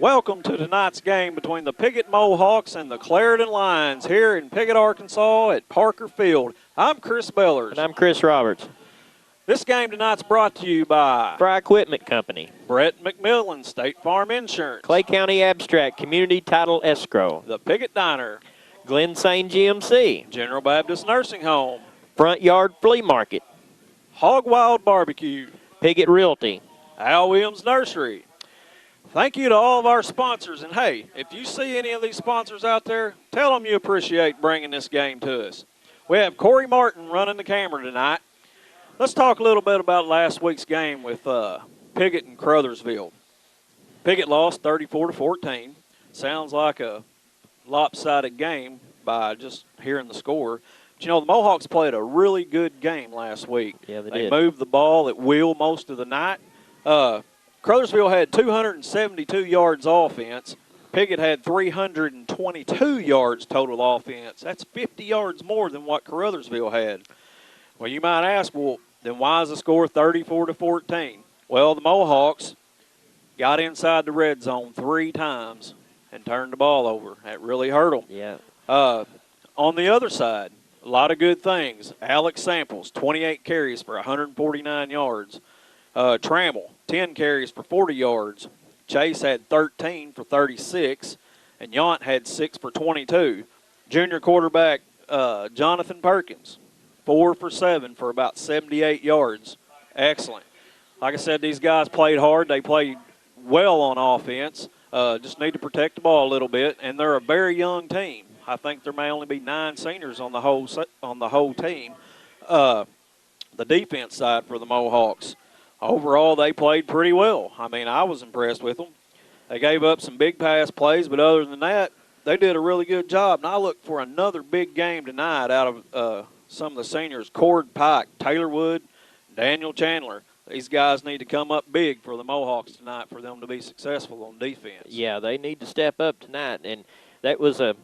Welcome to tonight's game between the Piggott Mohawks and the Clarendon Lions here in Piggott, Arkansas at Parker Field. I'm Chris Bellers. And I'm Chris Roberts. This game tonight's brought to you by Fry Equipment Company, Brett McMillan, State Farm Insurance, Clay County Abstract Community Title Escrow, the Piggott Diner, Glen Sane GMC, General Baptist Nursing Home, Front Yard Flea Market, Hog Wild Barbecue, Piggott Realty, Al Williams Nursery. Thank you to all of our sponsors. And, hey, if you see any of these sponsors out there, tell them you appreciate bringing this game to us. We have Corey Martin running the camera tonight. Let's talk a little bit about last week's game with Piggott and Crothersville. Piggott lost 34-14. Sounds like a lopsided game by just hearing the score. But, you know, the Mohawks played a really good game last week. Yeah, they did. did. Moved the ball at will most of the night. Crothersville had 272 yards offense. Piggott had 322 yards total offense. That's 50 yards more than what Crothersville had. Well, you might ask, well, then why is the score 34-14? Well, the Mohawks got inside the red zone 3 times and turned the ball over. That really hurt them. Yeah. On the other side, a lot of good things. Alex Samples, 28 carries for 149 yards. Trammell, 10 carries for 40 yards. Chase had 13 for 36, and Yount had 6 for 22. Junior quarterback Jonathan Perkins, 4 for 7 for about 78 yards. Excellent. Like I said, these guys played hard. They played well on offense. Just need to protect the ball a little bit, and they're a very young team. I think there may only be 9 seniors on the whole team. The defense side for the Mohawks. Overall, they played pretty well. I mean, I was impressed with them. They gave up some big pass plays, but other than that, they did a really good job. And I look for another big game tonight out of some of the seniors, Cord Pike, Taylor Wood, Daniel Chandler. These guys need to come up big for the Mohawks tonight for them to be successful on defense. Yeah, they need to step up tonight. And that was a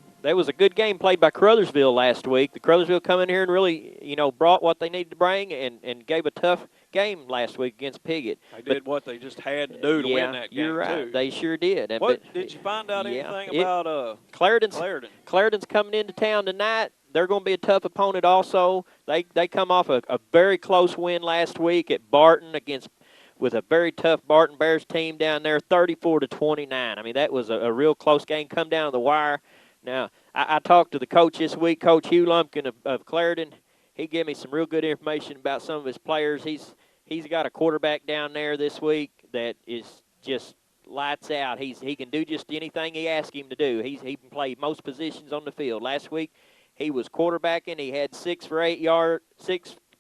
good game played by Crothersville last week. The Crothersville come in here and really, brought what they needed to bring and gave a tough game last week against Piggott. They did what they just had to do to win that game, you're right. too. They sure did. Did you find out anything about Clarendon? Clarendon's coming into town tonight. They're going to be a tough opponent also. They come off a very close win last week at Barton with a very tough Barton Bears team down there, 34-29. I mean, that was a real close game, come down to the wire. Now, I talked to the coach this week, Coach Hugh Lumpkin of Clarendon. He gave me some real good information about some of his players. He's got a quarterback down there this week that is just lights out. He can do just anything he asks him to do. He can play most positions on the field. Last week he was quarterbacking. He had 6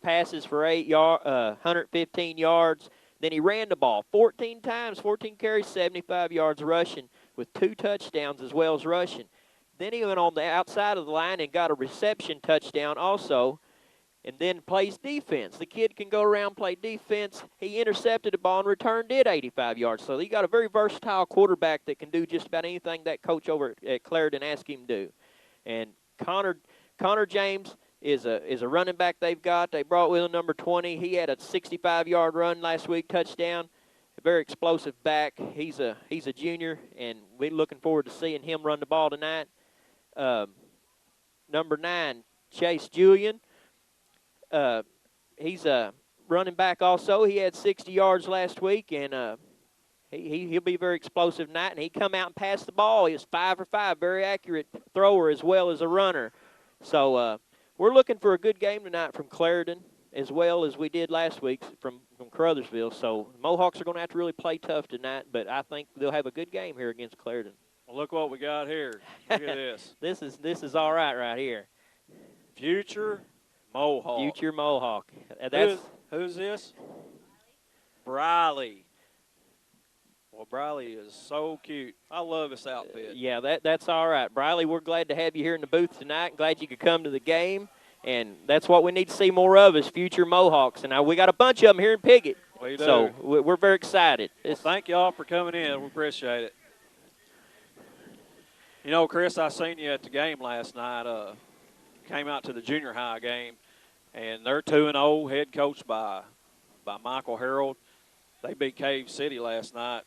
passes for 115 yards. Then he ran the ball 14 times, 14 carries, 75 yards rushing with 2 touchdowns as well as rushing. Then he went on the outside of the line and got a reception touchdown also, and then plays defense. The kid can go around, play defense. He intercepted the ball and returned it 85 yards. So he got a very versatile quarterback that can do just about anything that coach over at Clarendon asked him to do. And Connor James is a running back they've got. They brought with him number 20. He had a 65-yard run last week, touchdown. A very explosive back. He's a junior, and we're looking forward to seeing him run the ball tonight. Number 9, Chase Julian. He's a running back also. He had 60 yards last week, and he'll be very explosive tonight. And he come out and passed the ball. He was 5 for 5, very accurate thrower as well as a runner. So we're looking for a good game tonight from Clarendon as well as we did last week from Crothersville. So the Mohawks are going to have to really play tough tonight, but I think they'll have a good game here against Clarendon. Well, look what we got here. Look at this. This is all right here. Future Mohawk. Future Mohawk. Who's this? Briley. Well, Briley is so cute. I love this outfit. Yeah, that's all right. Briley, we're glad to have you here in the booth tonight. Glad you could come to the game. And that's what we need to see more of is future Mohawks. And we got a bunch of them here in Piggott. We do. So we're very excited. Well, thank you all for coming in. We appreciate it. You know, Chris, I seen you at the game last night. Came out to the junior high game, and they're 2-0, head coached by Michael Harold. They beat Cave City last night,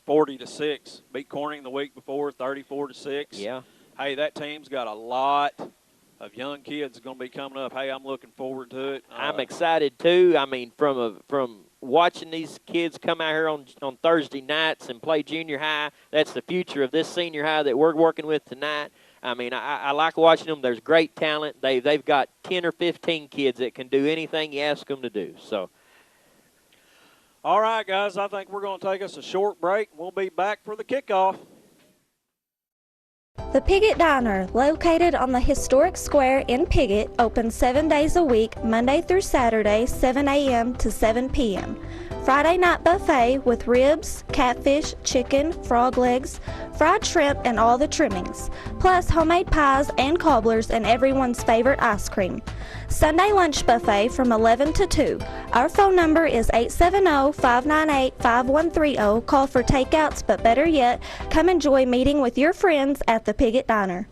40-6. Beat Corning the week before, 34-6. Yeah. Hey, that team's got a lot of young kids going to be coming up. Hey, I'm looking forward to it. I'm excited too. I mean, from watching these kids come out here on Thursday nights and play junior high, that's the future of this senior high that we're working with tonight. I mean, I like watching them. There's great talent. They've got 10 or 15 kids that can do anything you ask them to do. So. All right, guys, I think we're going to take us a short break. We'll be back for the kickoff. The Piggott Diner, located on the historic square in Piggott, opens 7 days a week, Monday through Saturday, 7 a.m. to 7 p.m. Friday night buffet with ribs, catfish, chicken, frog legs, fried shrimp, and all the trimmings, plus homemade pies and cobblers and everyone's favorite ice cream. Sunday lunch buffet from 11 to 2. Our phone number is 870-598-5130. Call for takeouts, but better yet, come enjoy meeting with your friends at the Piggott Diner.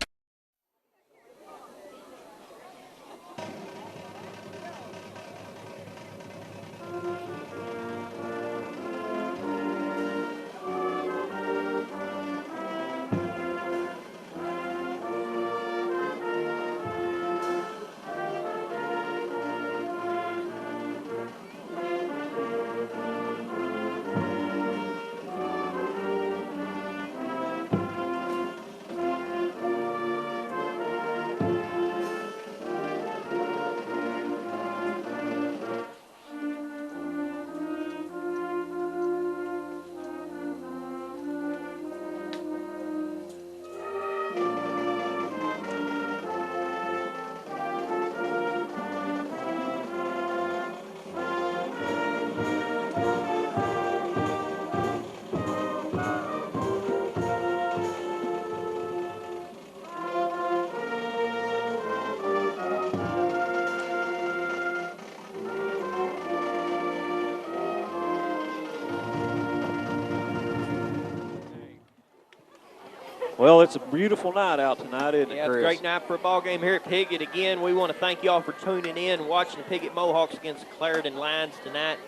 Well, it's a beautiful night out tonight, isn't it, Yeah, Chris? it's a great night for a ball game here at Piggott. Again, we want to thank you all for tuning in and watching the Piggott Mohawks against Clarendon Lions tonight.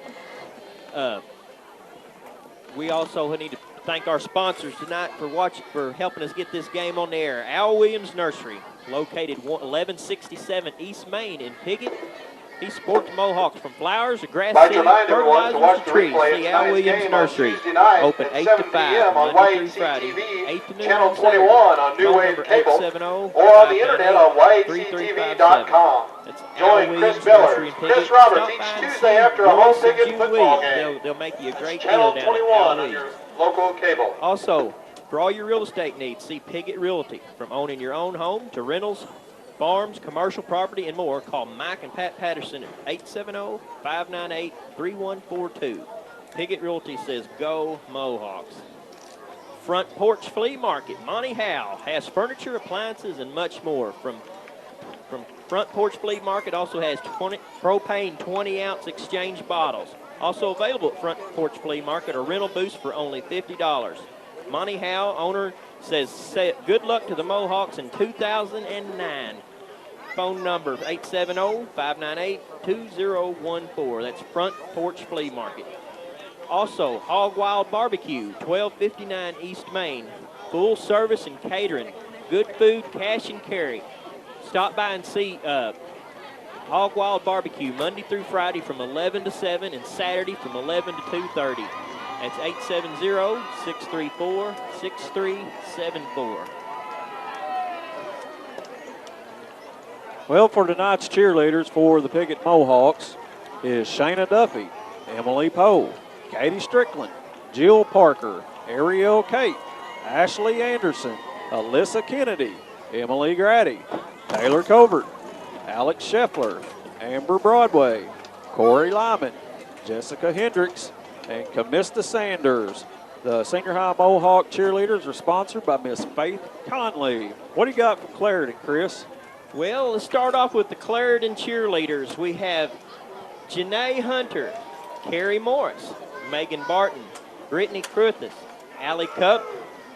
We also need to thank our sponsors tonight for helping us get this game on the air. Al Williams Nursery, located 1167 East Main in Piggott. He supports the Mohawks from flowers to grass seed, fertilizers to trees. See Al Williams Nursery, open 8 to 5, Monday through Friday, 8 to noon Channel on 21 on New Wave Cable, or on the internet on yhtv.com. Join Chris Miller, Chris Roberts each Tuesday after a home Piggott football game. They'll make you a great deal Channel down 21 at on your local cable. Also, for all your real estate needs, see Piggott Realty. From owning your own home to rentals, farms, commercial property, and more, call Mike and Pat Patterson at 870-598-3142. Piggott Realty says, go Mohawks. Front Porch Flea Market. Monty Howe has furniture, appliances, and much more. From Front Porch Flea Market also has propane 20-ounce exchange bottles. Also available at Front Porch Flea Market are rental booths for only $50. Monty Howe, owner, says good luck to the Mohawks in 2009. Phone number 870-598-2014. That's Front Porch Flea Market. Also, Hog Wild Barbecue, 1259 East Main. Full service and catering. Good food, cash and carry. Stop by and see Hog Wild Barbecue Monday through Friday from 11 to 7 and Saturday from 11 to 2:30. That's 870-634-6374. Well, for tonight's cheerleaders for the Piggott Mohawks is Shayna Duffy, Emily Poe, Katie Strickland, Jill Parker, Ariel Kate, Ashley Anderson, Alyssa Kennedy, Emily Grady, Taylor Covert, Alex Scheffler, Amber Broadway, Corey Lyman, Jessica Hendricks, and Camista Sanders. The senior high Mohawk cheerleaders are sponsored by Miss Faith Conley. What do you got from Clarendon, Chris? Well, let's start off with the Clarendon cheerleaders. We have Janae Hunter, Carrie Morris, Megan Barton, Brittany Cruthis, Allie Cup,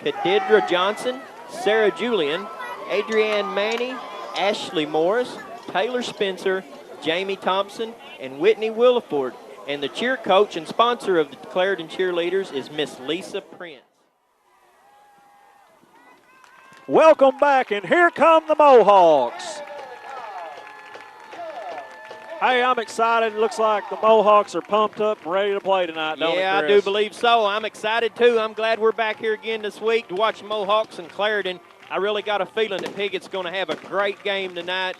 Kadidra Johnson, Sarah Julian, Adrienne Manny, Ashley Morris, Taylor Spencer, Jamie Thompson, and Whitney Williford. And the cheer coach and sponsor of the Clarendon cheerleaders is Miss Lisa Prince. Welcome back, and here come the Mohawks. Hey, I'm excited. It looks like the Mohawks are pumped up and ready to play tonight, don't it, Yeah, I Chris? do believe so. I'm excited, too. I'm glad we're back here again this week to watch Mohawks and Clarendon. I really got a feeling that Piggott's going to have a great game tonight.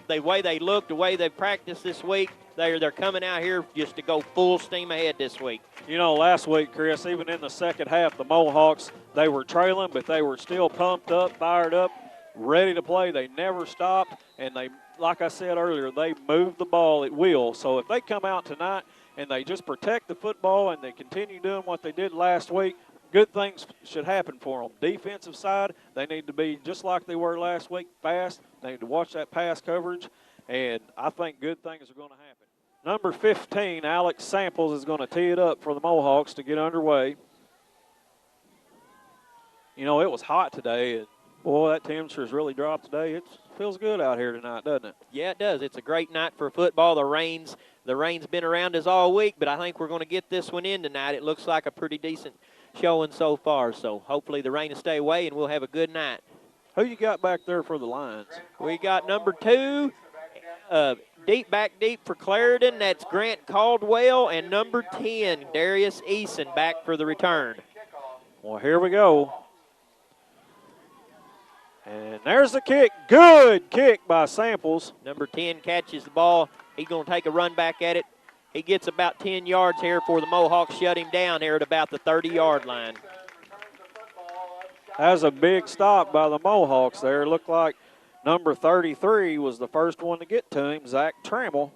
The way they look, the way they practiced this week, they're coming out here just to go full steam ahead this week. You know, last week, Chris, even in the second half, the Mohawks, they were trailing, but they were still pumped up, fired up, ready to play. They never stopped, and they, like I said earlier, they moved the ball at will. So if they come out tonight and they just protect the football and they continue doing what they did last week, good things should happen for them. Defensive side, they need to be just like they were last week, fast. They need to watch that pass coverage, and I think good things are going to happen. Number 15, Alex Samples, is going to tee it up for the Mohawks to get underway. You know, it was hot today, and boy, that temperature has really dropped today. It feels good out here tonight, doesn't it? Yeah, it does. It's a great night for football. The rain's been around us all week, but I think we're going to get this one in tonight. It looks like a pretty decent showing so far, so hopefully the rain will stay away and we'll have a good night. Who you got back there for the Lions? We got number 2, back deep for Clarendon. That's Grant Caldwell, and number 10, Darius Eason, back for the return. Well, here we go. And there's the kick. Good kick by Samples. Number 10 catches the ball. He's going to take a run back at it. He gets about 10 yards here for the Mohawks shut him down here at about the 30-yard line. That was a big stop by the Mohawks there. It looked like number 33 was the first one to get to him, Zach Trammell.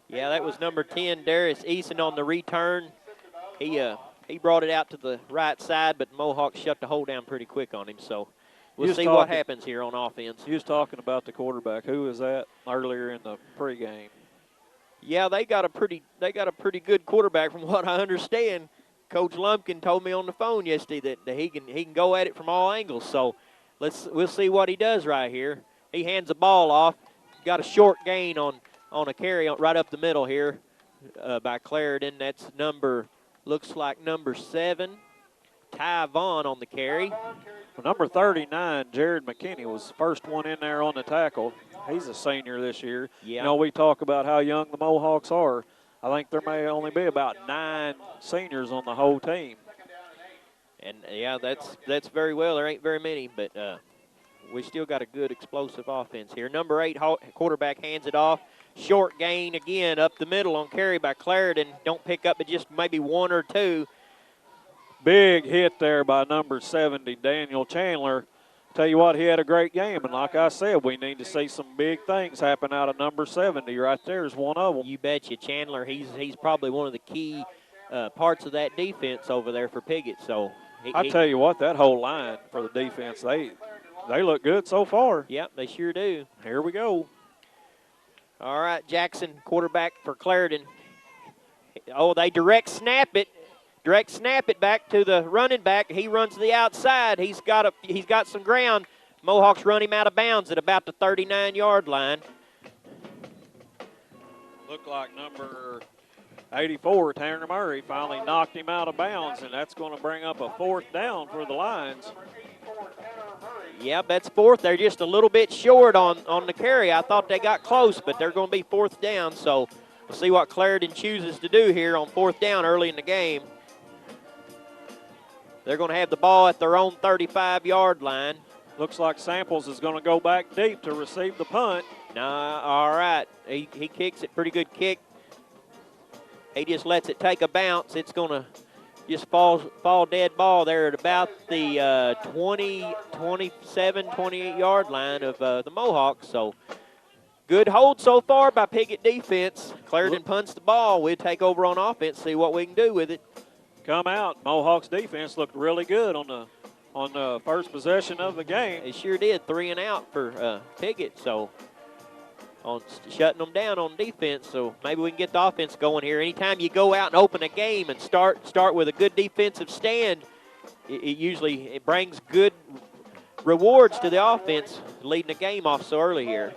Yeah, that was number 10, Darius Eason, on the return. He brought it out to the right side, but the Mohawks shut the hole down pretty quick on him. So we'll see what happens here on offense. You was talking about the quarterback. Who was that earlier in the pregame? Yeah, they got a pretty good quarterback from what I understand. Coach Lumpkin told me on the phone yesterday that he can go at it from all angles. So we'll see what he does right here. He hands the ball off. Got a short gain on a carry right up the middle here by Clarendon. That's looks like number 7, Ty Vaughn, on the carry. Well, number 39, Jared McKinney, was the first one in there on the tackle. He's a senior this year. Yeah. You know, we talk about how young the Mohawks are. I think there may only be about 9 seniors on the whole team. And, yeah, that's very well. There ain't very many, but we still got a good explosive offense here. Number 8 quarterback hands it off. Short gain again up the middle on carry by Clarendon. Don't pick up but just maybe 1 or 2. Big hit there by number 70, Daniel Chandler. Tell you what, he had a great game, and like I said, we need to see some big things happen out of number 70. Right there is one of them. You betcha. Chandler, he's probably one of the key parts of that defense over there for Piggott. So I tell you what, that whole line for the defense, they look good so far. Yep, they sure do. Here we go. All right, Jackson, quarterback for Clarendon. Oh, they direct snap it back to the running back. He runs to the outside. He's got some ground. Mohawks run him out of bounds at about the 39-yard line. Looked like number 84, Tanner Murray, finally knocked him out of bounds, and that's going to bring up a 4th down for the Lions. Yep, that's 4th. They're just a little bit short on the carry. I thought they got close, but they're going to be 4th down. So we'll see what Clarendon chooses to do here on 4th down early in the game. They're going to have the ball at their own 35-yard line. Looks like Samples is going to go back deep to receive the punt. Nah, all right. He kicks it, pretty good kick. He just lets it take a bounce. It's going to just fall dead ball there at about the 27, 28-yard line of the Mohawks. So good hold so far by Piggott defense. Clarendon punts the ball. We'll take over on offense, see what we can do with it. Come out. Mohawks defense looked really good on the first possession of the game. It sure did. 3 and out for Piggott. So on shutting them down on defense. So maybe we can get the offense going here. Anytime you go out and open a game and start with a good defensive stand, it usually brings good rewards to the offense, leading the game off so early here.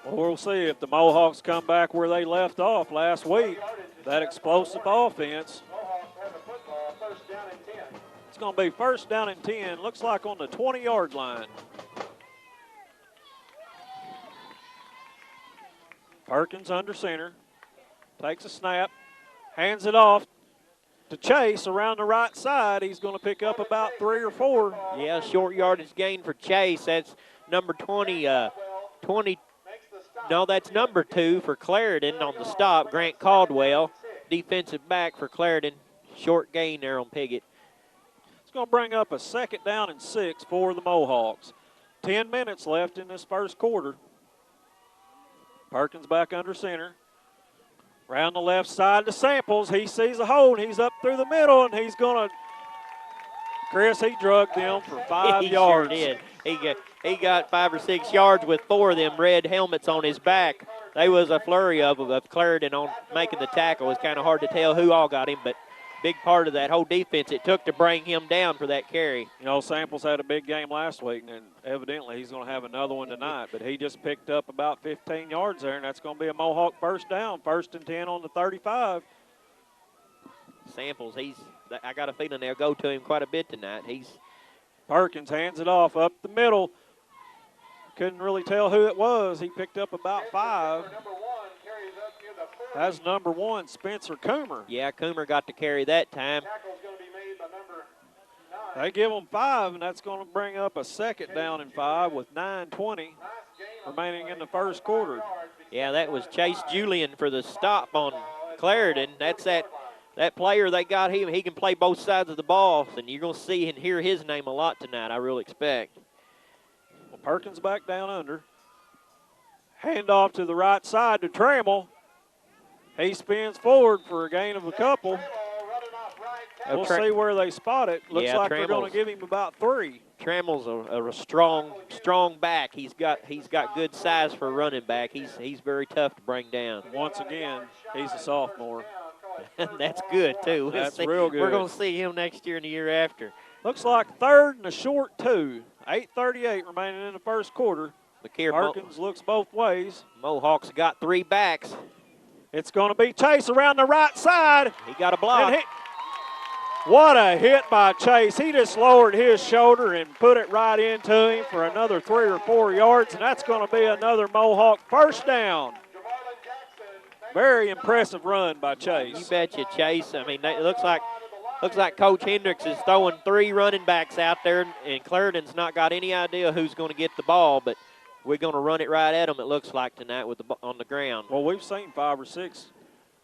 Well, we'll see if the Mohawks come back where they left off last week. That explosive offense. It's going to be first down and 10. Looks like on the 20-yard line. Perkins under center. Takes a snap. Hands it off to Chase around the right side. He's going to pick up about 3 or 4. Yeah, short yardage gain for Chase. That's number 20. No, that's number 2 for Clarendon on the stop. Grant Caldwell, defensive back for Clarendon. Short gain there on Piggott. It's going to bring up a second down and 6 for the Mohawks. 10 minutes left in this first quarter. Perkins back under center. Round the left side to Samples. He sees a hole. He's up through the middle, and he's going to – Chris, he drugged them for 5 yards. He sure did. He got 5 or 6 yards with 4 of them red helmets on his back. There was a flurry of Clarendon on making the tackle. It's kind of hard to tell who all got him, but big part of that whole defense it took to bring him down for that carry. You know, Samples had a big game last week, and evidently he's going to have another one tonight. But he just picked up about 15 yards there, and that's going to be a Mohawk first down, 1st and 10 on the 35. Samples, I got a feeling they'll go to him quite a bit tonight. Perkins hands it off up the middle. Couldn't really tell who it was. He picked up about 5. That's number 1, Spencer Coomer. Yeah, Coomer got to carry that time. They give him 5, and that's going to bring up a second down and 5 with 9:20 remaining in the first quarter. Yeah, that was Chase Julian for the stop on Clarendon. That's that player they got him. He can play both sides of the ball, and you're going to see and hear his name a lot tonight, I really expect. Well, Perkins back down under. Hand off to the right side to Trammell. He spins forward for a gain of a couple. We'll see where they spot it. Looks like they're going to give him about 3. Trammell's a strong back. He's got good size for a running back. He's very tough to bring down. Once again, he's a sophomore. That's good too. That's real good. We're going to see him next year and the year after. Looks like 3rd and a short 2. 8:38 remaining in the first quarter. Perkins looks both ways. Mohawks got 3 backs. It's going to be Chase around the right side. He got a block. What a hit by Chase. He just lowered his shoulder and put it right into him for another 3 or 4 yards, and that's going to be another Mohawk first down. Very impressive run by Chase. You betcha, Chase. I mean, it looks like Coach Hendricks is throwing 3 running backs out there, and Clarendon's not got any idea who's going to get the ball, but we're going to run it right at them, it looks like, tonight on the ground. Well, we've seen 5 or 6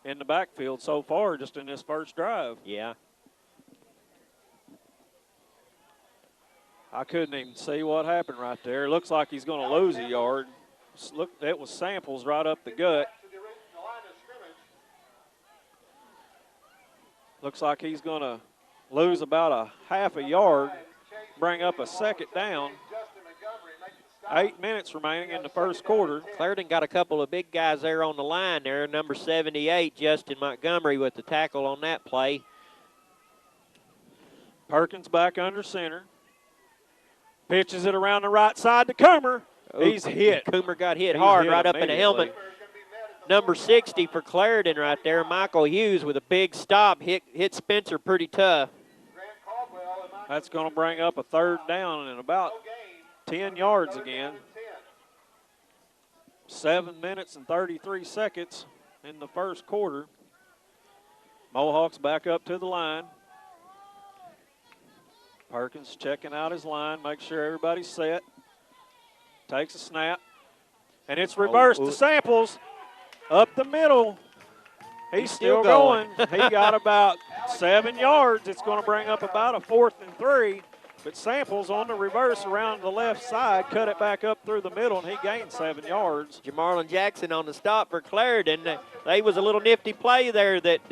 in the backfield so far just in this first drive. Yeah. I couldn't even see what happened right there. It looks like he's going to lose a yard. Look, it was Samples right up the gut. Looks like he's going to lose about a half a yard, bring up a second down. 8 minutes remaining in the first quarter. Clarendon got a couple of big guys there on the line there. Number 78, Justin Montgomery, with the tackle on that play. Perkins back under center. Pitches it around the right side to Coomer. He's hit. Coomer got hit hard right up in the helmet. Number 60 for Clarendon right there, Michael Hughes with a big stop. Hit Spencer pretty tough. That's going to bring up a 3rd down and about 10 yards again. 7 minutes and 33 seconds in the first quarter. Mohawks back up to the line. Perkins checking out his line, make sure everybody's set. Takes a snap. And it's reversed to Samples. Up the middle. He's still going. He got about 7 yards. It's going to bring up about a 4th and 3. But Samples on the reverse around the left side, cut it back up through the middle, and he gained 7 yards. Jamarlin Jackson on the stop for Clarendon. They was a little nifty play there that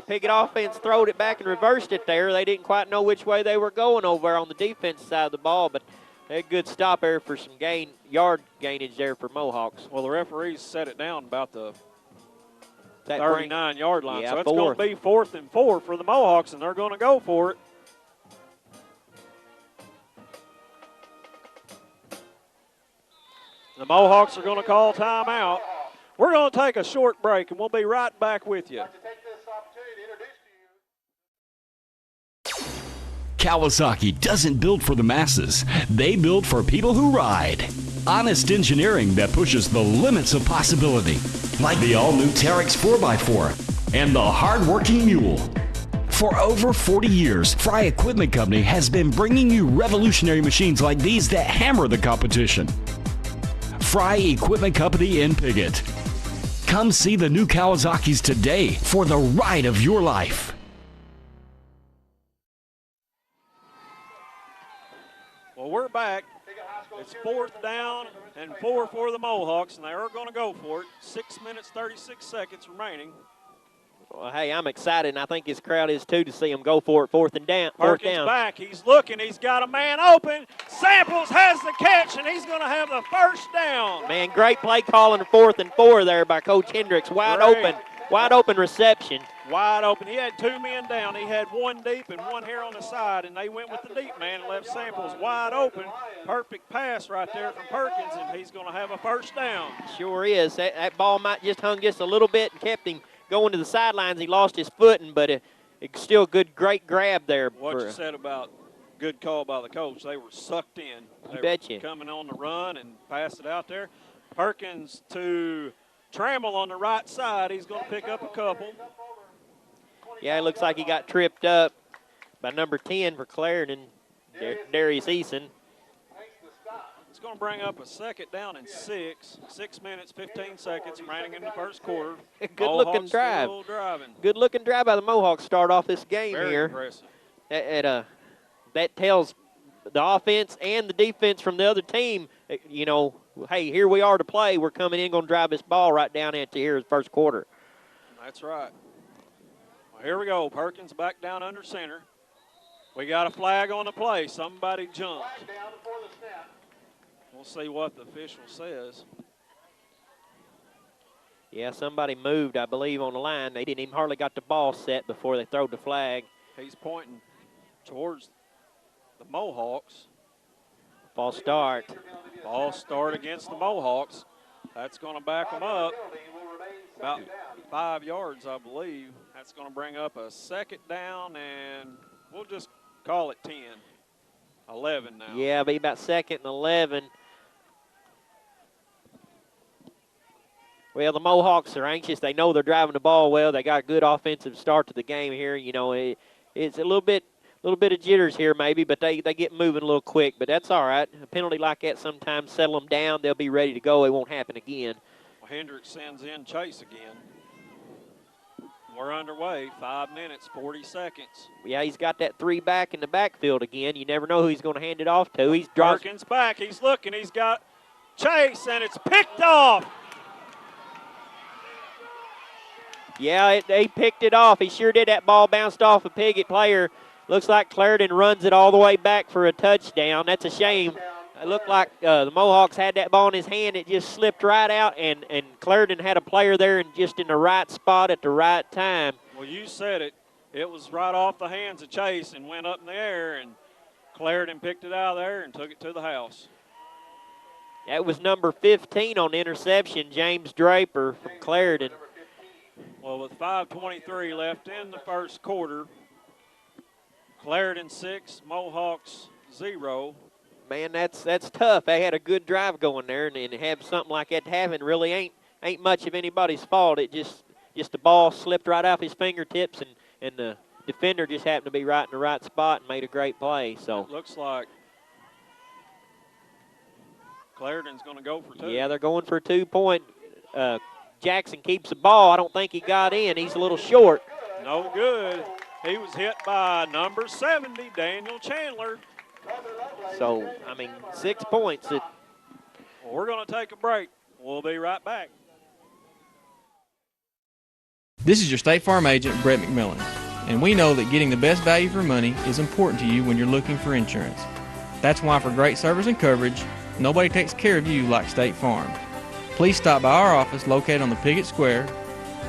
Piggott offense throwed it back and reversed it there. They didn't quite know which way they were going over on the defense side of the ball, but a good stop there for some yard gainage there for Mohawks. Well, the referees set it down about the 39-yard line, yeah, so it's going to be 4th and 4 for the Mohawks, and they're going to go for it. The Mohawks are going to call timeout. We're going to take a short break, and we'll be right back with you. Kawasaki doesn't build for the masses. They build for people who ride. Honest engineering that pushes the limits of possibility. Like the all-new Terex 4x4 and the hard-working Mule. For over 40 years, Fry Equipment Company has been bringing you revolutionary machines like these that hammer the competition. Fry Equipment Company in Piggott. Come see the new Kawasaki's today for the ride of your life. Well, we're back. It's 4th down and 4 for the Mohawks, and they are going to go for it. 6 minutes, 36 seconds remaining. Well, hey, I'm excited, and I think his crowd is too, to see him go for it. Fourth down. Perkins back. He's looking. He's got a man open. Samples has the catch, and he's going to have the first down. Man, great play calling 4th and 4 there by Coach Hendricks. Wide open reception. Wide open. He had 2 men down. He had 1 deep and 1 here on the side, and they went with the deep man and left Samples wide open. Perfect pass right there from Perkins, and he's going to have a first down. Sure is. That ball might just hung just a little bit and kept him going to the sidelines. He lost his footing, but it's still a great grab there. What you said about good call by the coach. They were sucked in. You betcha. Coming on the run and passed it out there. Perkins to Trammell on the right side. He's going to pick up a couple. Yeah, it looks like he got tripped up by number 10 for Clarendon, Darius Eason. It's going to bring up a 2nd down and 6. 6 minutes, 15 seconds remaining in the first quarter. Good-looking drive. Still driving. Good-looking drive by the Mohawks start off this game Very here. Impressive. That tells the offense and the defense from the other team, you know, hey, here we are to play. We're coming in, going to drive this ball right down into here in the first quarter. That's right. Well, here we go. Perkins back down under center. We got a flag on the play. Somebody jumped. We'll see what the official says. Yeah, somebody moved, I believe, on the line. They didn't even hardly got the ball set before they throw the flag. He's pointing towards the Mohawks. False start. False start against the Mohawks. That's going to back them up about 5 yards, I believe. That's going to bring up a 2nd down, and we'll just call it 10. 11 now. Yeah, be about 2nd and 11. Well, the Mohawks are anxious. They know they're driving the ball well. They got a good offensive start to the game here. You know, it's a little bit of jitters here maybe, but they get moving a little quick. But that's all right. A penalty like that sometimes settle them down. They'll be ready to go. It won't happen again. Well, Hendricks sends in Chase again. We're underway. 5 minutes, 40 seconds. Yeah, he's got that 3 back in the backfield again. You never know who he's going to hand it off to. He's Perkins back. He's looking. He's got Chase, and it's picked off. Yeah, they picked it off. He sure did. That ball bounced off a Piggott player. Looks like Clarendon runs it all the way back for a touchdown. That's a shame. It looked like the Mohawks had that ball in his hand. It just slipped right out, and Clarendon had a player there and just in the right spot at the right time. Well, you said it. It was right off the hands of Chase and went up in the air, and Clarendon picked it out of there and took it to the house. That was number 15 on the interception, James Draper from Clarendon. Well, with 5:23 left in the first quarter, Clarendon 6, Mohawks 0. Man, that's tough. They had a good drive going there, and to have something like that happen really ain't much of anybody's fault. It just the ball slipped right off his fingertips, and the defender just happened to be right in the right spot and made a great play. So it looks like Clarendon's going to go for 2. Yeah, they're going for a 2-point. Jackson keeps the ball. I don't think he got in. He's a little short. No good. He was hit by number 70, Daniel Chandler. So, I mean, 6 points. Well, we're going to take a break. We'll be right back. This is your State Farm agent, Brett McMillan, and we know that getting the best value for money is important to you when you're looking for insurance. That's why for great service and coverage, nobody takes care of you like State Farm. Please stop by our office located on the Piggott Square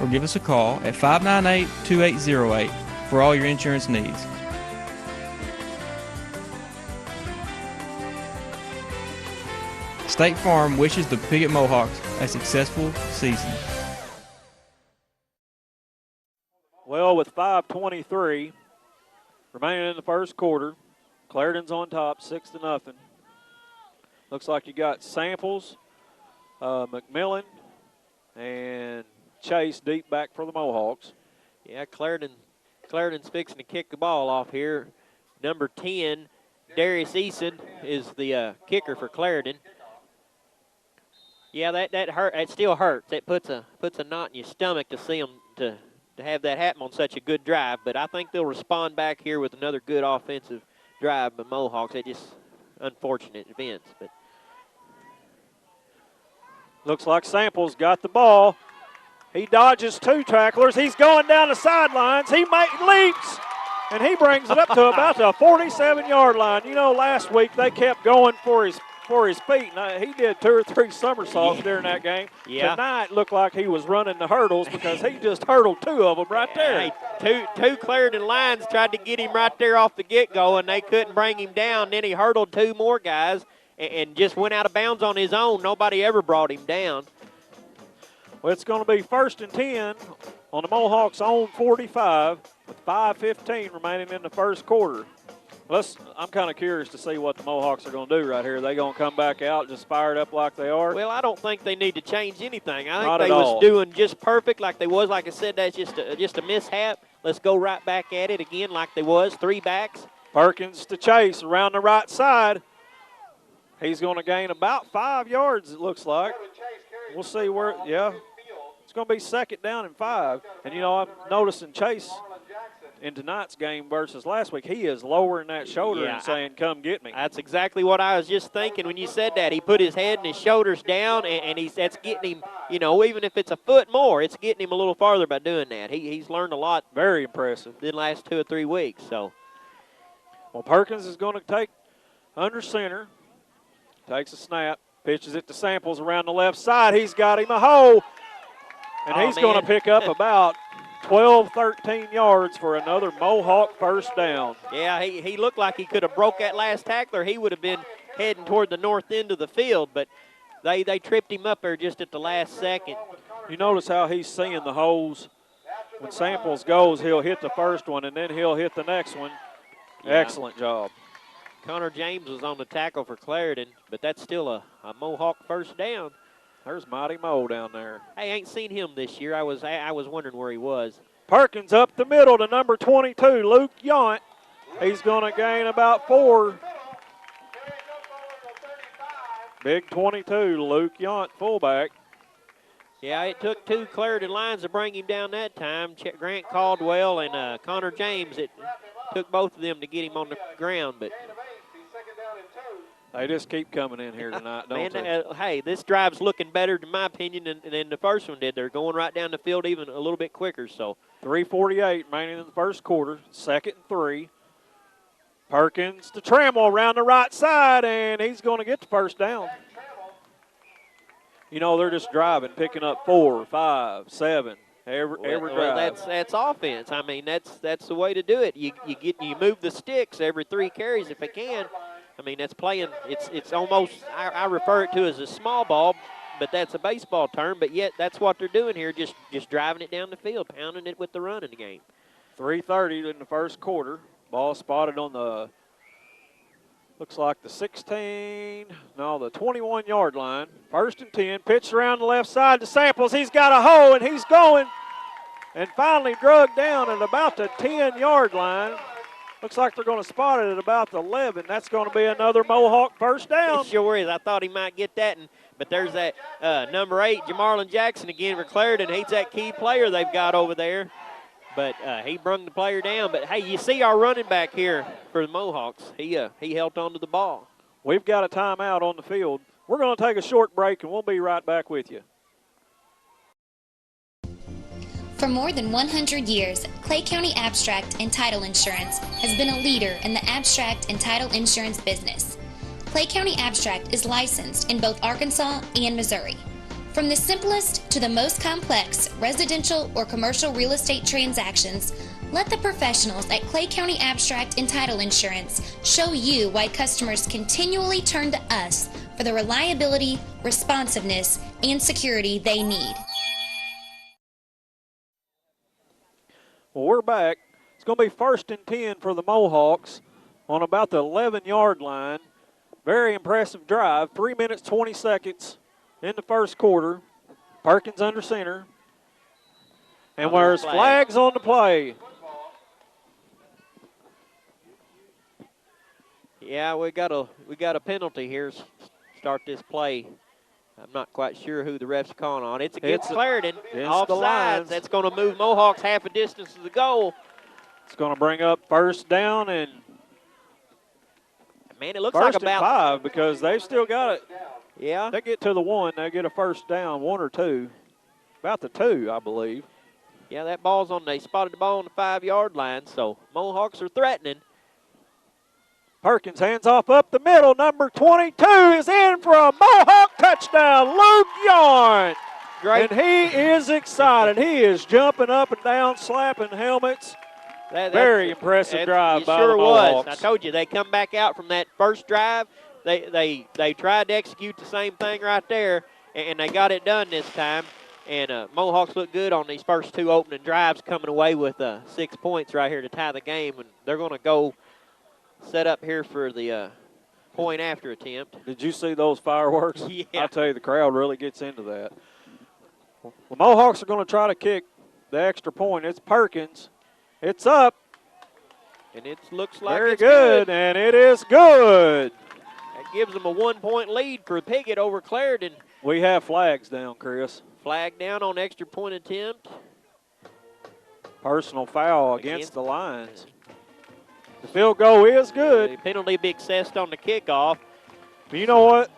or give us a call at 598-2808 for all your insurance needs. State Farm wishes the Piggott Mohawks a successful season. Well, with 5:23 remaining in the first quarter, Clarendon's on top, 6-0. Looks like you got Samples, McMillan, and Chase deep back for the Mohawks. Yeah, Clarendon's fixing to kick the ball off here. Number 10, Darius Eason, is the kicker for Clarendon. Yeah, that hurt. It still hurts. It puts a knot in your stomach to see them to have that happen on such a good drive. But I think they'll respond back here with another good offensive drive by Mohawks. They just unfortunate events. But looks like Samples got the ball. He dodges 2 tacklers. He's going down the sidelines. He leaps, and he brings it up to about the 47-yard line. You know, last week they kept going for his feet. And he did 2 or 3 somersaults during that game. Yeah. Tonight looked like he was running the hurdles because he just hurdled 2 of them right there. Hey, two Clarendon Lions tried to get him right there off the get-go, and they couldn't bring him down. Then he hurdled 2 more guys and just went out of bounds on his own. Nobody ever brought him down. Well, it's going to be 1st and 10 on the Mohawks' own 45 with 5:15 remaining in the first quarter. I'm kind of curious to see what the Mohawks are going to do right here. Are they going to come back out just fired up like they are? Well, I don't think they need to change anything. I Not think at they all. was doing just perfect like they was. Like I said, that's just a mishap. Let's go right back at it again like they was. 3 backs. Perkins to Chase around the right side. He's going to gain about 5 yards, it looks like. We'll see where, yeah. It's going to be 2nd down and 5. And, you know, I'm noticing Chase in tonight's game versus last week, he is lowering that shoulder and saying, come get me. That's exactly what I was just thinking when you said that. He put his head and his shoulders down, and that's getting him, you know, even if it's a foot more, it's getting him a little farther by doing that. He's learned a lot. Very impressive. In the last 2 or 3 weeks. So, well, Perkins is going to take under center. Takes a snap, pitches it to Samples around the left side. He's got him a hole, and he's going to pick up about 12, 13 yards for another Mohawk first down. Yeah, he looked like he could have broke that last tackler. He would have been heading toward the north end of the field, but they tripped him up there just at the last second. You notice how he's seeing the holes. When Samples goes, he'll hit the first one, and then he'll hit the next one. Yeah. Excellent job. Connor James was on the tackle for Clarendon, but that's still a Mohawk first down. There's Mighty Mo down there. Hey, I ain't seen him this year. I was wondering where he was. Perkins up the middle to number 22, Luke Yount. He's going to gain about 4. Big 22, Luke Yount, fullback. Yeah, it took 2 Clarendon Lions to bring him down that time. Grant Caldwell and Connor James. It took both of them to get him on the ground, but they just keep coming in here tonight, don't they? Hey, this drive's looking better, in my opinion, than the first one did. They're going right down the field even a little bit quicker. So 3:48 remaining in the first quarter, 2nd and 3. Perkins to Trammell around the right side, and he's going to get the first down. You know, they're just driving, picking up 4, 5, 7. Every drive. That's offense. I mean, that's the way to do it. You move the sticks every 3 carries if it can. I mean, that's playing. It's almost, I refer it to as a small ball, but that's a baseball term. But yet that's what they're doing here, just driving it down the field, pounding it with the run in the game. 3:30 in the first quarter. Ball spotted on the, looks like the 21-yard line. 1st and 10. Pitch around the left side to Samples. He's got a hole, and he's going. And finally drugged down at about the 10-yard line. Looks like they're going to spot it at about the 11. That's going to be another Mohawk first down. It sure is. I thought he might get that, but there's that number 8, Jamarlin Jackson again for Clarendon. He's that key player they've got over there. But he brung the player down. But, hey, you see our running back here for the Mohawks. He held on to the ball. We've got a timeout on the field. We're going to take a short break, and we'll be right back with you. For more than 100 years, Clay County Abstract and Title Insurance has been a leader in the abstract and title insurance business. Clay County Abstract is licensed in both Arkansas and Missouri. From the simplest to the most complex residential or commercial real estate transactions, let the professionals at Clay County Abstract and Title Insurance show you why customers continually turn to us for the reliability, responsiveness, and security they need. Well, we're back. It's going to be 1st and 10 for the Mohawks on about the 11-yard line. Very impressive drive. 3 minutes, 20 seconds in the first quarter. Perkins under center. And there's flags on the play. Yeah, we got a penalty here. Start this play. I'm not quite sure who the ref's calling on. It's against Clarendon. Offsides. That's going to move Mohawks half a distance to the goal. It's going to bring up 1st down and man, it looks like about 5 because they've still got it. Yeah. They get to the 1, they get a 1st down, 1 or 2. About the 2, I believe. Yeah, that ball's on. They spotted the ball on the 5-yard line, so Mohawks are threatening. Perkins hands off up the middle. Number 22 is in for a Mohawk touchdown. Luke Yarn. Great. And he is excited. He is jumping up and down, slapping helmets. Very impressive drive by the Mohawks. I told you, they come back out from that first drive. They tried to execute the same thing right there, and they got it done this time. And Mohawks look good on these first 2 opening drives, coming away with 6 points right here to tie the game. And they're going to go set up here for the point after attempt. Did you see those fireworks? Yeah. I tell you, the crowd really gets into that. The Mohawks are going to try to kick the extra point. It's Perkins. It's up. And it looks like very it's good, and it is good. That gives them a 1-point lead for Piggott over Clarendon. We have flags down, Chris. Flag down on extra point attempt. Personal foul against the Lions. The field goal is good. The penalty be assessed on the kickoff. But you know what?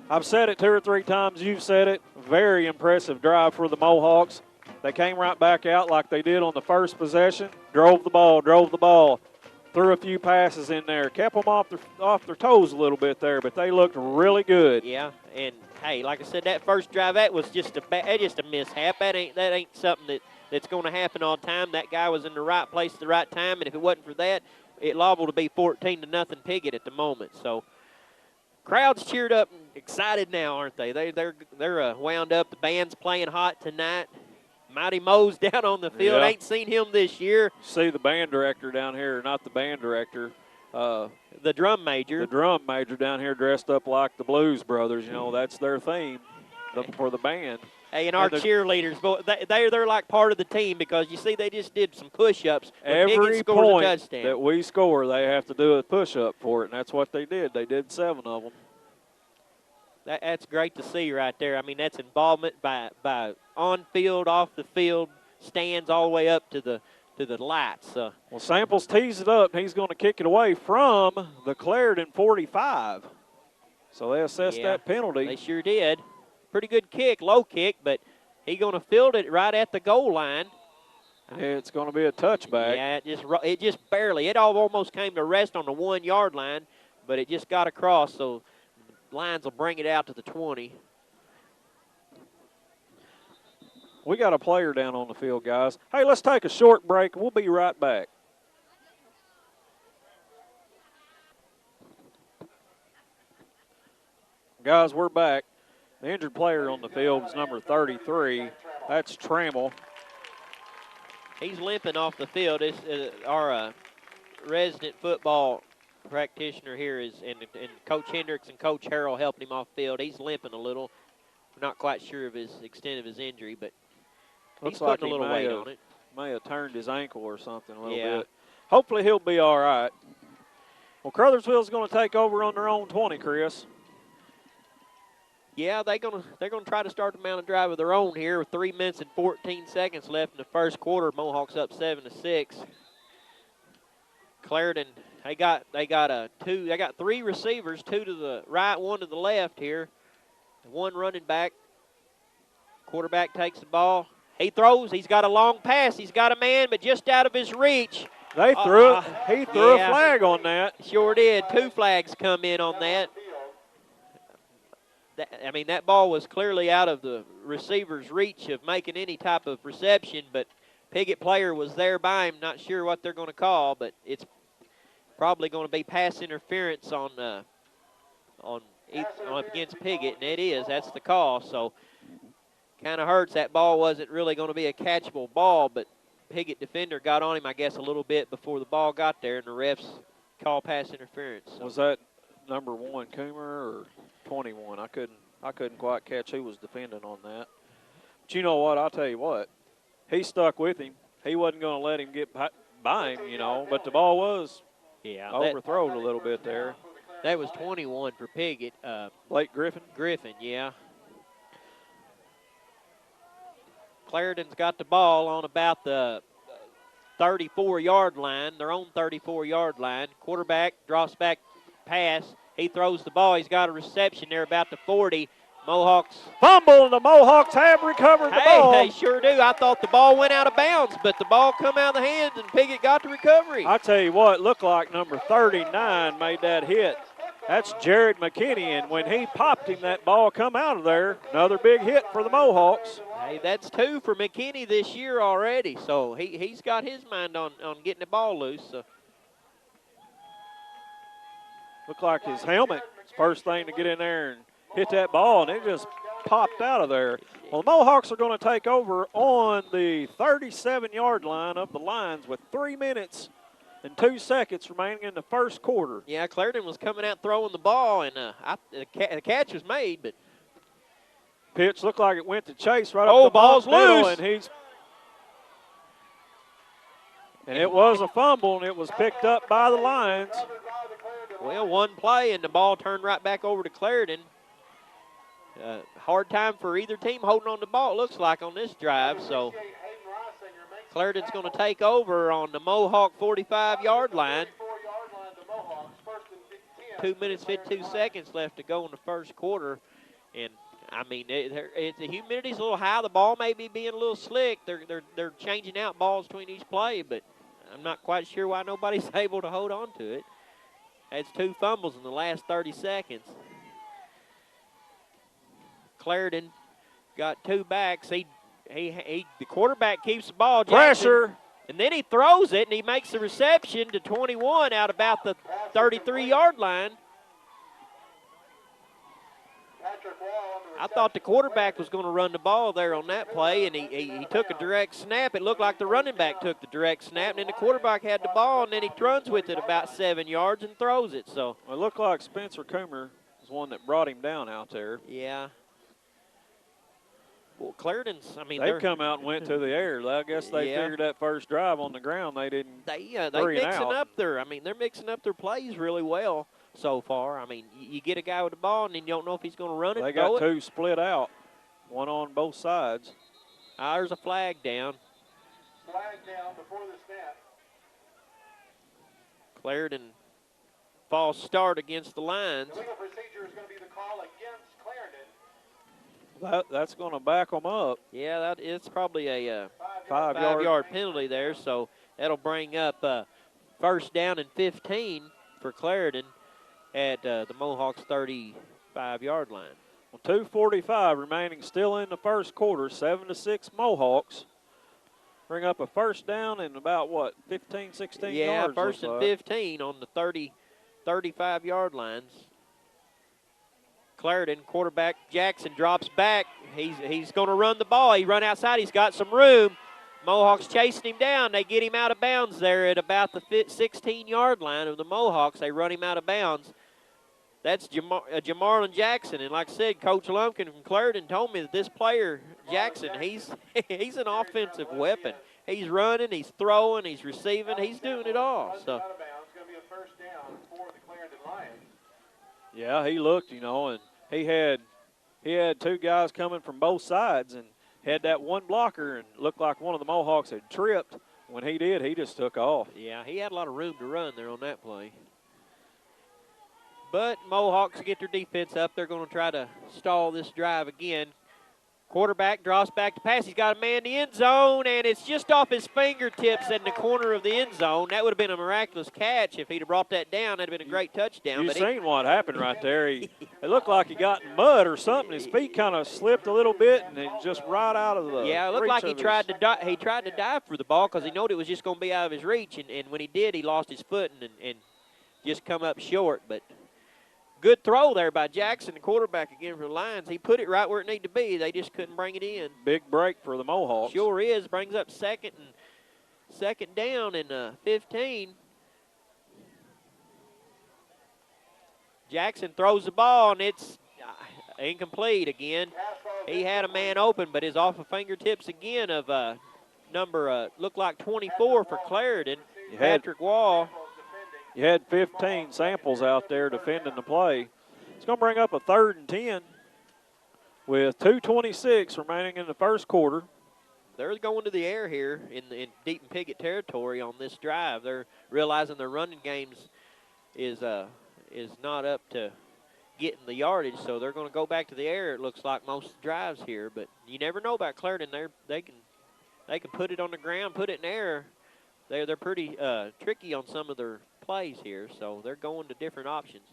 I've said it 2 or 3 times. You've said it. Very impressive drive for the Mohawks. They came right back out like they did on the first possession. Drove the ball. Threw a few passes in there. Kept them off their toes a little bit there, but they looked really good. Yeah, and hey, like I said, that first drive, that was just a mishap. That ain't something that's going to happen all the time. That guy was in the right place at the right time, and if it wasn't for that, it liable to be 14-0 Piggott at the moment. So, crowd's cheered up and excited now, aren't they? They're wound up. The band's playing hot tonight. Mighty Mo's down on the field. Yeah. Ain't seen him this year. See the band director down here, not the band director. The drum major. The drum major down here dressed up like the Blues Brothers. You know, that's their theme for the band. Hey, and our cheerleaders, they're like part of the team because, you see, they just did some push-ups. Every point that we score, they have to do a push-up for it, and that's what they did. They did 7 of them. That's great to see right there. I mean, that's involvement by on-field, off-the-field, stands all the way up to the lights. Well, Samples tees it up, and he's going to kick it away from the Clarendon 45. So they assessed that penalty. They sure did. Pretty good kick, low kick, but he's going to field it right at the goal line. It's going to be a touchback. Yeah, it just barely. It almost came to rest on the 1-yard line, but it just got across, so Lions will bring it out to the 20. We got a player down on the field, guys. Hey, let's take a short break. We'll be right back. Guys, we're back. The injured player on the field is number 33. That's Trammell. He's limping off the field. It's, our resident football practitioner here is, and Coach Hendricks and Coach Harrell helping him off field. He's limping a little. We're not quite sure of his extent of his injury, but looks he's putting a little weight on it. May have turned his ankle or something a little bit. Hopefully he'll be all right. Well, Crothersville's going to take over on their own 20, Chris. Yeah, they're gonna try to start the mountain drive of their own here with 3 minutes and 14 seconds left in the first quarter. Mohawks up 7-6. Clarendon, they got 3 receivers, 2 to the right, 1 to the left here. 1 running back. Quarterback takes the ball. He throws. He's got a long pass. He's got a man, but just out of his reach. They threw it. He threw a flag on that. Sure did. 2 flags come in on that. I mean, that ball was clearly out of the receiver's reach of making any type of reception, but Piggott player was there by him. Not sure what they're going to call, but it's probably going to be pass interference on against Piggott, and it is. That's the call. So kind of hurts. That ball wasn't really going to be a catchable ball, but Piggott defender got on him, I guess, a little bit before the ball got there, and the refs call pass interference. So. Was that number 1 Coomer or 21? I couldn't quite catch who was defending on that. But you know what? I'll tell you what. He stuck with him. He wasn't going to let him get by him, you know, but the ball was overthrown a little bit there. That was 21 for Piggott. Blake Griffin? Griffin, yeah. Clarendon's got the ball on about the 34-yard line, their own 34-yard line. Quarterback drops back pass. He throws the ball. He's got a reception there about the 40. Mohawks fumble, and the Mohawks have recovered the ball. They sure do. I thought the ball went out of bounds, but the ball come out of the hands, and Piggott got the recovery. I tell you what, it looked like number 39 made that hit. That's Jared McKinney, and when he popped him, that ball come out of there. Another big hit for the Mohawks. Hey, that's 2 for McKinney this year already, so he's got his mind on getting the ball loose. So. Looked like his helmet was first thing to get in there and hit that ball, and it just popped out of there. Well, the Mohawks are going to take over on the 37-yard line of the Lions with 3 minutes and 2 seconds remaining in the first quarter. Yeah, Clarendon was coming out throwing the ball, and the catch was made, but pitch looked like it went to Chase right up the ball's middle, loose. And it was a fumble, and it was picked up by the Lions. Well, one play, and the ball turned right back over to Clarendon. Hard time for either team holding on the ball, it looks like, on this drive. So Clarendon's going to take over on the Mohawk 45-yard line. 2 minutes, 52 seconds left to go in the first quarter. And, I mean, the humidity's a little high. The ball may be being a little slick. They're changing out balls between each play, but I'm not quite sure why nobody's able to hold on to it. That's 2 fumbles in the last 30 seconds. Clarendon got 2 backs. The quarterback keeps the ball. Jackson, pressure. And then he throws it, and he makes the reception to 21 out about the 33-yard line. I thought the quarterback was going to run the ball there on that play, and he took a direct snap. It looked like the running back took the direct snap, and then the quarterback had the ball, and then he runs with it about 7 yards and throws it. So it looked like Spencer Coomer was one that brought him down out there. Yeah. Well, Clarendon's, I mean, they've come out and went to the air. I guess they figured that first drive on the ground they didn't. They're mixing up their. I mean, they're mixing up their plays really well so far. I mean, you get a guy with the ball, and then you don't know if he's going to run it. They got 2 split out, one on both sides. There's a flag down. Flag down before the snap. Clarendon false start against the Lions. The legal procedure is going to be the call against Clarendon. That's going to back them up. Yeah, it's probably a 5-yard penalty there, so that'll bring up first down and 15 for Clarendon at the Mohawks' 35-yard line. Well, 2:45 remaining still in the first quarter, 7-6 Mohawks. Bring up a first down and about, 15, 16 yards? Yeah, first and 15 on the 35-yard lines. Clarendon, quarterback Jackson drops back. He's going to run the ball. He run outside. He's got some room. Mohawks chasing him down. They get him out of bounds there at about the 16-yard line of the Mohawks. They run him out of bounds. That's Jamarlin Jackson. And like I said, Coach Lumpkin from Clarendon told me that this player, Jackson, he's an offensive weapon. He's running, he's throwing, he's receiving. He's doing it all. So. Out of bounds. It's going to be a first down for the Clarendon Lions. Yeah, he looked, and he had 2 guys coming from both sides and had that one blocker, and looked like one of the Mohawks had tripped. When he did, he just took off. Yeah, he had a lot of room to run there on that play. But Mohawks get their defense up. They're going to try to stall this drive again. Quarterback drops back to pass. He's got a man in the end zone, and it's just off his fingertips in the corner of the end zone. That would have been a miraculous catch if he'd have brought that down. That would have been a great touchdown. You've seen what happened right there. It looked like he got in mud or something. His feet kind of slipped a little bit, and it just right out of the it looked like he tried to dive for the ball because he knew it was just going to be out of his reach, and when he did, he lost his foot and just come up short. But Good throw there by Jackson, the quarterback again for the Lions. He put it right where it needed to be. They just couldn't bring it in. Big break for the Mohawks. Sure is. Brings up second down and 15. Jackson throws the ball, and it's incomplete again. He had a man open, but is off of fingertips again of looked like 24 for Clarendon, Patrick Wall. You had 15 samples out there defending the play. It's going to bring up a 3rd and 10 with 2:26 remaining in the first quarter. They're going to the air here in deep in Piggott territory on this drive. They're realizing their running games is not up to getting the yardage, so they're going to go back to the air. It looks like most drives here, but you never know about Clarendon. They can put it on the ground, put it in air. They're pretty tricky on some of their plays here, so they're going to different options.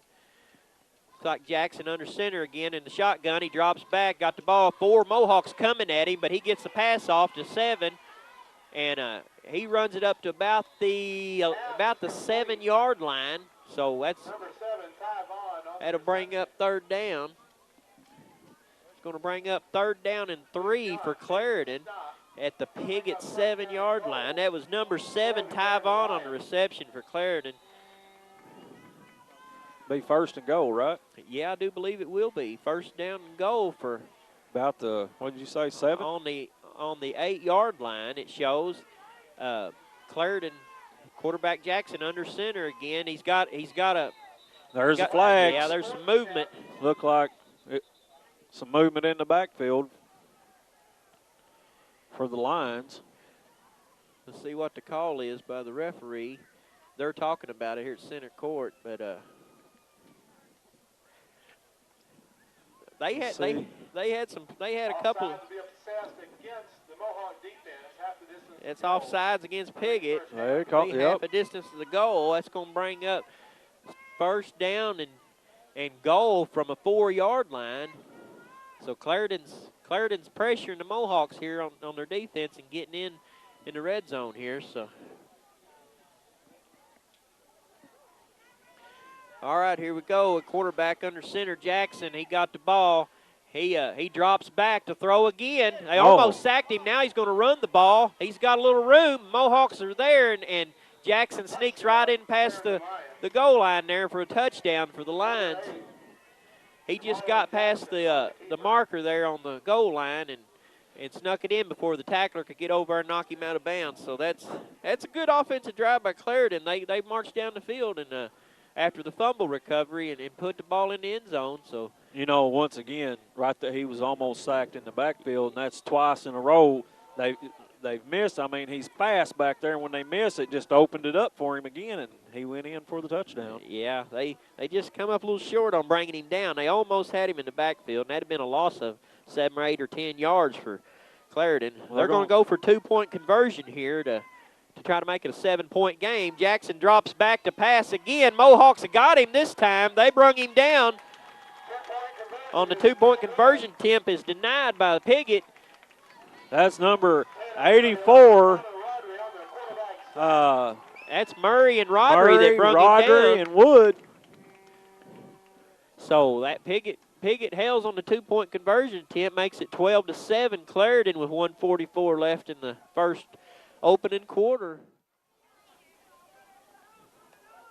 Looks like Jackson under center again in the shotgun. He drops back, got the ball. 4 Mohawks coming at him, but he gets the pass off to 7, and he runs it up to about the 7-yard line. So that'll bring up 3rd down. It's going to bring up 3rd down and 3 for Clarendon at the Piggott 7-yard line. That was number 7, Tyvon, on the reception for Clarendon. Be 1st and goal, right? Yeah, I do believe it will be. 1st down and goal for about the, what did you say, 7? On the 8-yard line, it shows Clarendon quarterback Jackson under center again. He's got a. There's a flag. Yeah, there's some movement. Look like some movement in the backfield for the Lions. Let's see what the call is by the referee. They're talking about it here at center court, but they had a couple. It's offsides against Piggott. Half a distance to the goal. That's going to bring up 1st down and goal from a 4-yard line. So Clarendon's pressuring the Mohawks here on their defense and getting in the red zone here. So, all right, here we go. A quarterback under center, Jackson. He got the ball. He drops back to throw again. They almost sacked him. Now he's going to run the ball. He's got a little room. Mohawks are there, and Jackson sneaks right in past the goal line there for a touchdown for the Lions. He just got past the marker there on the goal line and snuck it in before the tackler could get over and knock him out of bounds. So that's a good offensive drive by Clarendon. They marched down the field and after the fumble recovery and put the ball in the end zone. So, you know, once again, right there, he was almost sacked in the backfield, and that's twice in a row they've missed. I mean, he's fast back there, and when they miss, it just opened it up for him again, and he went in for the touchdown. Yeah, they just come up a little short on bringing him down. They almost had him in the backfield, and that had been a loss of 7 or 8 or 10 yards for Clarendon. Well, they're going to go for 2-point conversion here to try to make it a 7-point game. Jackson drops back to pass again. Mohawks have got him this time. They brung him down on the 2-point conversion. Attempt is denied by Piggott. That's number 84. That's Murray and Rodri that brung him down. And Wood. So that Piggott hails on the 2-point conversion attempt, makes it 12-7. Clarendon with 1:44 left in the first opening quarter.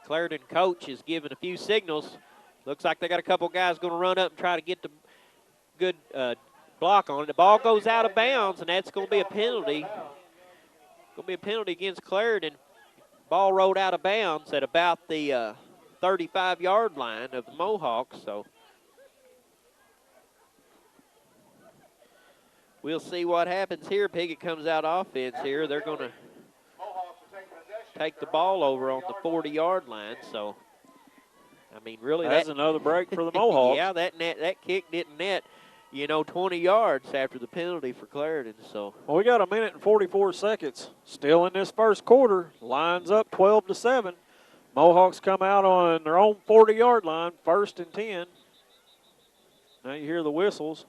Clarendon coach is giving a few signals. Looks like they got a couple guys going to run up and try to get the good block on it. The ball goes out of bounds, and that's going to be a penalty. Going to be a penalty against Clarendon. Ball rolled out of bounds at about the 35-yard line of the Mohawks. So we'll see what happens here. Piggott comes out offense here. They're going to take the ball over on the 40-yard line. So, I mean, really, that's another break for the Mohawks. Yeah, that kick didn't net, 20 yards after the penalty for Clarendon. So, well, we got 1 minute and 44 seconds still in this first quarter. Lines up 12-7. Mohawks come out on their own 40-yard line, 1st and 10. Now you hear the whistles.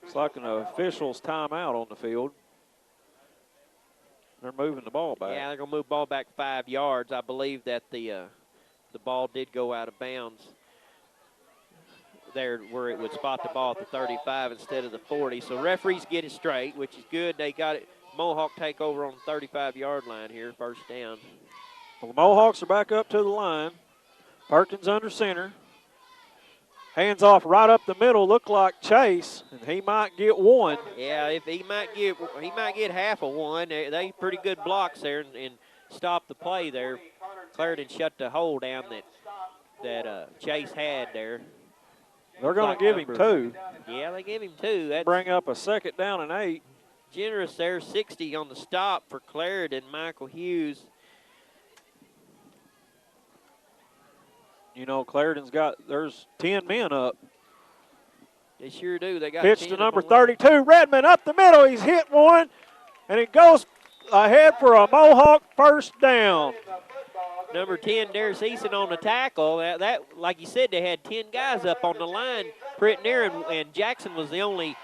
It's like an official's timeout on the field. They're moving the ball back. Yeah, they're going to move the ball back 5 yards. I believe that the ball did go out of bounds there where it would spot the ball at the 35 instead of the 40. So referees get it straight, which is good. They got it. Mohawk take over on the 35-yard line here, first down. Well, the Mohawks are back up to the line. Perkins under center. Hands off right up the middle, look like Chase, and he might get one. Yeah, if he might get half of one. They pretty good blocks there and stop the play there. Clarendon shut the hole down that Chase had there. They're going to give him 2. Yeah, they give him 2. That's bring up a 2nd down and 8. generous there. 60 on the stop for Clarendon. Michael Hughes. You know, Clarendon's there's 10 men up. They sure do. They got pitch to number 32, Redmond up the middle. He's hit one, and it goes ahead for a Mohawk first down. Number 10, Darius Eason on the tackle. That, like you said, they had 10 guys up on the line pretty near, and Jackson was the only,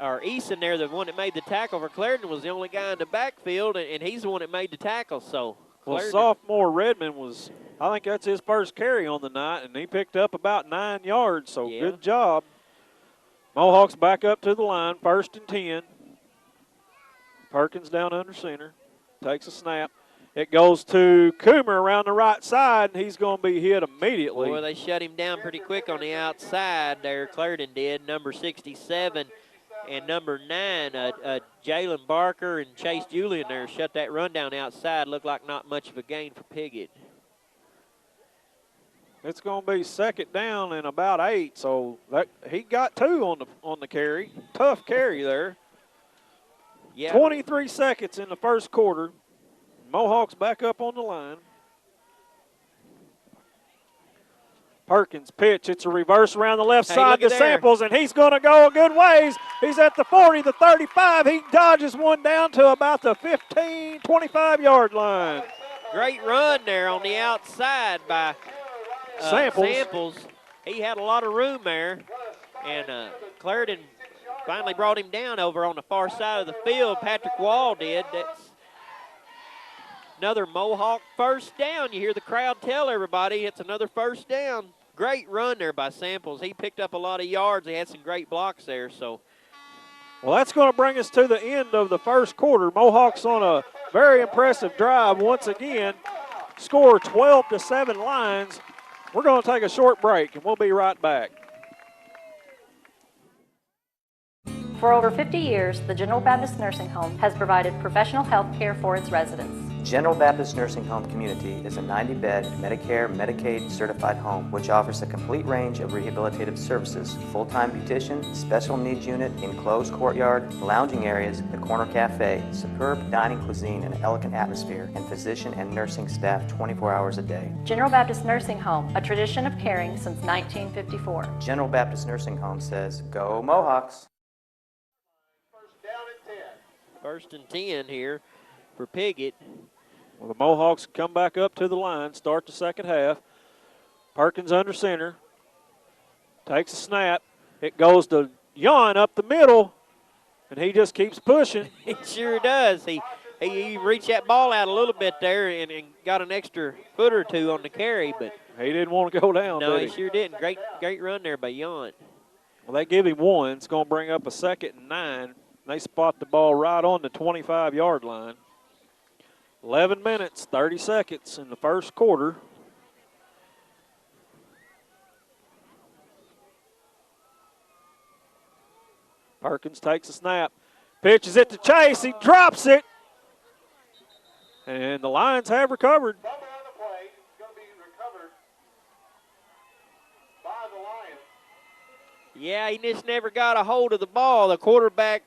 or Eason there, the one that made the tackle for Clarendon, was the only guy in the backfield, and he's the one that made the tackle. So, well, sophomore Redmond was, I think that's his first carry on the night, and he picked up about 9 yards, so yeah. Good job. Mohawks back up to the line, 1st and 10. Perkins down under center, takes a snap. It goes to Coomer around the right side, and he's going to be hit immediately. Boy, they shut him down pretty quick on the outside there. Clarendon did. Number 67 and number 9, Jalen Barker and Chase Julian there shut that run down outside. Looked like not much of a gain for Piggott. It's going to be 2nd down and about 8, so he got 2 on the carry. Tough carry there. Yeah. 23 seconds in the first quarter. Mohawks back up on the line. Perkins pitch. It's a reverse around the left side to Samples, and he's going to go a good ways. He's at the 40, the 35. He dodges one down to about the 15, 25-yard line. Great run there on the outside by Samples. He had a lot of room there, and Clarendon finally brought him down over on the far side of the field. Patrick Wall did. That's another Mohawk first down. You hear the crowd tell everybody it's another first down. Great run there by Samples. He picked up a lot of yards. He had some great blocks there. So, well, that's going to bring us to the end of the first quarter. Mohawks on a very impressive drive once again. Score 12-7 Lions. We're going to take a short break, and we'll be right back. For over 50 years, the General Baptist Nursing Home has provided professional health care for its residents. General Baptist Nursing Home Community is a 90-bed Medicare, Medicaid certified home which offers a complete range of rehabilitative services, full-time beautician, special needs unit, enclosed courtyard, lounging areas, the corner cafe, superb dining cuisine and elegant atmosphere, and physician and nursing staff 24 hours a day. General Baptist Nursing Home, a tradition of caring since 1954. General Baptist Nursing Home says, go Mohawks. 1st and 10 here for Piggott. Well, the Mohawks come back up to the line, start the second half. Perkins under center. Takes a snap. It goes to Jan up the middle, and he just keeps pushing. He sure does. He reached that ball out a little bit there and got an extra foot or 2 on the carry, but he didn't want to go down, no, did he sure didn't. Great run there by Jan. Well, they give him 1. It's going to bring up a 2nd and 9. They spot the ball right on the 25-yard line. 11 minutes, 30 seconds in the first quarter. Perkins takes a snap, pitches it to Chase. He drops it, and the Lions have recovered. Yeah, he just never got a hold of the ball. The quarterback,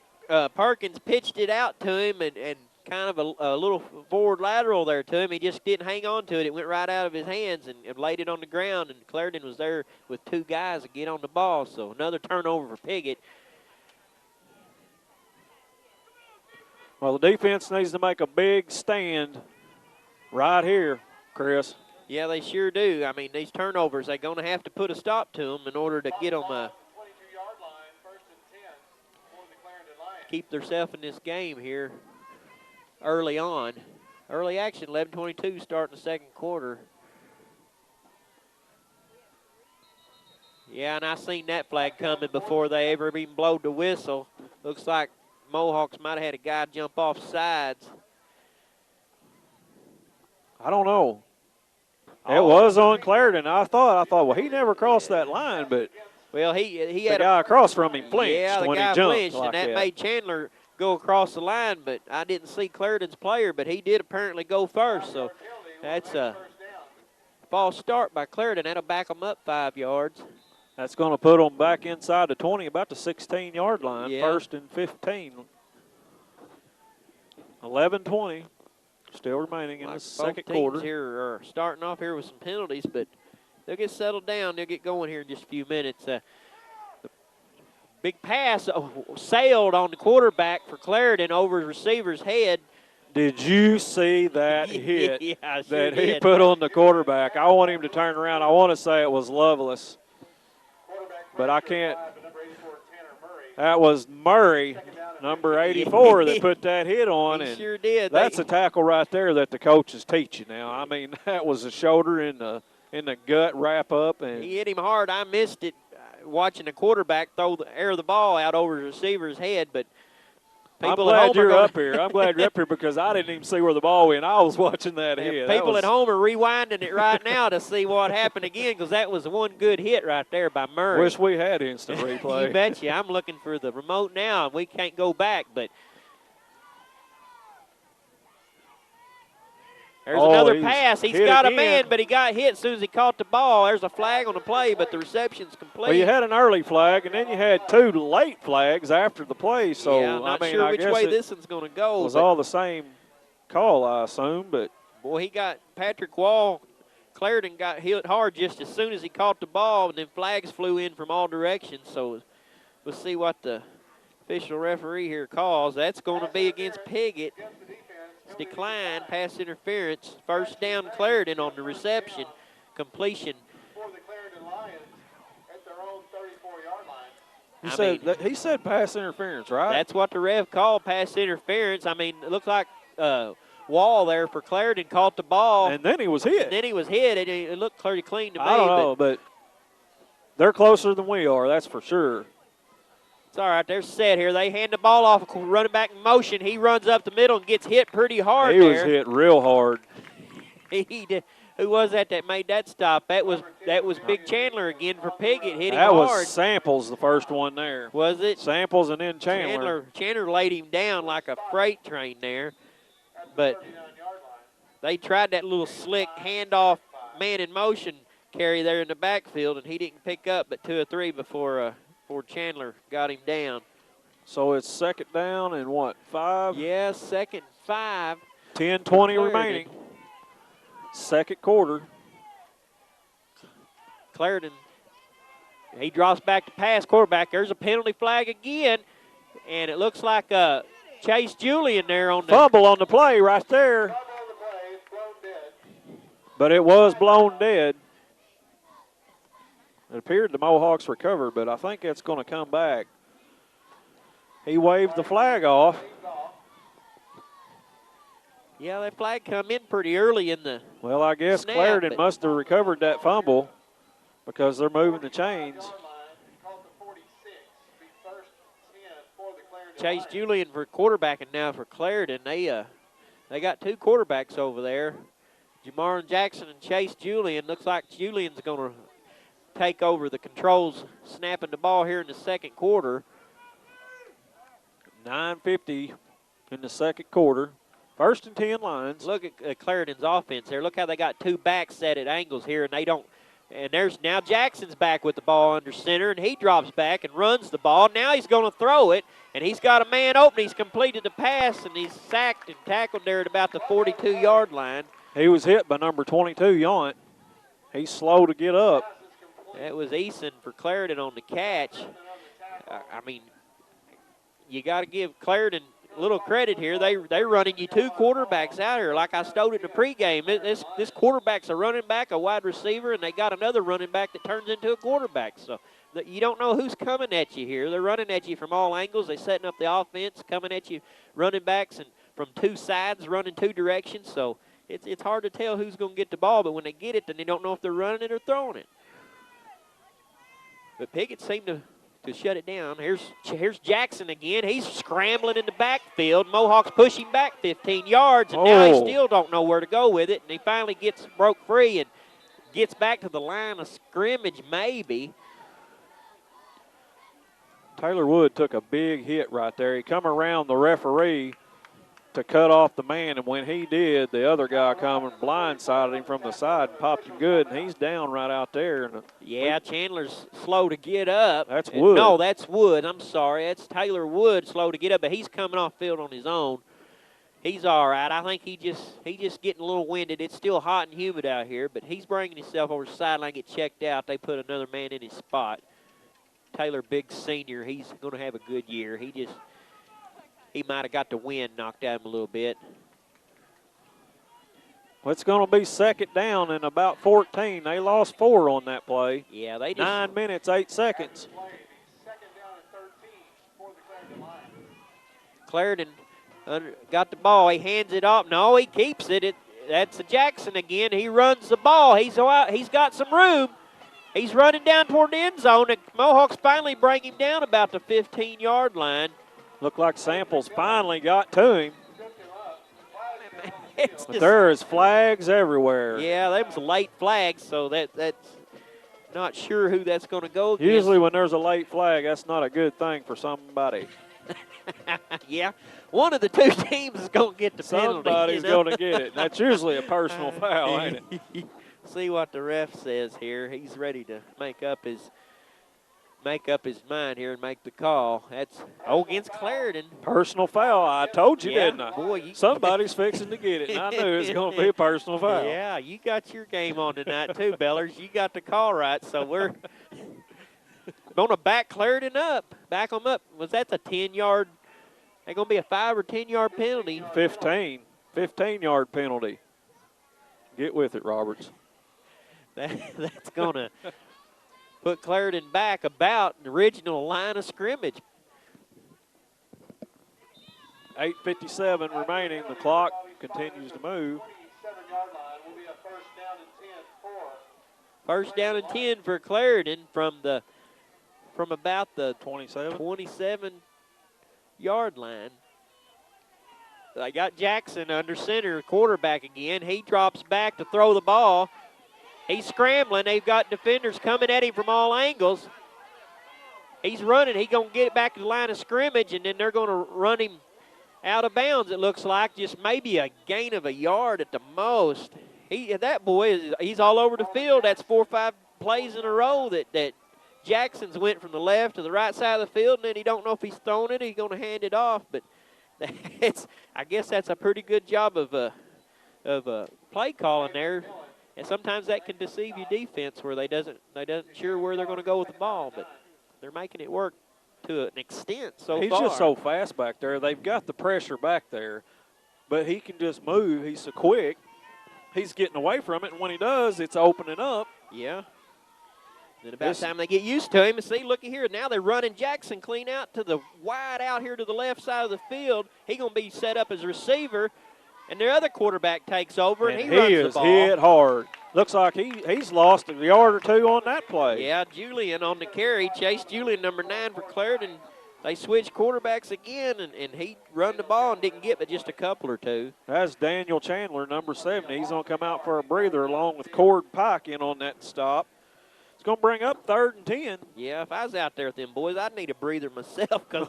Perkins, pitched it out to him and kind of a little forward lateral there to him. He just didn't hang on to it. It went right out of his hands and laid it on the ground, and Clarendon was there with 2 guys to get on the ball. So another turnover for Piggott. Well, the defense needs to make a big stand right here, Chris. Yeah, they sure do. I mean, these turnovers, they're going to have to put a stop to them in order to get them keep themselves in this game here early on. Early action, 11:22 starting the second quarter. Yeah, and I seen that flag coming before they ever even blowed the whistle. Looks like Mohawks might have had a guy jump off sides. I don't know. It was on Clarendon. I thought, well, he never crossed that line, but well, he the had guy across from him flinched yeah, the when guy he jumped flinched, like and that made Chandler go across the line. But I didn't see Clarendon's player, but he did apparently go first. So that's a false start by Clarendon. That'll back them up 5 yards. That's going to put them back inside the 20, about the 16-yard line, Yeah. 1st and 15. 11-20 still remaining in the second quarter. Here are starting off here with some penalties, but they'll get settled down. They'll get going here in just a few minutes. The big pass sailed on the quarterback for Clarendon over his receiver's head. Did you see that hit Yeah, I that sure he did. put on the quarterback? I want him to turn around. I want to say it was Lovelace, but I can't. That was Murray, number 84, that put that hit on. He and sure did. That's a tackle right there that the coaches teach you now. I mean, that was a shoulder in the gut wrap up. And he hit him hard. I missed it watching the quarterback air the ball out over the receiver's head, but I'm glad you're up here. I'm glad you're up here because I didn't even see where the ball went. I was watching that hit. People at home are rewinding it right now to see what happened again because that was one good hit right there by Murray. Wish we had instant replay. You betcha. I'm looking for the remote now, and we can't go back, but there's another pass. He's got a man, but he got hit as soon as he caught the ball. There's a flag on the play, but the reception's complete. Well, you had an early flag, and then you had 2 late flags after the play. So yeah, I'm not I mean, sure I which guess way this one's going to go. It was all the same call, I assume. But boy, he got Patrick Wall. Clarendon got hit hard just as soon as he caught the ball, and then flags flew in from all directions. So we'll see what the official referee here calls. That's going to be against Piggott. It's decline, pass interference. First down, Clarendon on the reception. Completion. He said pass interference, right? That's what the ref called, pass interference. I mean, it looks like Wall there for Clarendon caught the ball. And then he was hit. It looked pretty clean to me. I don't know, but they're closer than we are, that's for sure. It's all right. They're set here. They hand the ball off, running back in motion. He runs up the middle and gets hit pretty hard He there. was hit real hard. He did. Who was that made that stop? That was Big Chandler again for Piggott, hitting hard. That was Samples, the first one there. Was it? Samples and then Chandler. Chandler laid him down like a freight train there. But they tried that little slick handoff man in motion carry there in the backfield, and he didn't pick up but 2 or 3 before Chandler got him down. So it's second down and what, 5? Yeah, second 5. 10-20 remaining. Second quarter. Clarendon, he drops back to pass quarterback. There's a penalty flag again, and it looks like Chase Julian there on the fumble on the play right there. But it was blown dead. It appeared the Mohawks recovered, but I think it's going to come back. He waved the flag off. Yeah, that flag come in pretty early in the Well, I guess snap, Clarendon must have recovered that fumble because they're moving the chains. Chase Julian for quarterbacking now for Clarendon. They got 2 quarterbacks over there. Jamaron Jackson and Chase Julian. Looks like Julian's going to take over the controls, snapping the ball here in the second quarter. 9:50 in the second quarter. First and 10 lines. Look at Clarendon's offense there. Look how they got 2 backs set at angles here, and they don't. And there's now Jackson's back with the ball under center, and he drops back and runs the ball. Now he's going to throw it, and he's got a man open. He's completed the pass, and he's sacked and tackled there at about the 42-yard line. He was hit by number 22, Yount. He's slow to get up. That was Eason for Clarendon on the catch. I mean, you got to give Clarendon a little credit here. They're running you 2 quarterbacks out here, like I stowed in the pregame. This quarterback's a running back, a wide receiver, and they got another running back that turns into a quarterback. So you don't know who's coming at you here. They're running at you from all angles. They're setting up the offense, coming at you, running backs and from 2 sides, running 2 directions. So it's hard to tell who's going to get the ball, but when they get it, then they don't know if they're running it or throwing it. But Piggott seemed to shut it down. Here's Jackson again. He's scrambling in the backfield. Mohawks push him back 15 yards, and now he still don't know where to go with it. And he finally broke free and gets back to the line of scrimmage maybe. Taylor Wood took a big hit right there. He come around the referee to cut off the man, and when he did, the other guy come and blindsided him from the side and popped him good, and he's down right out there. Yeah, Chandler's slow to get up. That's Wood. No, that's Wood. I'm sorry. That's Taylor Wood slow to get up, but he's coming off field on his own. He's all right. I think he just getting a little winded. It's still hot and humid out here, but he's bringing himself over the sideline, get checked out. They put another man in his spot. Taylor, big senior, he's going to have a good year. He might have got the wind knocked out of him a little bit. Well, it's going to be second down and about 14. They lost 4 on that play. Yeah, they just 9 minutes, 8 seconds. Clarendon got the ball. He hands it off. No, he keeps it. That's a Jackson again. He runs the ball. He's got some room. He's running down toward the end zone, and Mohawks finally bring him down about the 15-yard line. Looked like Samples finally got to him. But there is flags everywhere. Yeah, that was a late flag, so that's not sure who that's going to go against. Usually when there's a late flag, that's not a good thing for somebody. Yeah, one of the two teams is going to get the penalty. Somebody's going to get it. That's usually a personal foul, ain't it? See what the ref says here. He's ready to make up his mind here and make the call. That's against Clarendon. Personal foul. I told you, yeah, didn't I? Boy, somebody's fixing to get it, and I knew it was going to be a personal foul. Yeah, you got your game on tonight too, Bellers. You got the call right, so we're going to back Clarendon up. Back them up. Was that a 10-yard? They're going to be a 5 or 10-yard penalty. 15-yard penalty. Get with it, Roberts. That's going to put Clarendon back about the original line of scrimmage. 8:57 remaining. The clock continues to move. First down and 10 for Clarendon from about the 27-yard line. They got Jackson under center, quarterback again. He drops back to throw the ball. He's scrambling. They've got defenders coming at him from all angles. He's running. He's going to get it back to the line of scrimmage, and then they're going to run him out of bounds, it looks like. Just maybe a gain of a yard at the most. That boy, he's all over the field. That's 4 or 5 plays in a row that Jackson's went from the left to the right side of the field, and then he don't know if he's throwing it or he's going to hand it off. But I guess that's a pretty good job of play calling there. And sometimes that can deceive your defense where they doesn't sure where they're going to go with the ball, but they're making it work to an extent so He's far. just so fast back there. They've got the pressure back there, but he can just move. He's so quick. He's getting away from it, and when he does, it's opening up. Yeah. Then about time they get used to him. And see, looky here. Now they're running Jackson clean out to the wide out here to the left side of the field. He's going to be set up as a receiver. And their other quarterback takes over, and he runs the ball. He is hit hard. Looks like he's lost a yard or two on that play. Yeah, Julian on the carry. Chase Julian, number 9 for Clarendon. They switched quarterbacks again, and he run the ball and didn't get but just a couple or two. That's Daniel Chandler, number 7. He's going to come out for a breather along with Cord Pike in on that stop. It's going to bring up 3rd and 10. Yeah, if I was out there with them boys, I'd need a breather myself because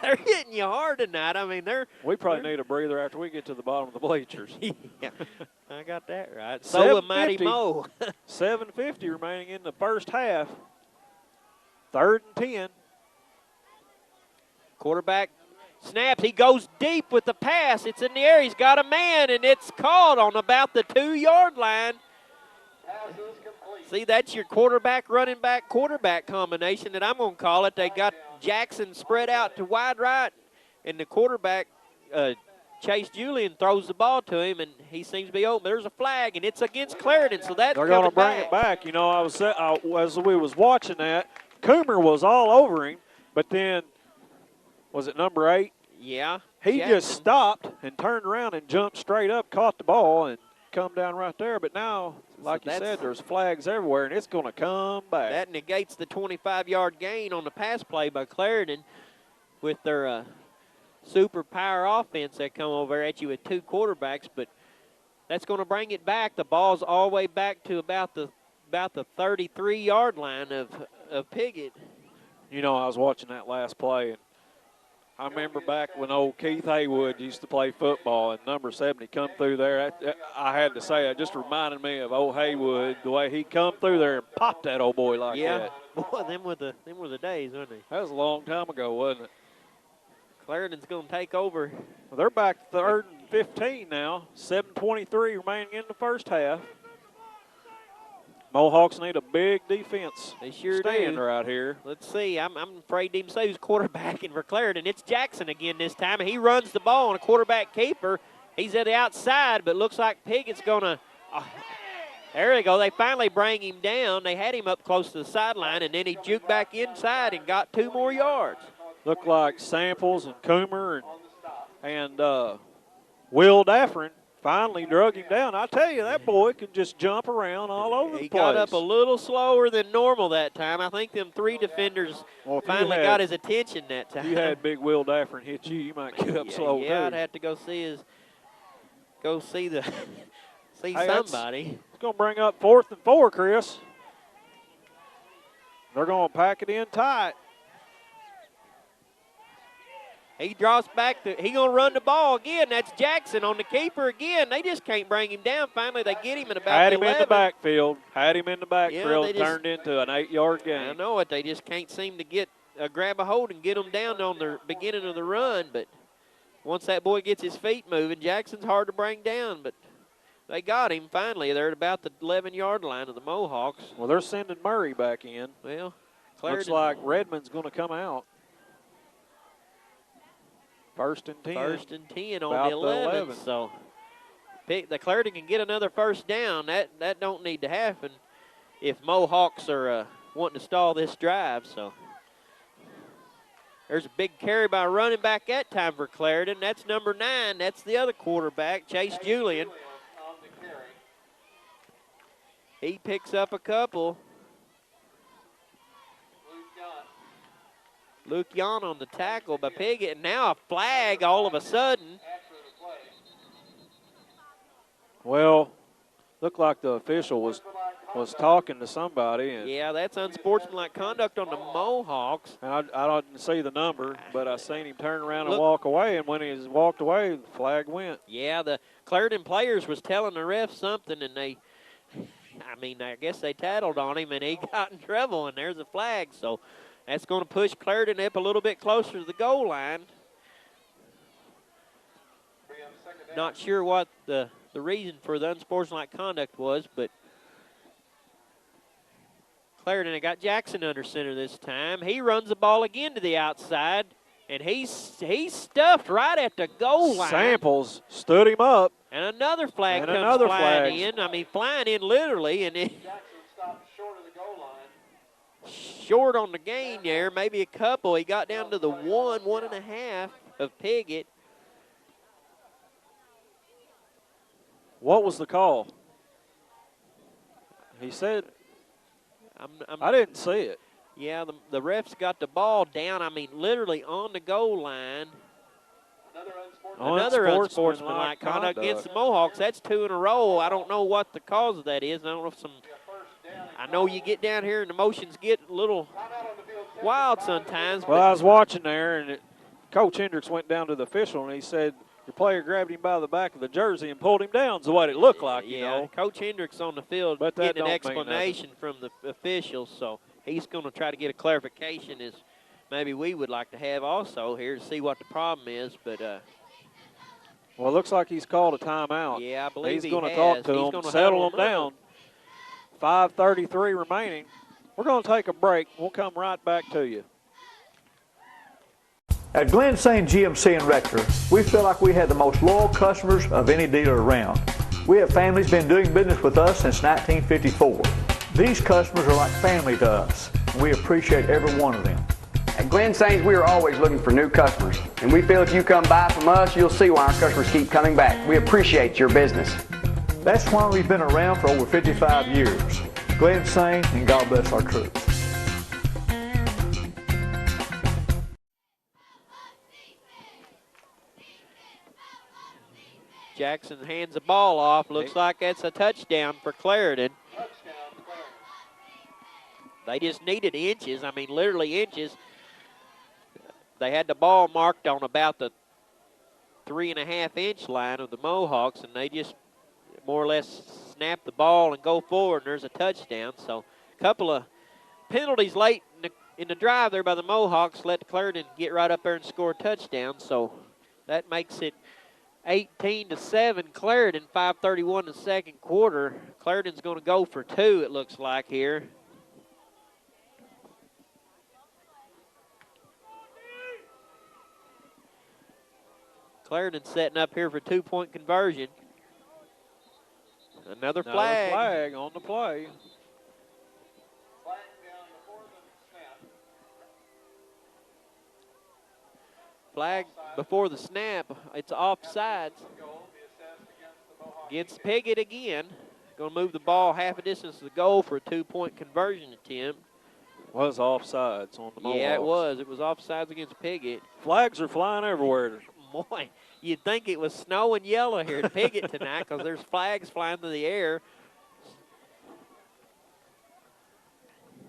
they're hitting you hard tonight. I mean, we probably need a breather after we get to the bottom of the bleachers. Yeah, I got that right. So would Mighty Mo. 7:50 remaining in the first half. 3rd and 10. Quarterback snaps. He goes deep with the pass. It's in the air. He's got a man, and it's caught on about the 2-yard line. See, that's your quarterback, running back, quarterback combination that I'm going to call it. They got Jackson spread out to wide right, and the quarterback, Chase Julian, throws the ball to him, and he seems to be open. There's a flag, and it's against Clarendon, so that's they're going to bring it back. You know, as we was watching that, Coomer was all over him, but then, was it number 8? Yeah. He just stopped and turned around and jumped straight up, caught the ball, and come down right there. But now, like So you said, there's flags everywhere, and it's going to come back. That negates the 25-yard gain on the pass play by Clarendon with their super power offense that come over at you with 2 quarterbacks. But that's going to bring it back. The ball's all the way back to about the 33-yard line of Piggott. You know, I was watching that last play, and I remember back when old Keith Haywood used to play football, and number 70 come through there. I had to say, it just reminded me of old Haywood, the way he come through there and popped that old boy like that. Boy, them were the days, weren't they? That was a long time ago, wasn't it? Clarendon's going to take over. Well, they're back to 3rd and 15 now. 7:23 remaining in the first half. Mohawks need a big defense. They sure stand do. right here. Let's see. I'm afraid to even say who's quarterbacking for Clarendon. It's Jackson again this time. He runs the ball on a quarterback keeper. He's at the outside, but looks like Piggott's going to there they go. They finally bring him down. They had him up close to the sideline, and then he juked back inside and got 2 more yards. Looked like Samples and Coomer and Will Daffrin finally drug him down. I tell you, that boy can just jump around all over the place. He got up a little slower than normal that time. I think them 3 defenders finally got his attention that time. If you had big Will Daffrin hit you, you might get up slow too. Yeah, I'd have to go see somebody. It's going to bring up 4th and 4, Chris. They're going to pack it in tight. He draws back. He going to run the ball again. That's Jackson on the keeper again. They just can't bring him down. Finally, they get him at about Had him 11. in the backfield. Had him in the backfield. Yeah, turned into an 8-yard gain. I know it. They just can't seem to get grab a hold and get them down on the beginning of the run. But once that boy gets his feet moving, Jackson's hard to bring down. But they got him finally. They're at about the 11-yard line of the Mohawks. Well, they're sending Murray back in. Well, looks like Redmond's going to come out. 1st and 10. 1st and 10 on the 11. So the Clarendon can get another first down. That don't need to happen if Mohawks are wanting to stall this drive. So there's a big carry by running back that time for Clarendon. That's number 9. That's the other quarterback, Chase Julian. He picks up a couple. Luke Yon on the tackle by Piggott, and now a flag all of a sudden. Well, looked like the official was talking to somebody. And yeah, that's unsportsmanlike conduct on the Mohawks. And I didn't see the number, but I seen him turn around and walk away, and when he walked away, the flag went. Yeah, the Clarendon players was telling the ref something, and I guess they tattled on him, and he got in trouble, and there's a flag. So that's going to push Clarendon up a little bit closer to the goal line. Not sure what the reason for the unsportsmanlike conduct was, but Clarendon got Jackson under center this time. He runs the ball again to the outside, and he's stuffed right at the goal line. Samples stood him up. And another flag comes flying in. I mean, flying in literally, and Jackson stopped short of the goal line. Short on the gain there, maybe a couple. He got down to the 1.5 of Piggott. What was the call? He said, I didn't see it. Yeah, the refs got the ball down, literally on the goal line. Another unsportsmanlike conduct against the Mohawks. That's 2 in a row. I don't know what the cause of that is. I don't know if I know you get down here and the motions get a little wild sometimes. Well, I was watching there, and Coach Hendricks went down to the official, and he said your player grabbed him by the back of the jersey and pulled him down is what it looked like, you know. Coach Hendricks on the field but getting an explanation from the officials, so he's going to try to get a clarification as maybe we would like to have also here to see what the problem is. But well, it looks like he's called a timeout. Yeah, I believe he's going to talk to them, settle them down. 5:33 remaining. We're going to take a break. We'll come right back to you. At Glen St. GMC in Rector, we feel like we have the most loyal customers of any dealer around. We have families been doing business with us since 1954. These customers are like family to us, and we appreciate every one of them. At Glen St. we are always looking for new customers, and we feel if you come buy from us, you'll see why our customers keep coming back. We appreciate your business. That's why we've been around for over 55 years. Go ahead and sing, and God bless our troops. Jackson hands the ball off. Looks like that's a touchdown for Clarendon. They just needed inches. I mean, literally inches. They had the ball marked on about the 3.5-inch line of the Mohawks, and they just more or less snap the ball and go forward, and there's a touchdown. So a couple of penalties late in the drive there by the Mohawks let Clarendon get right up there and score a touchdown. So that makes it 18-7 Clarendon, 5:31 in the second quarter. Clarendon's going to go for two, it looks like here. Clarendon setting up here for two-point conversion. Another flag. Flag on the play. Flag before the snap. It's offsides against Piggott again. Going to move the ball half a distance to the goal for a two-point conversion attempt. Was offsides on the Mohawks. Yeah, it was. It was offsides against Piggott. Flags are flying everywhere. Boy, you'd think it was snow and yellow here at Piggott tonight because there's flags flying through the air.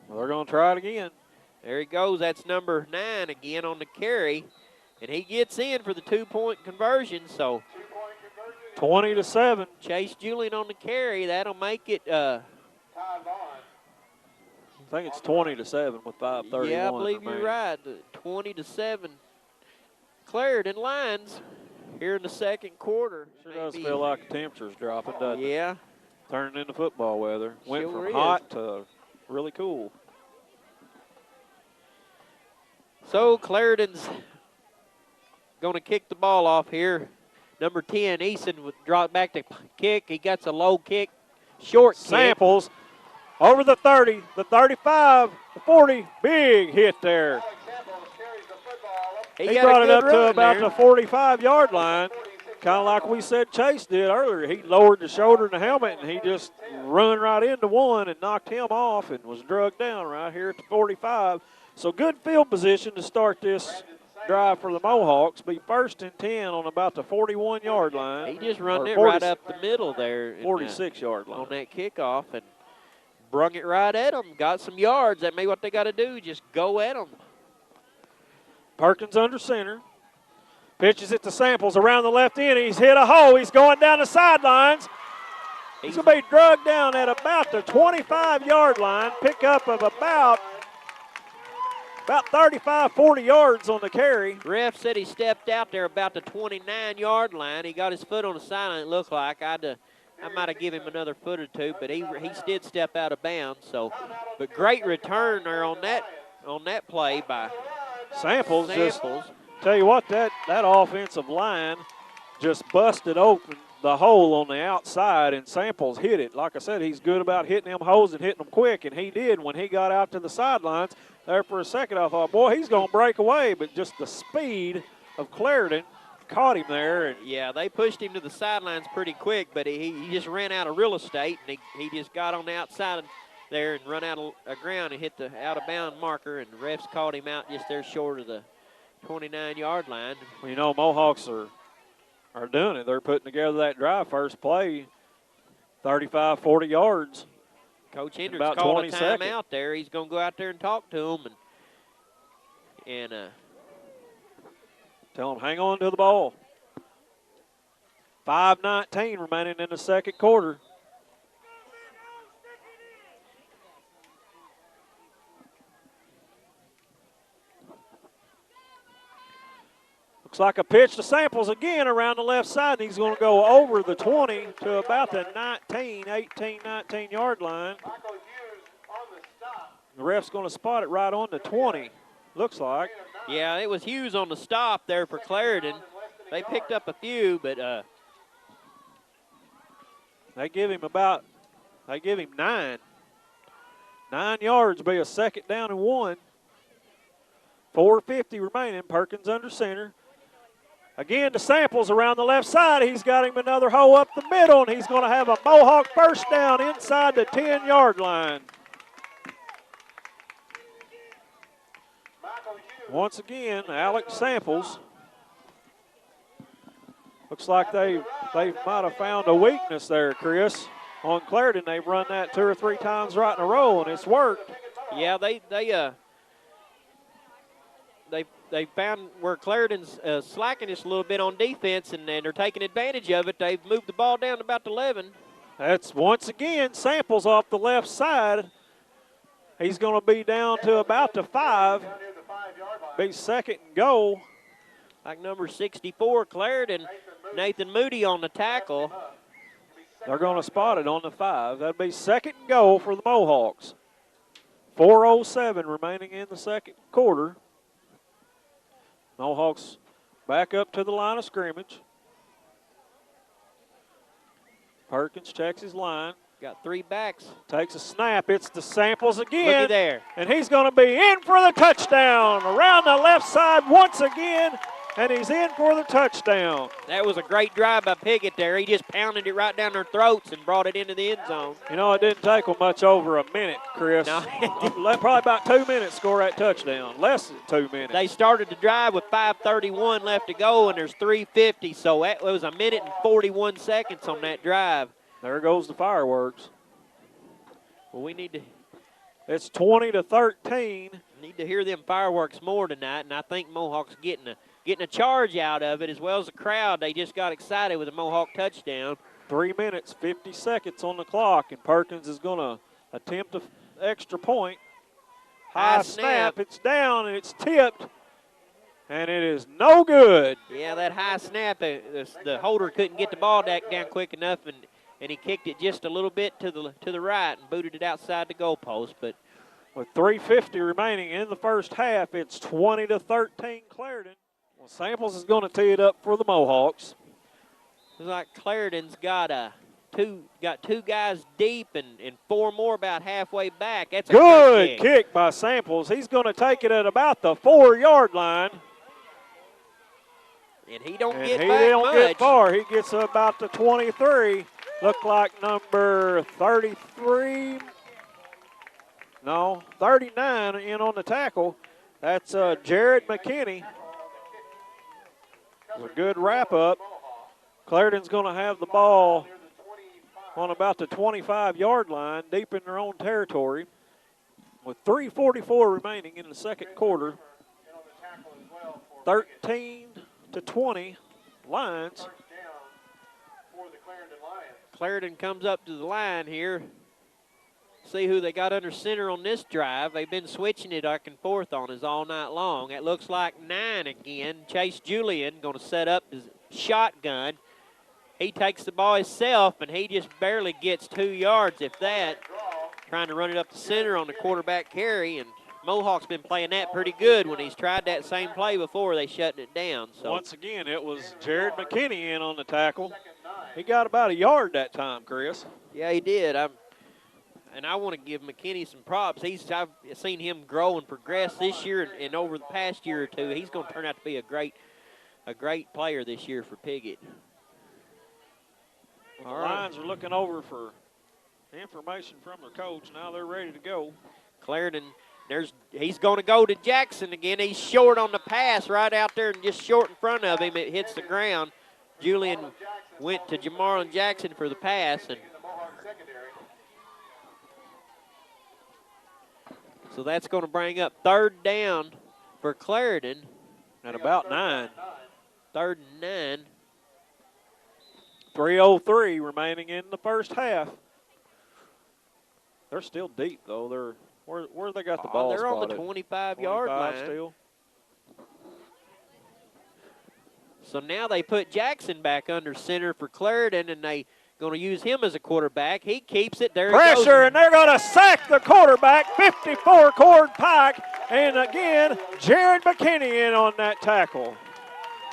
Well, they're going to try it again. There he goes. That's number 9 again on the carry. And he gets in for the two-point conversion. So 20-7. Chase Julian on the carry. That'll make it. I think it's 20-7 with 5:31. Yeah, I believe you're right. 20-7. Clarendon Lions here in the second quarter. Sure does feel like the temperature's dropping, doesn't it? Yeah. Turning into football weather. Went Sure from is. hot to really cool. So Clarendon's going to kick the ball off here. Number 10, Eason would drop back to kick. He gets a low kick, short Samples over the 30, the 35, the 40. Big hit there. He He got brought a it good up to run about there. the 45-yard line, kind of like we said Chase did earlier. He lowered the shoulder and the helmet, and he just run right into one and knocked him off and was drugged down right here at the 45. So good field position to start this drive for the Mohawks. Be 1st and 10 on about the 41-yard line. He just run Or it 40 right up the middle there. 46-yard line. On that kickoff and brung it right at them. Got some yards. That may be what they got to do, just go at them. Perkins under center. Pitches it to Samples around the left end. He's hit a hole. He's going down the sidelines. He's going to be drugged down at about the 25-yard line. Pickup of about 35, 40 yards on the carry. Ref said he stepped out there about the 29-yard line. He got his foot on the sideline, it looked like. I might have given him another foot or two, but he did step out of bounds. So, but great return there on that play by Samples. Just Samples. tell you what, that offensive line just busted open the hole on the outside, and Samples hit it. Like I said, he's good about hitting them holes and hitting them quick, and he did when he got out to the sidelines. There for a second, I thought, boy, he's going to break away, but just the speed of Clarendon caught him there. And yeah, they pushed him to the sidelines pretty quick, but he just ran out of real estate, and he just got on the outside there and run out of ground and hit the out-of-bound marker, and the refs caught him out just there short of the 29-yard line. Well, you know, Mohawks are doing it. They're putting together that drive. First play, 35, 40 yards. Coach Hendricks about called 20 a timeout seconds. there. He's going to go out there and talk to him and Tell them hang on to the ball. 5:19 remaining in the second quarter. Looks like a pitch to Samples again around the left side. He's going to go over the 20 to about the 19-yard line. The ref's going to spot it right on the 20, looks like. yeah, it was Hughes on the stop there for Clarendon. They picked up a few, but They give him 9. 9 yards, be a second down and 1. 4:50 remaining. Perkins under center. Again to Samples around the left side. He's got him another hole up the middle, and he's going to have a Mohawk first down inside the 10-yard line. Once again, Alex Samples. Looks like they might have found a weakness there, Chris. On Clarendon, they've run that 2 or 3 times right in a row, and it's worked. Yeah, they found where Clarendon's slacking just a little bit on defense, and they're taking advantage of it. They've moved the ball down to about the 11. That's once again Samples off the left side. He's going to be down to about the 5. Be second and goal. Like number 64, Clarendon, Nathan Moody on the tackle. They're going to spot it on the 5. That'd be second and goal for the Mohawks. 4:07 remaining in the second quarter. Mohawks back up to the line of scrimmage. Perkins checks his line. Got 3 backs. Takes a snap. It's the Samples again. Looky there. And he's going to be in for the touchdown. Around the left side once again. And he's in for the touchdown. That was a great drive by Piggott there. He just pounded it right down their throats and brought it into the end zone. You know, it didn't take them much over a minute, Chris. No. Probably about 2 minutes to score that touchdown. Less than 2 minutes. They started the drive with 5:31 left to go, and there's 3:50. So that was a minute and 41 seconds on that drive. There goes the fireworks. Well, we need to. It's 20-13. Need to hear them fireworks more tonight, and I think Mohawks getting a charge out of it as well as the crowd. They just got excited with a Mohawk touchdown. 3 minutes, 50 seconds on the clock, and Perkins is going to attempt an extra point. High snap. It's down, and it's tipped, and it is no good. Yeah, that high snap, the holder couldn't get the ball down quick enough, and he kicked it just a little bit to the right and booted it outside the goalpost. But with 3:50 remaining in the first half, it's 20-13 Clarendon. Well, Samples is going to tee it up for the Mohawks. Looks like Clarendon's got two guys deep and 4 more about halfway back. That's a good kick by Samples. He's going to take it at about the 4-yard line. And he don't get far. He gets about the 23. Look like number 33. No, 39 in on the tackle. That's Jared McKinney. A good wrap-up. Clarendon's going to have the ball on about the 25-yard line, deep in their own territory, with 3:44 remaining in the second quarter. 13-20 Lions. Clarendon comes up to the line here. See who they got under center on this drive. They've been switching it back and forth on us all night long. It looks like 9 again. Chase Julian going to set up his shotgun. He takes the ball himself, and he just barely gets 2 yards, if that. Trying to run it up the center on the quarterback carry, and Mohawk's been playing that pretty good. When he's tried that same play before, they shutting it down. So once again, it was Jared McKinney in on the tackle. He got about a yard that time, Chris. Yeah, he did. And I want to give McKinney some props. I've seen him grow and progress this year and over the past year or two. He's going to turn out to be a great player this year for Piggott. The Lions are looking over for information from their coach. Now they're ready to go. Clarendon, he's going to go to Jackson again. He's short on the pass right out there and just short in front of him. It hits the ground. Julian went to Jamarlin Jackson for the pass, and so that's going to bring up 3rd down for Clarendon. At about 9. 3rd and 9. 3:03 remaining in the first half. They're still deep, though. Where they got the ball They're spotted? on the 25-yard line. Still. So now they put Jackson back under center for Clarendon, and they going to use him as a quarterback. He keeps it. There Pressure, he goes. and they're going to sack the quarterback, 54 Cord Pike. And again, Jared McKinney in on that tackle.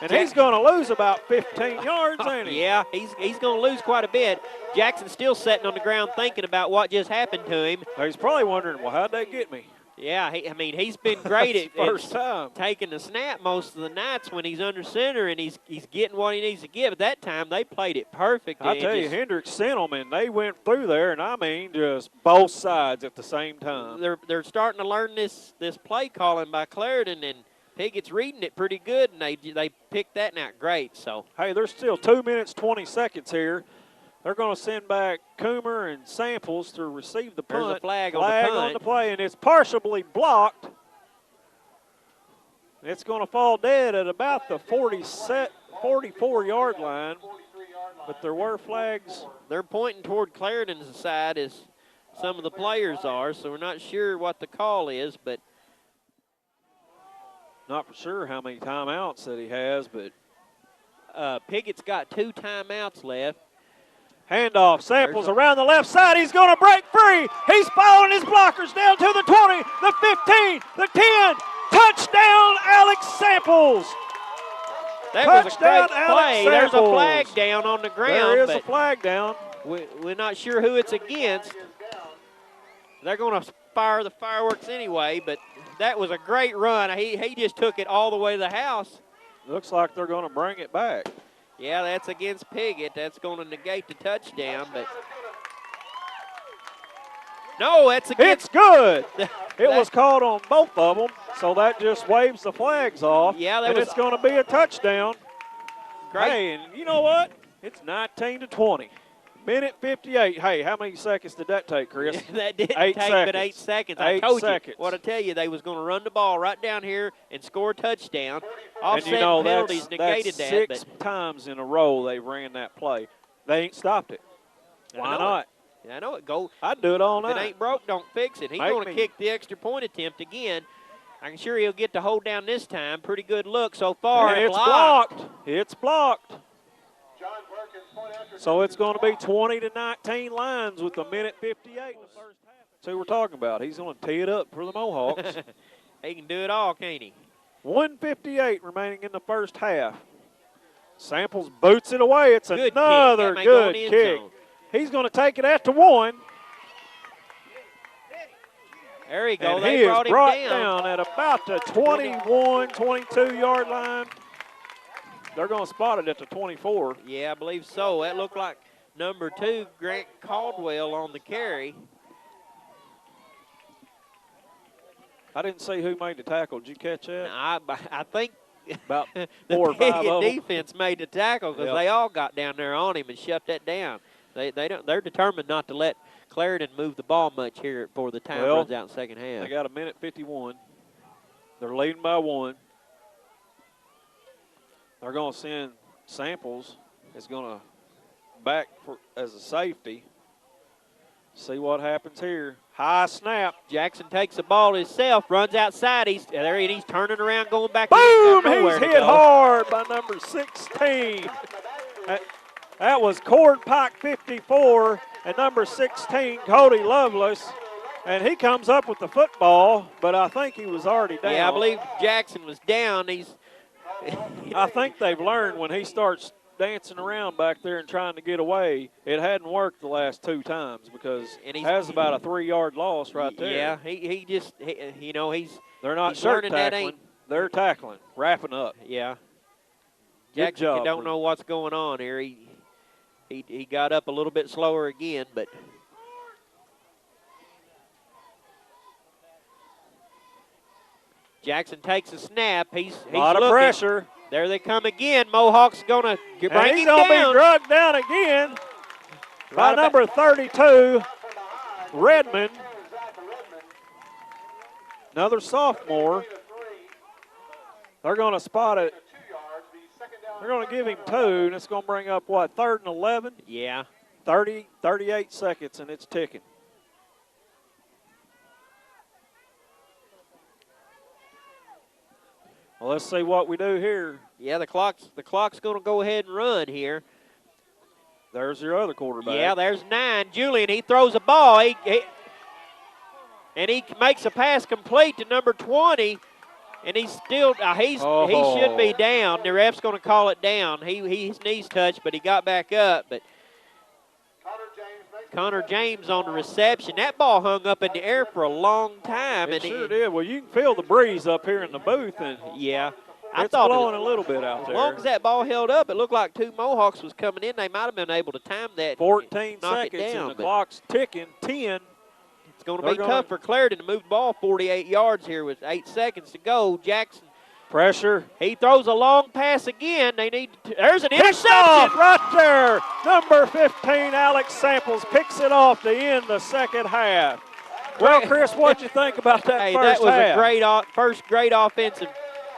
And he's going to lose about 15 yards, ain't he? Yeah, he's going to lose quite a bit. Jackson's still sitting on the ground thinking about what just happened to him. He's probably wondering, well, how'd they get me? Yeah, I mean, he's been great at first time taking the snap most of the nights when he's under center and he's getting what he needs to get. But that time they played it perfect. I tell you, Hendricks sent them, and they went through there, and I mean just both sides at the same time. They're starting to learn this play calling by Clarendon, and Piggott's reading it pretty good, and they picked that out great. So hey, there's still 2 minutes 20 seconds here. They're going to send back Coomer and Samples to receive the punt. There's a flag on the punt. On the play, and it's partially blocked. It's going to fall dead at about the 44-yard line. But there were flags. They're pointing toward Clarendon's side as some of the players are, so we're not sure what the call is, but not for sure how many timeouts that he has, but Piggott's got 2 timeouts left. Handoff, Samples around the left side. He's going to break free. He's following his blockers down to the 20, the 15, the 10. Touchdown, Alex Samples. That was a great play. There's a flag down on the ground. There is a flag down. We're not sure who it's against. They're going to fire the fireworks anyway, but that was a great run. He just took it all the way to the house. Looks like they're going to bring it back. Yeah, that's against Piggott. That's going to negate the touchdown, but no, that's against. It's good. It was called on both of them, so that just waves the flags off. Yeah, and it's going to be a touchdown. Great. Hey, and you know what? It's 19-20. Minute 58. Hey, how many seconds did that take, Chris? That didn't take but 8 seconds. I told you what I tell you. They was going to run the ball right down here and score a touchdown. Offset penalties negated that's that. Six times in a row they ran that play. They ain't stopped it. Why not? I know it. Go. I'd do it all night. If it ain't broke, don't fix it. He's going to kick the extra point attempt again. I'm sure he'll get to hold down this time. Pretty good look so far. And it's blocked. It's blocked. So it's going to be 20-19 Lions with a minute 58 in the first half. That's who we're talking about. He's going to tee it up for the Mohawks. He can do it all, can't he? 1:58 remaining in the first half. Samples boots it away. It's good another kick. Good kick. He's going to take it at the 1. There you go. And they he brought is him brought down at about the 21, 22-yard line. They're going to spot it at the 24. Yeah, I believe so. That looked like number 2, Grant Caldwell, on the carry. I didn't see who made the tackle. Did you catch that? I think about the 4 or 5 of them. defense made the tackle because they all got down there on him and shut that down. They're determined not to let Clarendon move the ball much here before the time runs out in the second half. They got a minute 51. They're leading by 1. They're going to send Samples. Is going to back as a safety. See what happens here. High snap. Jackson takes the ball himself, runs outside. He's there, and he's turning around, going back. Boom! He's hit hard by number 16. That was Cord Pike 54 and number 16, Cody Lovelace. And he comes up with the football, but I think he was already down. Yeah, I believe Jackson was down. I think they've learned when he starts dancing around back there and trying to get away, it hadn't worked the last 2 times because he has about a 3-yard loss right there. Yeah, They're not shirt tackling. They're tackling, wrapping up. Yeah. Good Jackson job. don't know what's going on here. He got up a little bit slower again, but Jackson takes a snap. He's a lot of pressure. There they come again. Mohawks going to bring him he's going to down. be drugged down again by number 32, Redmond. Another sophomore. They're going to spot it. They're going to give him 2, and it's going to bring up, what, 3rd and 11? Yeah. 38 seconds, and it's ticking. Well, let's see what we do here. Yeah, the clock's going to go ahead and run here. There's your other quarterback. Yeah, there's 9. Julian, he throws a ball. He makes a pass complete to number 20, and he's still he should be down. The ref's going to call it down. His knees touched, but he got back up. But Connor James on the reception. That ball hung up in the air for a long time. It sure did. Well, you can feel the breeze up here in the booth, and yeah, it's blowing a little bit out there. there. As long as that ball held up, it looked like 2 Mohawks was coming in. They might have been able to time that. 14 knock seconds, it down, and the clock's ticking. 10. It's going to be tough for Clarendon to move the ball 48 yards here with 8 seconds to go. Jackson. Pressure. He throws a long pass again. They need to, there's an interception right there. Number 15, Alex Samples, picks it off to end the second half. Well, Chris, what'd you think about that first half? That was a first great offensive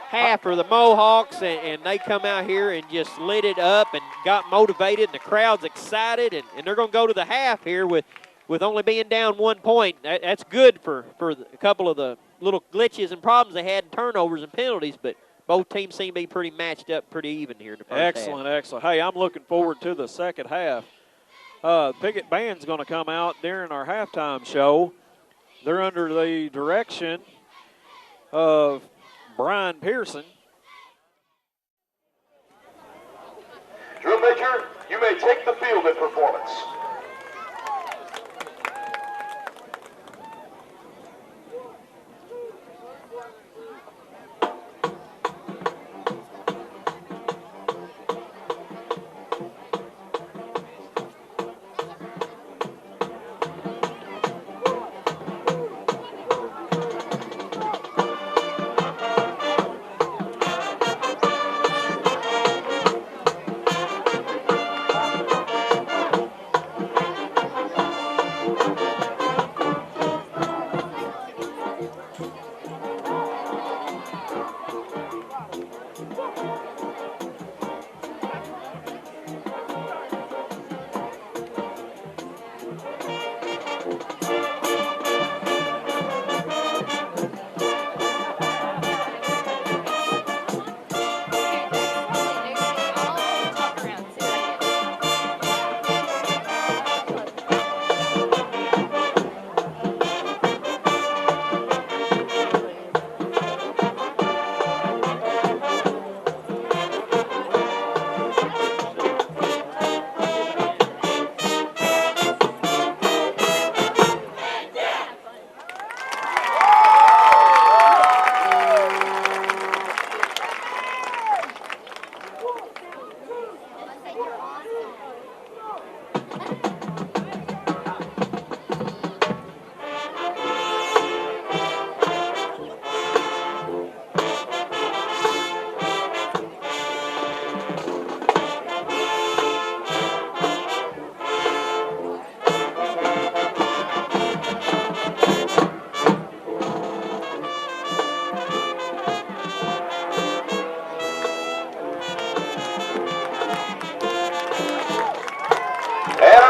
half for the Mohawks, and they come out here and just lit it up and got motivated, and the crowd's excited, and they're going to go to the half here with only being down 1 point. That's good for a couple of the little glitches and problems they had in turnovers and penalties, but both teams seem to be pretty matched up, pretty even here in the first half. Excellent. Hey, I'm looking forward to the second half. Piggott Band's going to come out during our halftime show. They're under the direction of Brian Pearson. Drill Major, you may take the field in performance.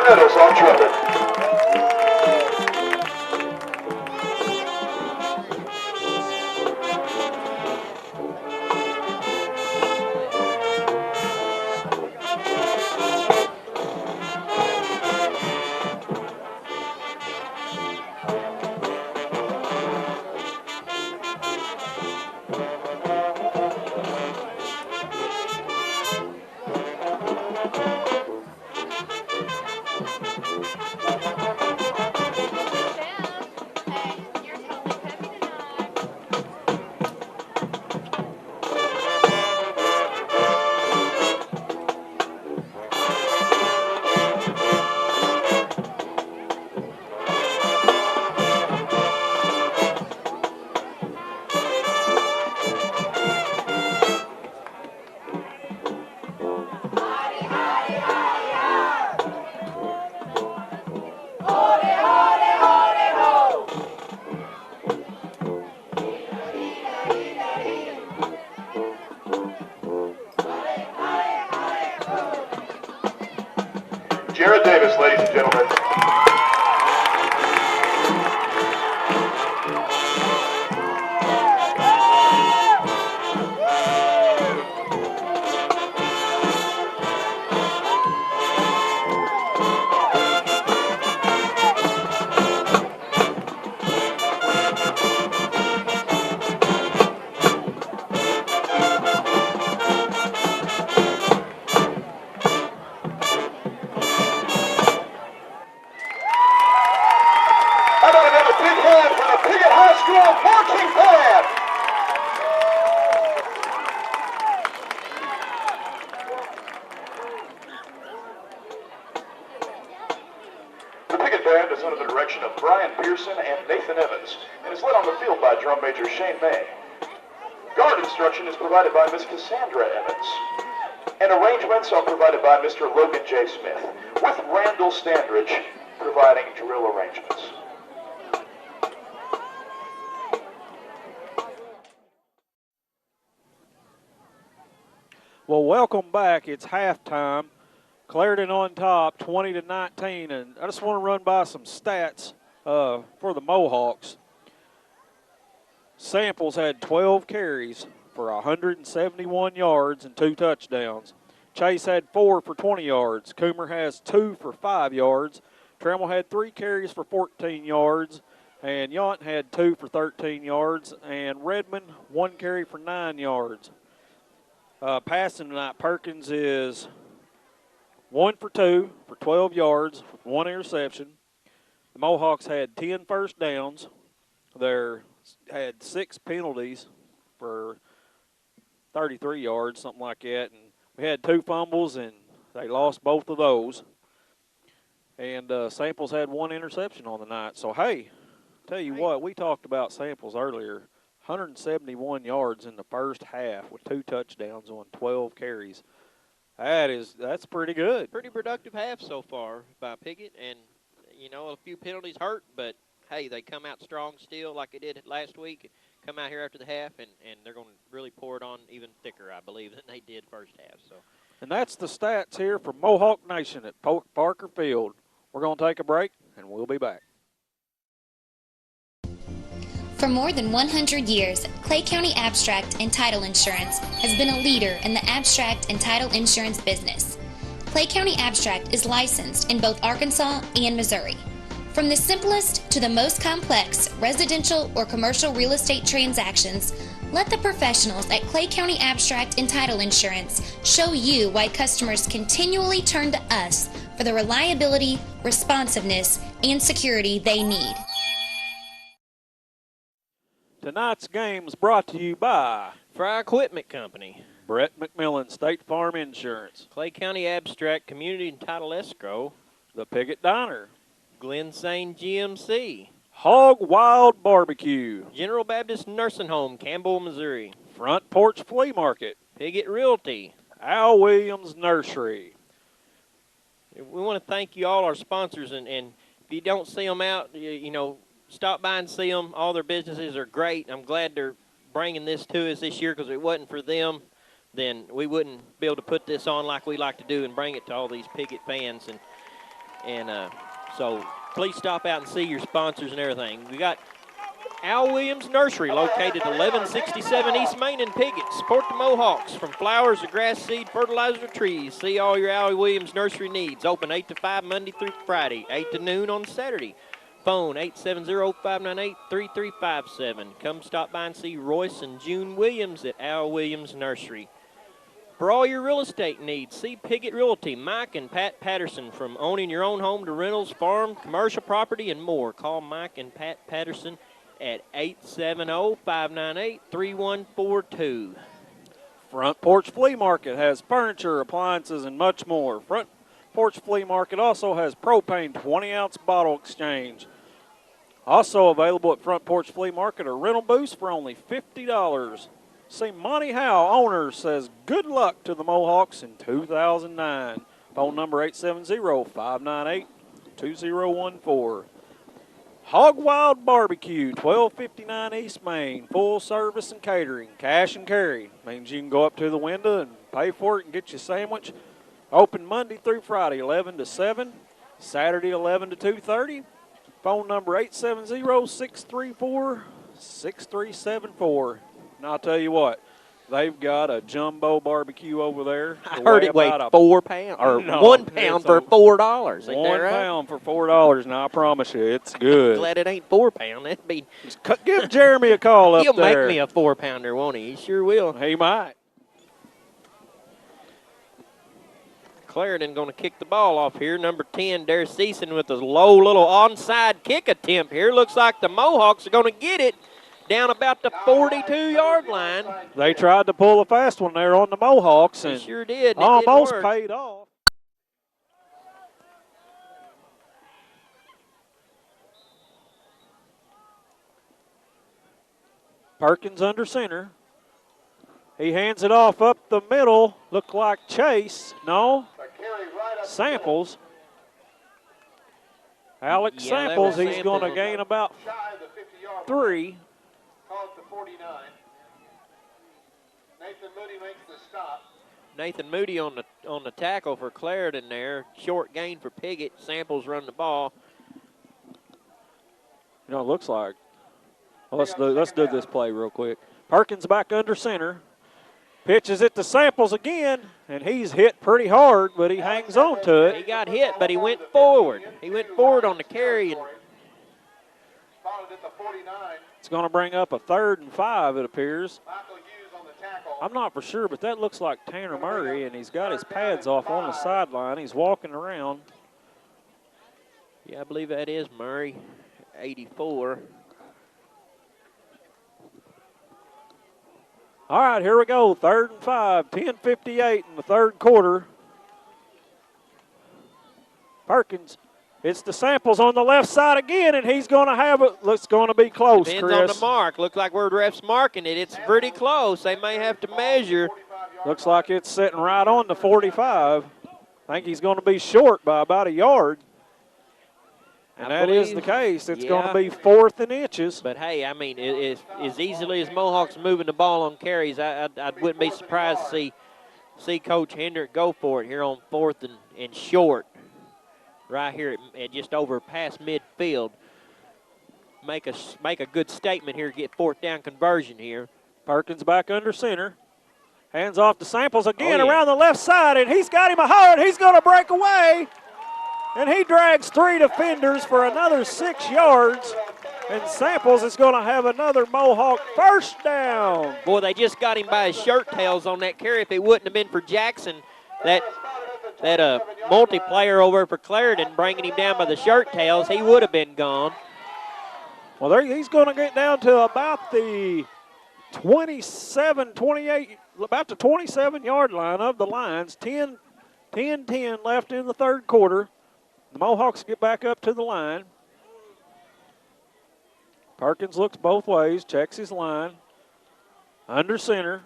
Meadows on trumpet. Jared Davis, ladies and gentlemen. Pearson and Nathan Evans, and is led on the field by drum major Shane May. Guard instruction is provided by Miss Cassandra Evans. And arrangements are provided by Mr. Logan J. Smith, with Randall Standridge providing drill arrangements. Well, welcome back. It's halftime. Clarendon on top, 20-19, and I just want to run by some stats for the Mohawks. Samples had 12 carries for 171 yards and 2 touchdowns. Chase had 4 for 20 yards. Coomer has 2 for 5 yards. Trammell had 3 carries for 14 yards, and Yount had 2 for 13 yards, and Redmond 1 carry for 9 yards. Passing tonight, Perkins is 1 for 2 for 12 yards with 1 interception. The Mohawks had 10 first downs. They had 6 penalties for 33 yards, something like that. And we had 2 fumbles, and they lost both of those. And Samples had 1 interception on the night. So, hey, tell you what, we talked about Samples earlier. 171 yards in the first half with 2 touchdowns on 12 carries. That's pretty good. Pretty productive half so far by Piggott, and you know, a few penalties hurt, but hey, they come out strong still like they did last week. Come out here after the half, and they're going to really pour it on even thicker, I believe, than they did first half. So, and that's the stats here for Mohawk Nation at Parker Field. We're going to take a break, and we'll be back. For more than 100 years, Clay County Abstract and Title Insurance has been a leader in the abstract and title insurance business. Clay County Abstract is licensed in both Arkansas and Missouri. From the simplest to the most complex residential or commercial real estate transactions, let the professionals at Clay County Abstract and Title Insurance show you why customers continually turn to us for the reliability, responsiveness, and security they need. Tonight's game is brought to you by Fry Equipment Company, Brett McMillan State Farm Insurance, Clay County Abstract Community and Title Escrow, the Piggott Diner, Glen Sane GMC, Hog Wild Barbecue, General Baptist Nursing Home, Campbell, Missouri, Front Porch Flea Market, Piggott Realty, Al Williams Nursery. We want to thank you all, our sponsors, and if you don't see them out, you know, stop by and see them. All their businesses are great. I'm glad they're bringing this to us this year, because if it wasn't for them, then we wouldn't be able to put this on like we like to do and bring it to all these Piggott fans. So please stop out and see your sponsors and everything. We got Al Williams Nursery, located 1167 East Main in Piggott. Support the Mohawks, from flowers to grass seed, fertilizer to trees. See all your Al Williams Nursery needs. Open 8 to 5 Monday through Friday, 8 to noon on Saturday. Phone 870-598-3357. Come stop by and see Royce and June Williams at Al Williams Nursery. For all your real estate needs, see Piggott Realty, Mike and Pat Patterson. From owning your own home to rentals, farm, commercial property, and more. Call Mike and Pat Patterson at 870-598-3142. Front Porch Flea Market has furniture, appliances, and much more. Front Porch Flea Market also has propane 20-ounce bottle exchange. Also available at Front Porch Flea Market are rental booths for only $50. See, Monty Howe, owner, says good luck to the Mohawks in 2009. Phone number 870-598-2014. Hog Wild Barbecue, 1259 East Main. Full service and catering, cash and carry. Means you can go up to the window and pay for it and get your sandwich. Open Monday through Friday, 11 to 7. Saturday, 11 to 2:30. Phone number 870-634-6374. And I'll tell you what, they've got a jumbo barbecue over there. I heard it weighed 4 pounds, or no, 1 pound for $4. Ain't that One right? pound for $4, and I promise you, it's good. I'm glad it ain't 4 pound. That'd be. Give Jeremy a call up He'll there. make me a 4-pounder, won't he? He sure will. He might. Clarendon going to kick the ball off here. Number 10, Darius Season, with a low little onside kick attempt here. Looks like the Mohawks are going to get it down about the 42-yard line. They tried to pull a fast one there on the Mohawks, and they sure did. almost didn't work. paid off. Perkins under center. He hands it off up the middle. Look like Chase. No. Samples. Alex Samples, he's going to gain about 3. Call it the 49. Nathan Moody makes the stop. Nathan Moody on the tackle for Clarendon there. Short gain for Piggott. Samples run the ball. You know, it looks like. Well, let's do this play real quick. Perkins back under center. Pitches it to Samples again, and he's hit pretty hard, but he hangs on to it. He got hit, but he went forward. He went forward on the carry. And it's going to bring up a 3rd and 5, it appears. I'm not for sure, but that looks like Tanner Murray, and he's got his pads off on the sideline. He's walking around. Yeah, I believe that is Murray, 84. All right, here we go. 3rd and 5, 10:58 in the 3rd quarter. Perkins, it's the Samples on the left side again, and he's going to have it. Looks going to be close, Depends Chris. on the mark. Look like we're refs marking it. It's pretty close. They may have to measure. Looks like it's sitting right on the 45. I think he's going to be short by about a yard. And that is the case. It's going to be 4th and inches. But, hey, I mean, as easily as Mohawks moving the ball on carries, I wouldn't be surprised to see Coach Hendrick go for it here on 4th and short. Right here at just over past midfield. Make a good statement here, get 4th down conversion here. Perkins back under center. Hands off to Samples again around the left side, and he's got him a hold. He's going to break away. And he drags 3 defenders for another 6 yards. And Samples is going to have another Mohawk first down. Boy, they just got him by his shirt tails on that carry. If it wouldn't have been for Jackson, that multiplayer over for Clarendon bringing him down by the shirt tails, he would have been gone. Well, he's going to get down to about the 27, 28, about the 27-yard line of the lines. 10 left in the 3rd quarter. The Mohawks get back up to the line. Perkins looks both ways, checks his line. Under center,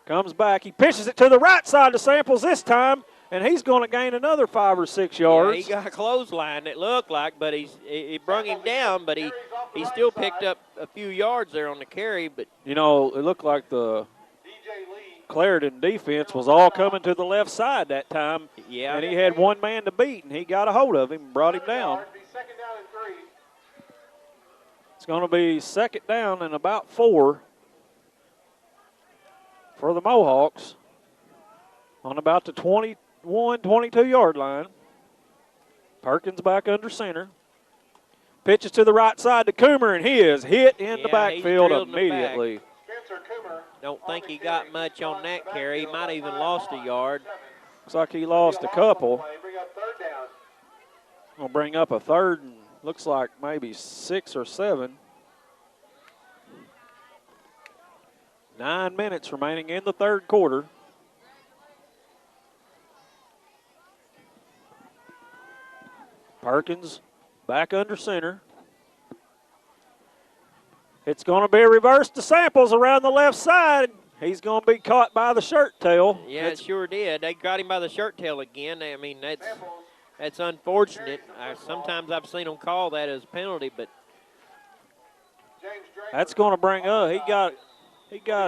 comes back. He pitches it to the right side to Samples this time, and he's going to gain another 5 or 6 yards. Yeah, he got a clothesline, it looked like, but he brung him down, but he still picked up a few yards there on the carry. But you know, it looked like the Clarendon defense was all coming to the left side that time. Yeah. And he had one man to beat, and he got a hold of him and brought him down. It's going to be 2nd down and about 4 for the Mohawks on about the 21, 22-yard line. Perkins back under center. Pitches to the right side to Coomer, and he is hit in the backfield immediately. Don't think he got much on that carry. He might have even lost a yard. Looks like he lost a couple. We'll bring up a 3rd and looks like maybe 6 or 7. 9 minutes remaining in the 3rd quarter. Perkins back under center. It's going to be a reverse to Samples around the left side. He's going to be caught by the shirt tail. Yeah, it sure did. They got him by the shirt tail again. I mean, that's unfortunate. Sometimes I've seen them call that as a penalty, but that's going to bring up. He got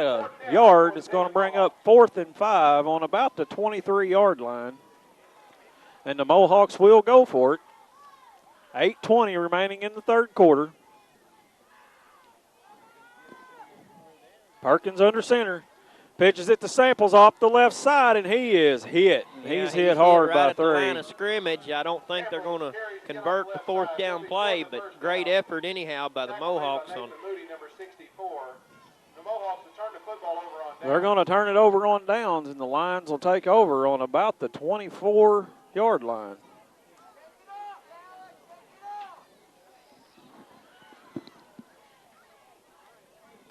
a yard. It's going to bring up 4th and 5 on about the 23-yard line, and the Mohawks will go for it. 8:20 remaining in the 3rd quarter. Perkins under center. Pitches it to Samples off the left side, and he is hit. He's hit hard right by at 3. The line of scrimmage. I don't think they're going to convert the 4th down play, but great effort anyhow by the Mohawks. They're going to turn it over on downs, and the Lions will take over on about the 24-yard line.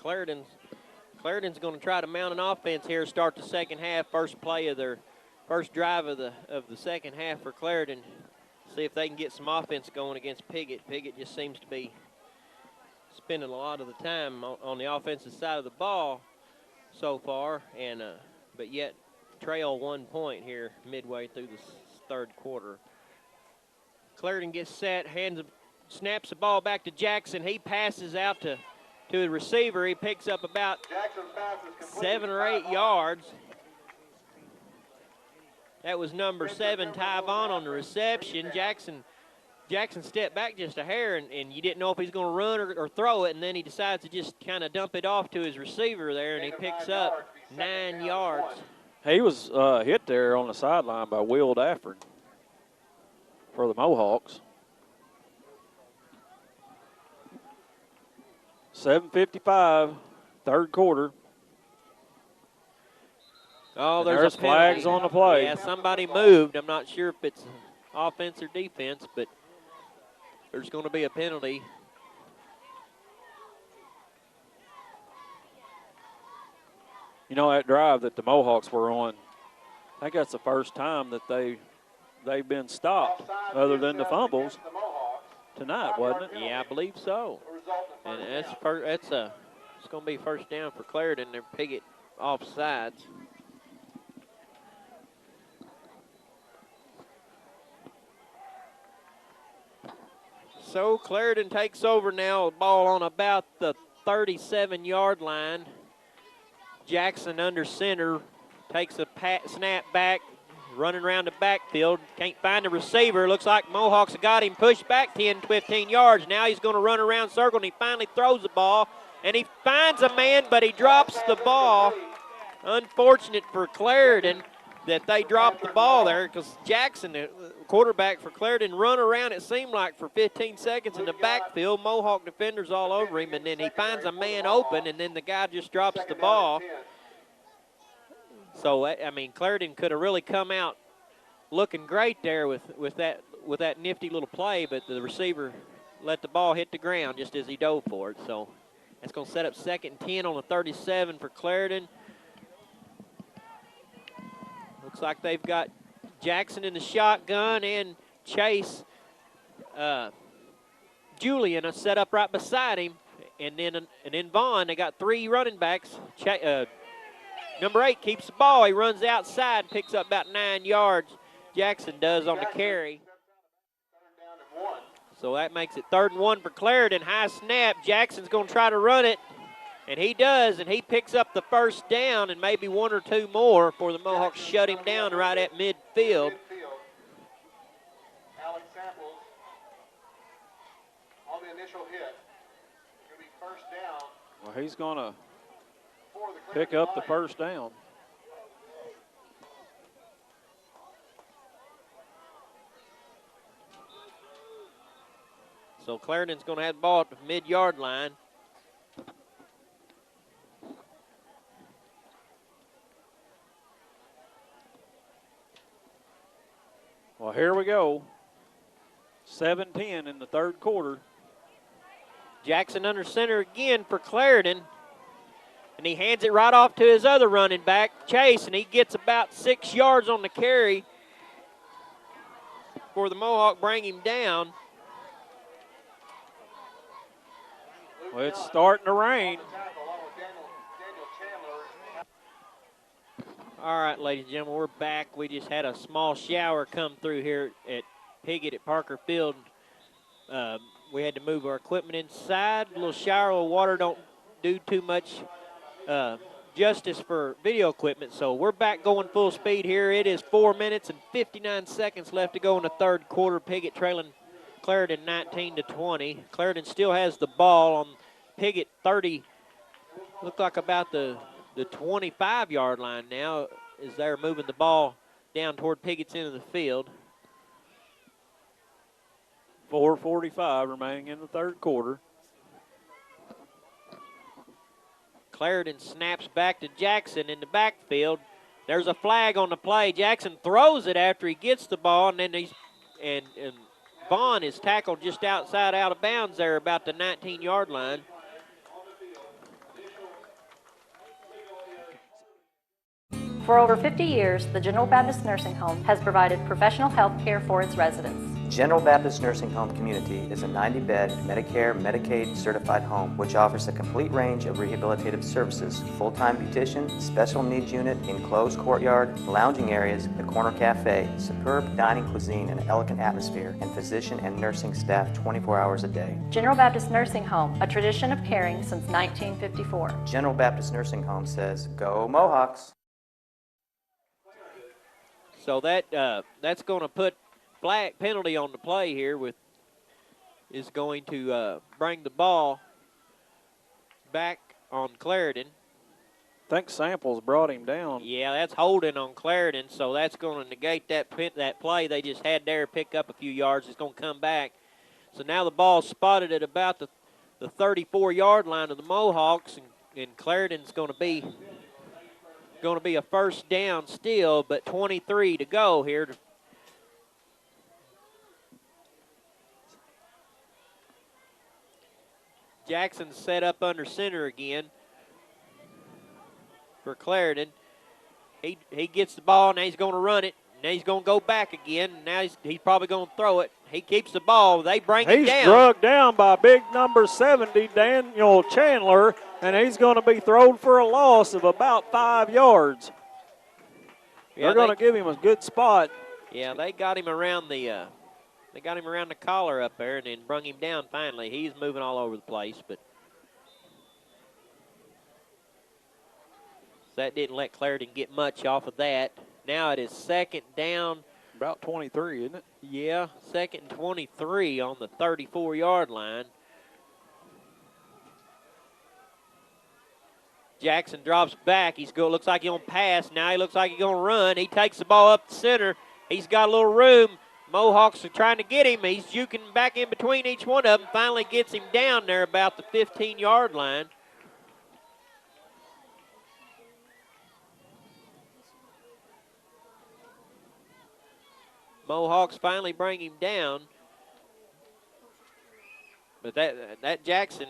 Clarendon's going to try to mount an offense here, start the 2nd half, first play of their first drive of the 2nd half for Clarendon. See if they can get some offense going against Piggott. Piggott just seems to be spending a lot of the time on the offensive side of the ball so far, and but yet trail 1 point here midway through the third quarter. Clarendon gets set, snaps the ball back to Jackson. He passes out to the receiver. He picks up about 7 or 8 yards. That was number 7, Tyvon, on the reception. Jackson stepped back just a hair, and you didn't know if he's going to run or throw it, and then he decides to just kind of dump it off to his receiver there, and he picks up 9 yards. He was hit there on the sideline by Will Dafford for the Mohawks. 7:55, third quarter. Oh, there's flags on the play. Yeah, somebody moved. I'm not sure if it's offense or defense, but there's going to be a penalty. You know, that drive that the Mohawks were on, I think that's the first time that they've been stopped other than the fumbles tonight, wasn't it? Yeah, I believe so. And it's going to be first down for Clarendon. They're Piggott offsides. So Clarendon takes over now, the ball on about the 37-yard line. Jackson under center, takes a snap back, running around the backfield. Can't find the receiver. Looks like Mohawks have got him pushed back 10, 15 yards. Now he's going to run around circle, and he finally throws the ball. And he finds a man, but he drops the ball. Unfortunate for Clarendon that they dropped the ball there, because Jackson, the quarterback for Clarendon, run around, it seemed like, for 15 seconds in the backfield. Mohawk defenders all over him, and then he finds a man open, and then the guy just drops the ball. So, I mean, Clarendon could have really come out looking great there with that nifty little play, but the receiver let the ball hit the ground just as he dove for it. So that's going to set up 2nd and 10 on the 37 for Clarendon. Looks like they've got Jackson in the shotgun and Chase. Julian set up right beside him. And then Vaughn, they got 3 running backs. Number 8 keeps the ball. He runs outside, picks up about 9 yards. Jackson does on the carry. So that makes it 3rd and 1 for Clarendon. High snap. Jackson's going to try to run it. And he does, and he picks up the first down and maybe 1 or 2 more before the Mohawks shut him down right at midfield. Alex Samples on the initial hit. It's going to be first down. Well, he's going to pick up the first down. So Clarendon's going to have the ball at the mid-yard line. Well, here we go. 7-10 in the third quarter. Jackson under center again for Clarendon. And he hands it right off to his other running back, Chase, and he gets about 6 yards on the carry before the Mohawk bring him down. Well, it's starting to rain. All right, ladies and gentlemen, we're back. We just had a small shower come through here at Piggott at Parker Field. We had to move our equipment inside. A little shower of water don't do too much justice for video equipment, so we're back going full speed here. It is 4 minutes and 59 seconds left to go in the third quarter. Piggott trailing Clarendon 19-20. Clarendon still has the ball on Piggott 30. Looked like about the 25-yard line now as they're moving the ball down toward Piggott's end of the field. 4:45 remaining in the third quarter. Clarendon snaps back to Jackson in the backfield. There's a flag on the play. Jackson throws it after he gets the ball, and then and Vaughn is tackled just outside out of bounds there about the 19-yard line. For over 50 years, the General Baptist Nursing Home has provided professional health care for its residents. General Baptist Nursing Home Community is a 90-bed Medicare, Medicaid certified home which offers a complete range of rehabilitative services, full-time beautician, special needs unit, enclosed courtyard, lounging areas, the corner cafe, superb dining cuisine and elegant atmosphere, and physician and nursing staff 24 hours a day. General Baptist Nursing Home, a tradition of caring since 1954. General Baptist Nursing Home says, "Go Mohawks." So that's going to put flag penalty on the play here is going to bring the ball back on Clarendon. I think Samples brought him down. Yeah, that's holding on Clarendon, so that's going to negate that play they just had there, pick up a few yards. It's going to come back. So now the ball's spotted at about the 34-yard line of the Mohawks, and Clarendon's going to be a first down still, but 23 to go here. Jackson's set up under center again for Clarendon. He gets the ball, now he's going to run it. Now he's going to go back again. Now he's probably going to throw it. He keeps the ball. They bring him down. He's drugged down by big number 70, Daniel Chandler, and he's going to be thrown for a loss of about 5 yards. Yeah, They're going to give him a good spot. Yeah, they got him around the collar up there and then brung him down finally. He's moving all over the place, but that didn't let Clarendon get much off of that. Now it is second down. About 23, isn't it? Yeah, second and 23 on the 34-yard line. Jackson drops back. Looks like he's going to pass. Now he looks like he's going to run. He takes the ball up the center. He's got a little room. Mohawks are trying to get him. He's juking back in between each one of them. Finally gets him down there about the 15-yard line. Mohawks finally bring him down. But that Jackson,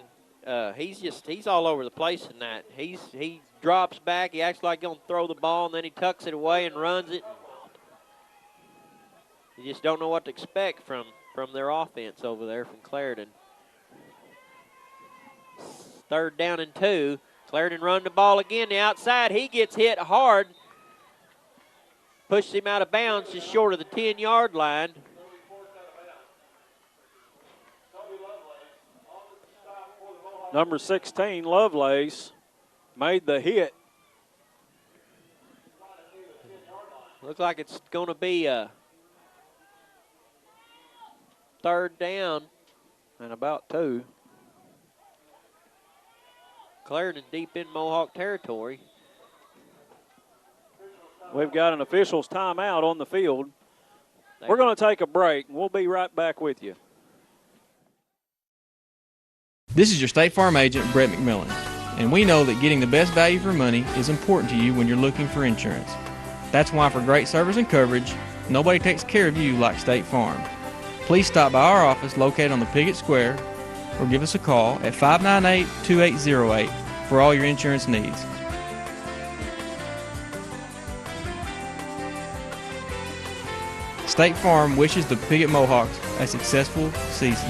he's all over the place tonight. He drops back. He acts like he's going to throw the ball, and then he tucks it away and runs it. You just don't know what to expect from their offense over there from Clarendon. Third down and 2. Clarendon run the ball again. The outside, he gets hit hard. Pushes him out of bounds just short of the 10-yard line. Number 16, Lovelace, made the hit. Looks like it's going to be a third down. And about 2. Clarendon deep in Mohawk territory. We've got an official's timeout on the field. We're going to take a break, and we'll be right back with you. This is your State Farm agent, Brett McMillan, and we know that getting the best value for money is important to you when you're looking for insurance. That's why for great service and coverage, nobody takes care of you like State Farm. Please stop by our office located on the Piggott Square or give us a call at 598-2808 for all your insurance needs. State Farm wishes the Piggott Mohawks a successful season.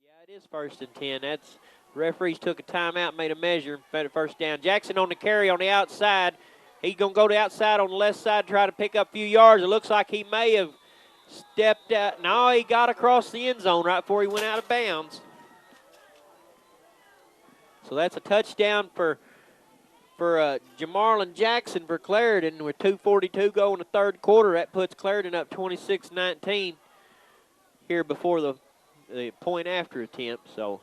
Yeah, it is first and 10. That's referees took a timeout, made a measure, and fed a first down. Jackson on the carry on the outside. He's going to go to the outside on the left side, try to pick up a few yards. It looks like he may have stepped out. No, he got across the end zone right before he went out of bounds. So that's a touchdown for Jamarlin Jackson for Clarendon with 2:42 go in the third quarter. That puts Clarendon up 26-19 here before the point after attempt. So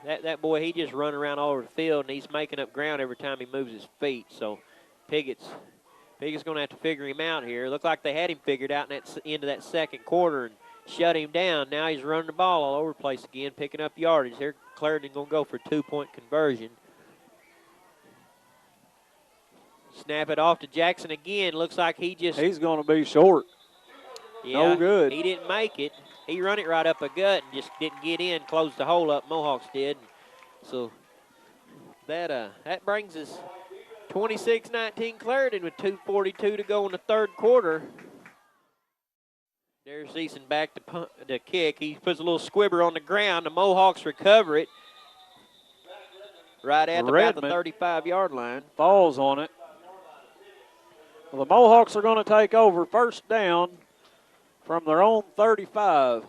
that boy, he just run around all over the field, and he's making up ground every time he moves his feet. So Piggott's going to have to figure him out here. Looked like they had him figured out in that end of that second quarter and shut him down. Now he's running the ball all over the place again, picking up yardage. Here Clarendon going to go for a 2-point conversion. Snap it off to Jackson again. Looks like he's going to be short. Yeah, no good. He didn't make it. He run it right up a gut and just didn't get in, closed the hole up. Mohawks did. So that brings us 26-19 Clarendon with 2:42 to go in the third quarter. There's Eason back to kick. He puts a little squibber on the ground. The Mohawks recover it right at about the 35-yard line. Falls on it. Well, the Mohawks are going to take over first down from their own 35.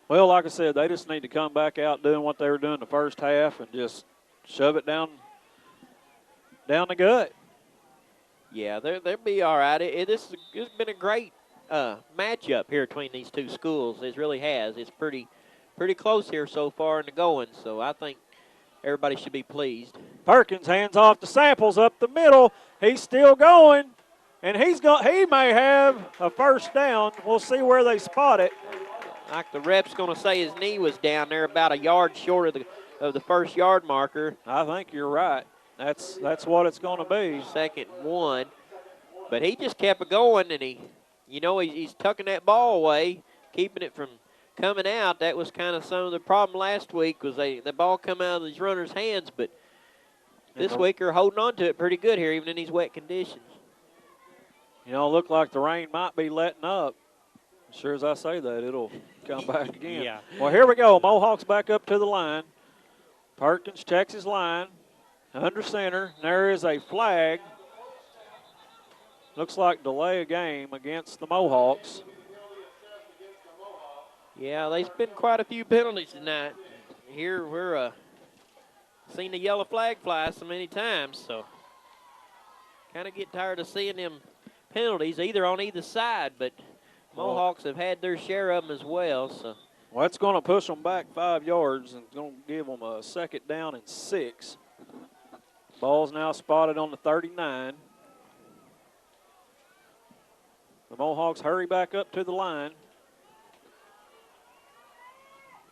Well, like I said, they just need to come back out doing what they were doing the first half and just shove it down the gut. Yeah, they'll be all right. It's been a great matchup here between these two schools. It really has. It's pretty close here so far in the going, so I think everybody should be pleased. Perkins hands off to Samples up the middle. He's still going, and he may have a first down. We'll see where they spot it. Like the rep's going to say his knee was down there about a yard short of the first yard marker. I think you're right. That's what it's going to be. 2nd and 1. But he just kept it going, and he's tucking that ball away, keeping it from coming out. That was kind of some of the problem last week was the ball come out of these runners' hands. But this week they're holding on to it pretty good here, even in these wet conditions. It looked like the rain might be letting up. As sure as I say that, it'll come back again. Yeah. Well, here we go. Mohawks back up to the line. Perkins checks his line. Under center. There is a flag. Looks like delay of game against the Mohawks. Yeah, there's been quite a few penalties tonight. Here we're seen the yellow flag fly so many times, so kind of get tired of seeing them penalties either on either side, but Mohawks have had their share of them as well. So. Well, that's going to push them back 5 yards and going to give them a 2nd down and 6. Ball's now spotted on the 39. The Mohawks hurry back up to the line.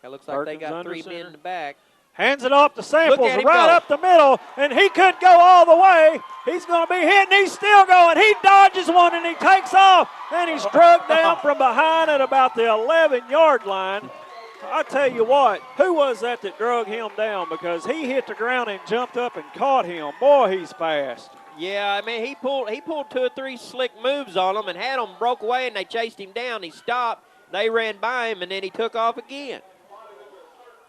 It looks like they got 3 men in the back. Hands it off to Samples right up the middle, and he could go all the way. He's going to be hit, and he's still going. He dodges one, and he takes off, and he's drugged down from behind at about the 11-yard line. I tell you what, who was that drug him down? Because he hit the ground and jumped up and caught him. Boy, he's fast. Yeah, I mean, he pulled 2 or 3 slick moves on them and had them broke away, and they chased him down. He stopped. They ran by him, and then he took off again.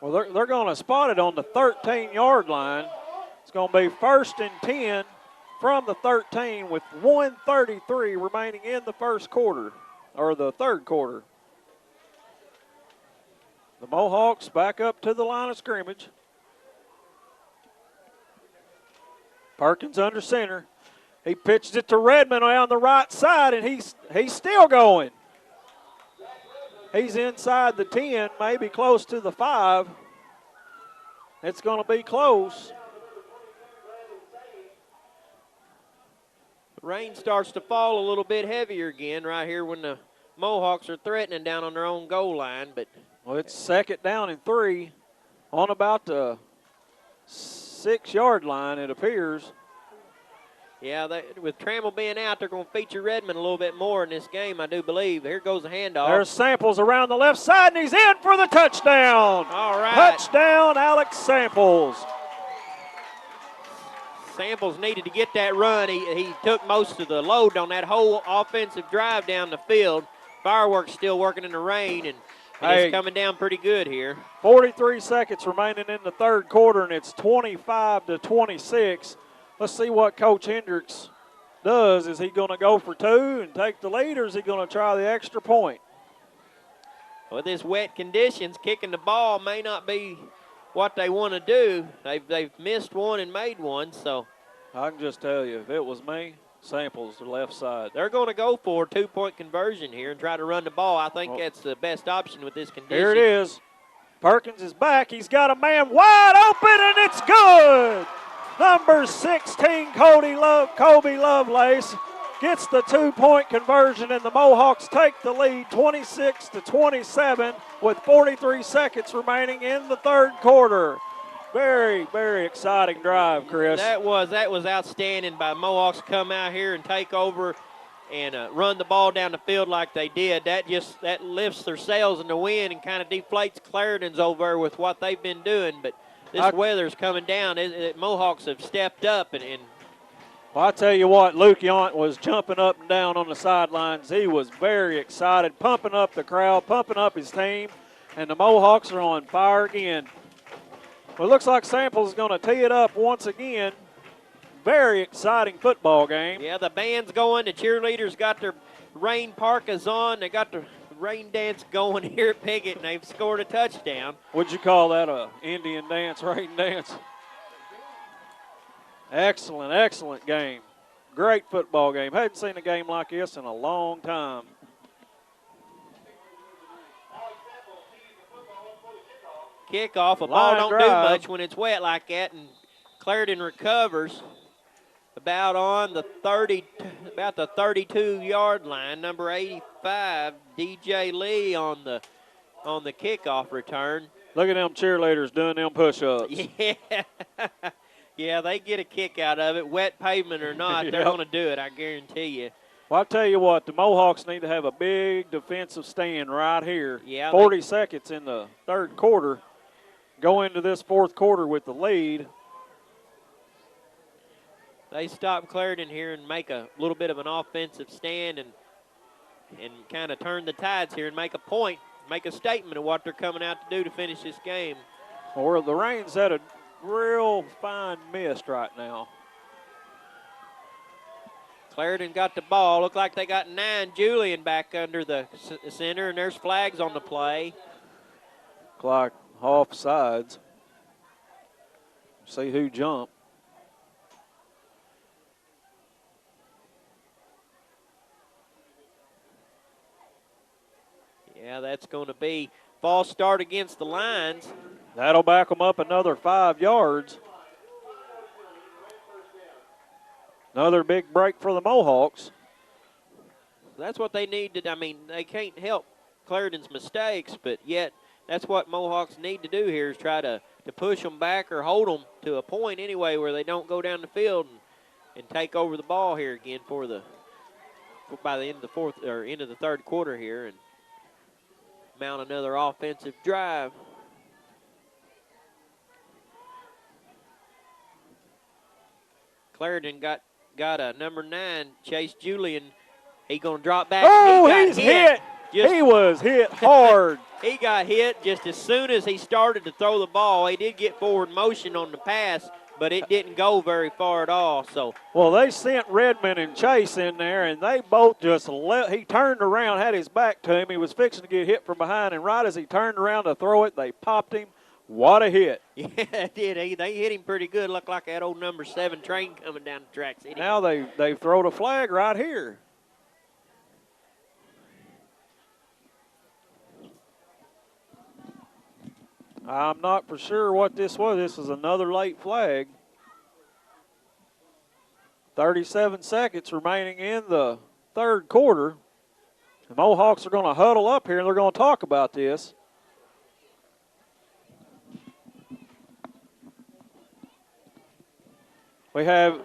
Well, they're going to spot it on the 13-yard line. It's going to be 1st and 10 from the 13 with 1:33 remaining in the first quarter, or the third quarter. The Mohawks back up to the line of scrimmage. Perkins under center. He pitched it to Redmond on the right side, and he's still going. He's inside the 10, maybe close to the 5. It's going to be close. The rain starts to fall a little bit heavier again right here when the Mohawks are threatening down on their own goal line. But well, it's 2nd down and 3 on about the 6-yard line, it appears. Yeah, with Trammell being out, they're going to feature Redmond a little bit more in this game, I do believe. Here goes the handoff. There's Samples around the left side, and he's in for the touchdown. All right. Touchdown, Alex Samples. Samples needed to get that run. He took most of the load on that whole offensive drive down the field. Fireworks still working in the rain, and it's coming down pretty good here. 43 seconds remaining in the third quarter, and it's 25-26. Let's see what Coach Hendricks does. Is he going to go for 2 and take the lead, or is he going to try the extra point? With this wet conditions, kicking the ball may not be what they want to do. They've missed one and made one, so. I can just tell you, if it was me, Samples the left side. They're going to go for a 2-point conversion here and try to run the ball. I think that's the best option with this condition. Here it is. Perkins is back. He's got a man wide open, and it's good. Number 16, Kobe Lovelace gets the 2-point conversion, and the Mohawks take the lead 26-27 with 43 seconds remaining in the third quarter. Very, very exciting drive, Chris. That was outstanding by Mohawks come out here and take over and run the ball down the field like they did. That lifts their sails in the wind and kind of deflates Clarendon's over with what they've been doing. But this weather's coming down. Mohawks have stepped up and well, I tell you what, Luke Yount was jumping up and down on the sidelines. He was very excited, pumping up the crowd, pumping up his team, and the Mohawks are on fire again. Well, it looks like Samples is going to tee it up once again. Very exciting football game. Yeah, the band's going. The cheerleaders got their rain parkas on. They got the rain dance going here at Piggott, and they've scored a touchdown. Would you call that a Indian dance, rain dance? Excellent, excellent game. Great football game. Hadn't seen a game like this in a long time. Kickoff. A ball don't do much when it's wet like that, and Clarendon recovers about on the 32-yard line. Number 85, DJ Lee on the kickoff return. Look at them cheerleaders doing them push-ups. Yeah. Yeah, they get a kick out of it. Wet pavement or not, they're going to do it, I guarantee you. Well, I'll tell you what, the Mohawks need to have a big defensive stand right here. Yeah, 40 seconds in the third quarter. Go into this fourth quarter with the lead. They stop Clarendon here and make a little bit of an offensive stand and kind of turn the tides here and make a point, make a statement of what they're coming out to do to finish this game. Well, the rain's at a real fine mist right now. Clarendon got the ball. Look like they got 9. Julian back under the center, and there's flags on the play. Clock offsides. See who jumped. Yeah, that's going to be false start against the Lions. That'll back them up another 5 yards. Another big break for the Mohawks. That's what they need to, I mean, they can't help Clarendon's mistakes, but yet that's what Mohawks need to do here is try to push them back or hold them to a point anyway where they don't go down the field and take over the ball here again by the end of the fourth or end of the third quarter here and mount another offensive drive. Clarendon got a number 9, Chase Julian. He going to drop back. Oh, he's hit. He was hit hard. He got hit just as soon as he started to throw the ball. He did get forward motion on the pass, but it didn't go very far at all. So, well, they sent Redmond and Chase in there, and they both just he turned around, had his back to him. He was fixing to get hit from behind, and right as he turned around to throw it, they popped him. What a hit. Yeah, it did. They hit him pretty good. Looked like that old number 7 train coming down the tracks. Now they've thrown a flag right here. I'm not for sure what this was. This is another late flag. 37 seconds remaining in the third quarter. The Mohawks are going to huddle up here, and they're going to talk about this. We have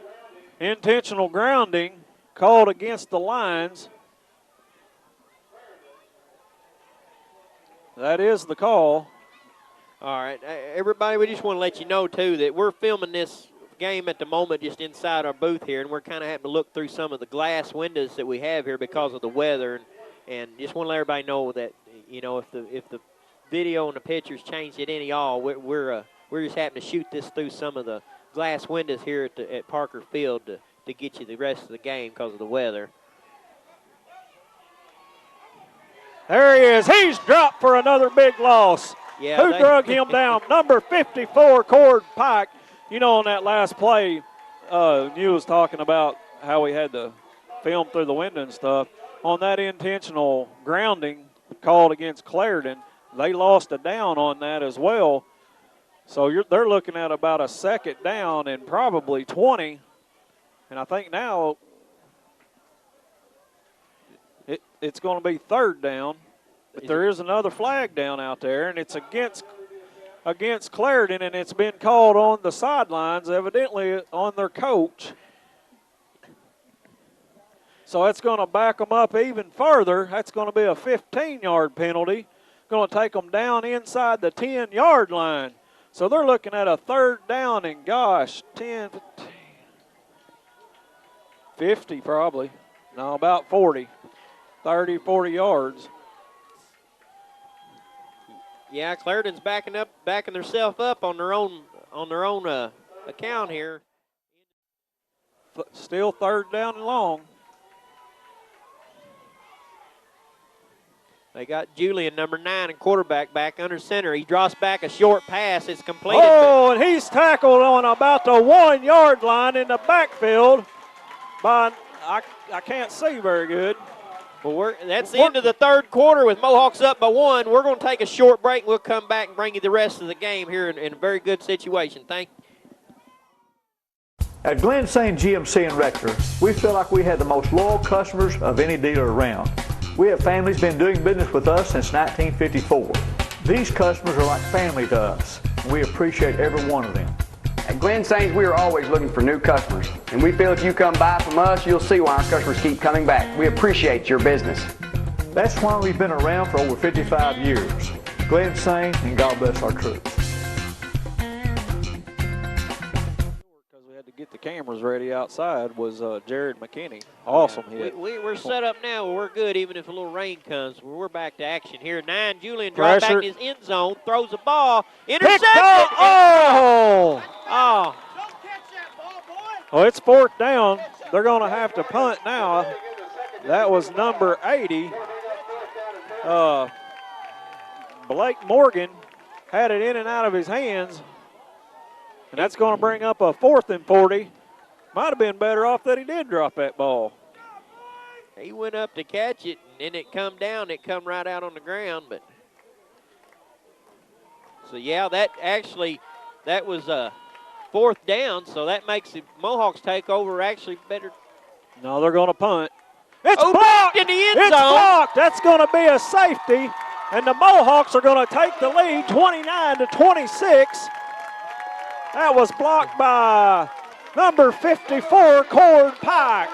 intentional grounding called against the Lions. That is the call. All right, everybody, we just want to let you know, too, that we're filming this game at the moment just inside our booth here, and we're kind of having to look through some of the glass windows that we have here because of the weather, and just want to let everybody know that, you know, if the video and the pictures changed at any all, we're just having to shoot this through some of the glass windows here at Parker Field to get you the rest of the game because of the weather. There he is. He's dropped for another big loss. Yeah, who drug him down? Number 54, Cord Pike. You know, on that last play, you was talking about how we had to film through the window and stuff. On that intentional grounding called against Clarendon, they lost a down on that as well. So they're looking at about a second down and probably 20. And I think now it's going to be third down. But there is another flag down out there, and it's against Clarendon, and it's been called on the sidelines, evidently on their coach. So that's going to back them up even further. That's going to be a 15-yard penalty. Going to take them down inside the 10-yard line. So they're looking at a 3rd down and, gosh, 10, 15, 50 probably. No, about 40. 30, 40 yards. Yeah, Clarendon's backing themselves up on their own account here. Still 3rd down and long. They got Julian, number 9, and quarterback back under center. He drops back a short pass. It's completed. Oh, and he's tackled on about the 1-yard line in the backfield by, I can't see very good. Well, that's the end of the 3rd quarter with Mohawks up by 1. We're going to take a short break, and we'll come back and bring you the rest of the game here in a very good situation. Thank you. At Glen St. GMC in Rector, we feel like we had the most loyal customers of any dealer around. We have families been doing business with us since 1954. These customers are like family to us, and we appreciate every one of them. At Glen St., we are always looking for new customers, and we feel if you come buy from us, you'll see why our customers keep coming back. We appreciate your business. That's why we've been around for over 55 years. Glen St., and God bless our troops. Get the cameras ready outside was Jared McKinney. Awesome hit. We're set up now. We're good even if a little rain comes. We're back to action here. 9, Julian drops back in his end zone, throws the ball, intercepted. Oh! Oh. Well, it's 4th down. They're going to have to punt now. That was number 80. Blake Morgan had it in and out of his hands. And that's going to bring up a 4th and 40. Might have been better off that he did drop that ball. He went up to catch it, and then it come down. It come right out on the ground. But so, yeah, that was 4th down, so that makes the Mohawks take over actually better. No, they're going to punt. It's blocked in the end zone. It's blocked. That's going to be a safety, and the Mohawks are going to take the lead 29-26. That was blocked by number 54, Cord Pike.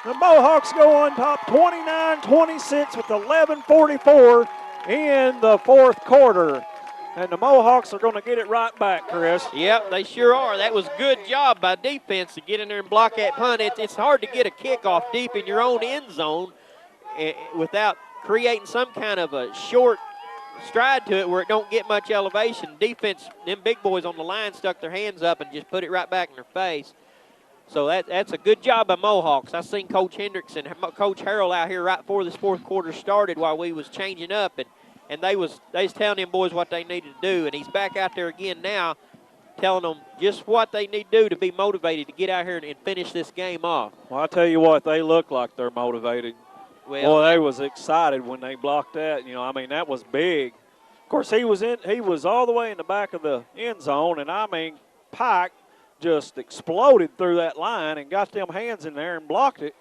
The Mohawks go on top 29-26 with 11:44 in the 4th quarter. And the Mohawks are going to get it right back, Chris. Yep, they sure are. That was a good job by defense to get in there and block that punt. It's hard to get a kickoff deep in your own end zone without creating some kind of a short stride to it where it don't get much elevation. Defense, them big boys on the line stuck their hands up and just put it right back in their face. So that's a good job by Mohawks. I seen Coach Hendricks and Coach Harrell out here right before this 4th quarter started while we was changing up, and they was telling them boys what they needed to do, and he's back out there again now telling them just what they need to do to be motivated to get out here and finish this game off. Well, I tell you what, they look like they're motivated. Well, boy, they was excited when they blocked that. You know, I mean, that was big. Of course, he was all the way in the back of the end zone, and I mean, Pike just exploded through that line and got them hands in there and blocked it.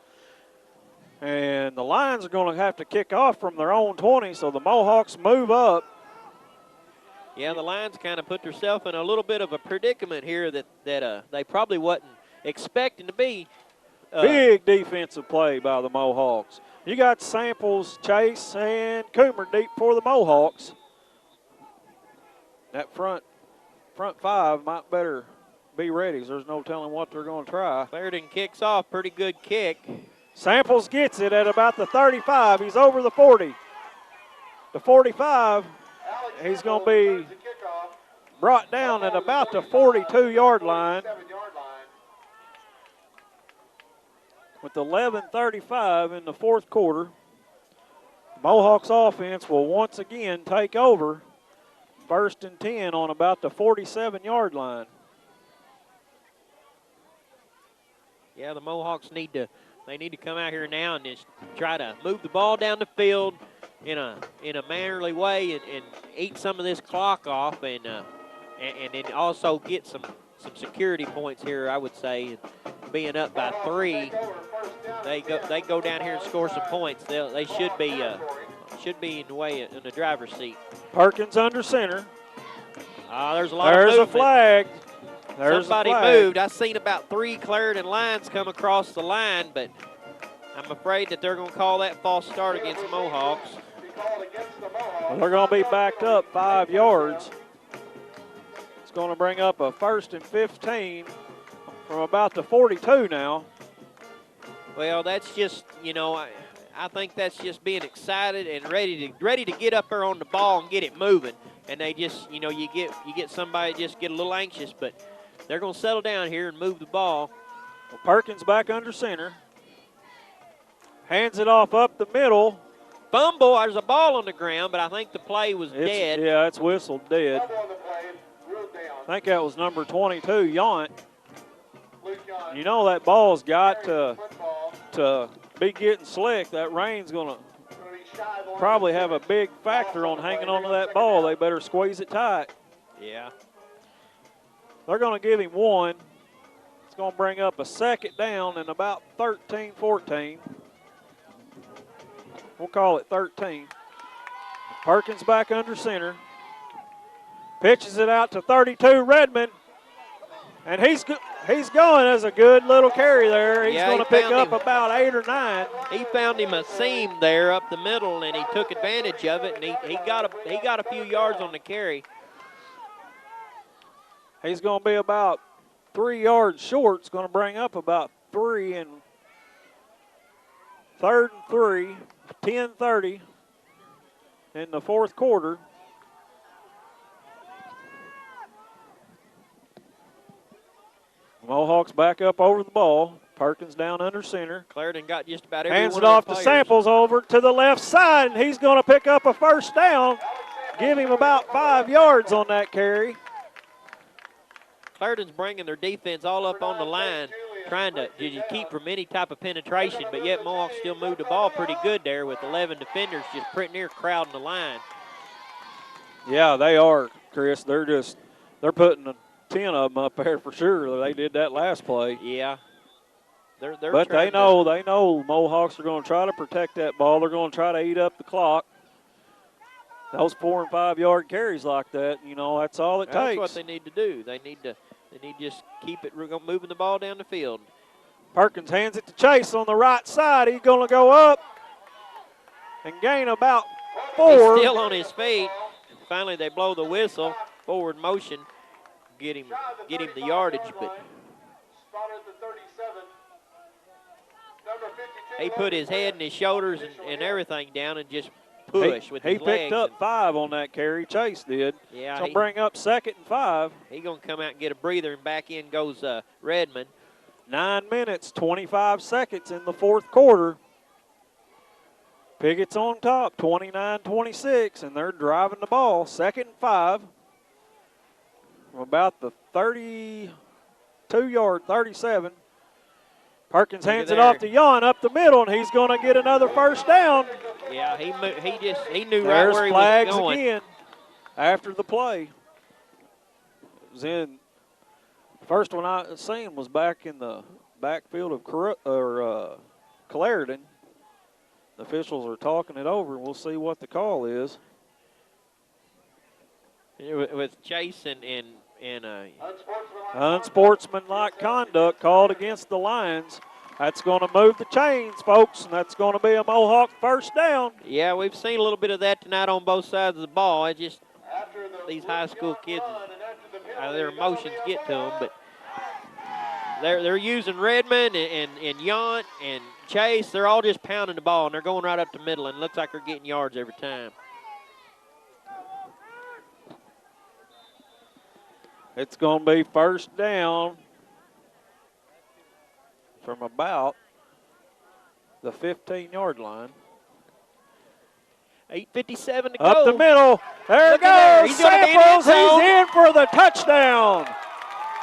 And the Lions are going to have to kick off from their own 20, so the Mohawks move up. Yeah, the Lions kind of put themselves in a little bit of a predicament here that they probably wasn't expecting to be. Big defensive play by the Mohawks. You got Samples, Chase, and Coomer deep for the Mohawks. That front 5 might better be ready, because there's no telling what they're going to try. Clarendon kicks off, pretty good kick. Samples gets it at about the 35. He's over the 40. The 45, he's going to be brought down at about the 42-yard line. With 11:35 in the 4th quarter, Mohawks offense will once again take over. 1st and 10 on about the 47-yard line. Yeah, the Mohawks need to come out here now and just try to move the ball down the field in a mannerly way and eat some of this clock off and then also get some security points here, I would say. Being up by 3, they go down here and score some points. They should be in the way in the driver's seat. Perkins under center. There's a lot of movement. There's a flag. Somebody moved. I seen about 3 Clarendon lines come across the line, but I'm afraid that they're going to call that false start against the Mohawks. Well, they're going to be backed up 5 yards. It's going to bring up a 1st and 15 from about the 42 now. Well, that's just, you know, I think that's just being excited and ready to get up there on the ball and get it moving. And they just, you know, you get somebody just get a little anxious, but they're going to settle down here and move the ball. Well, Perkins back under center. Hands it off up the middle. Fumble, there's a ball on the ground, but I think the play was dead. Yeah, it's whistled dead. I think that was number 22, Yount. You know that ball's got to be getting slick. That rain's going to probably have a big factor on hanging on to that ball. They better squeeze it tight. Yeah. They're going to give him one. It's going to bring up a 2nd down and about 13, 14. We'll call it 13. Perkins back under center. Pitches it out to 32, Redmond. And he's going as a good little carry there. He's going to pick up about 8 or 9. He found him a seam there up the middle, and he took advantage of it, and he got a few yards on the carry. He's going to be about 3 yards short. It's going to bring up about 3 and 3rd and 3, 10:30 in the 4th quarter. Mohawks back up over the ball. Perkins down under center. Clarendon got just about every Hands one it off of to the Samples over to the left side, and he's going to pick up a 1st down. Give him about 5 yards on that carry. Clarendon's bringing their defense all up on the line, trying to keep from any type of penetration, but yet Mohawks still moved the ball pretty good there with 11 defenders just pretty near crowding the line. Yeah, they are, Chris. They're putting 10 of them up there for sure. They did that last play. Yeah. But they know Mohawks are going to try to protect that ball. They're going to try to eat up the clock. Those 4 and 5 yard carries like that, you know, that's all it takes. That's what they need to do. They need to just keep it moving the ball down the field. Perkins hands it to Chase on the right side. He's going to go up and gain about 4. He's still on his feet. Finally, they blow the whistle. Forward motion. Get him the yardage, but he put his head and his shoulders and everything down and just push with his legs. He picked up 5 on that carry. Chase did. Yeah, so bring up 2nd and 5. He's going to come out and get a breather, and back in goes Redmond. 9 minutes, 25 seconds in the 4th quarter. Piggott's on top, 29-26, and they're driving the ball. 2nd and 5. From about the 32-yard, 37. Perkins hands it off to Jan up the middle, and he's going to get another 1st down. Yeah, he knew right where he was going. There's flags again after the play. It was in. First one I seen was back in the backfield of Clarendon. The officials are talking it over, and we'll see what the call is. With Chase and unsportsmanlike conduct called against the Lions. That's going to move the chains, folks, and that's going to be a Mohawk 1st down. Yeah, we've seen a little bit of that tonight on both sides of the ball. It just these high school kids, their emotions get to them, but they're using Redmond and Yount and Chase. They're all just pounding the ball, and they're going right up the middle, and it looks like they're getting yards every time. It's going to be 1st down from about the 15-yard line. 8:57 to go. Up the middle. There it goes. Samples. He's in for the touchdown.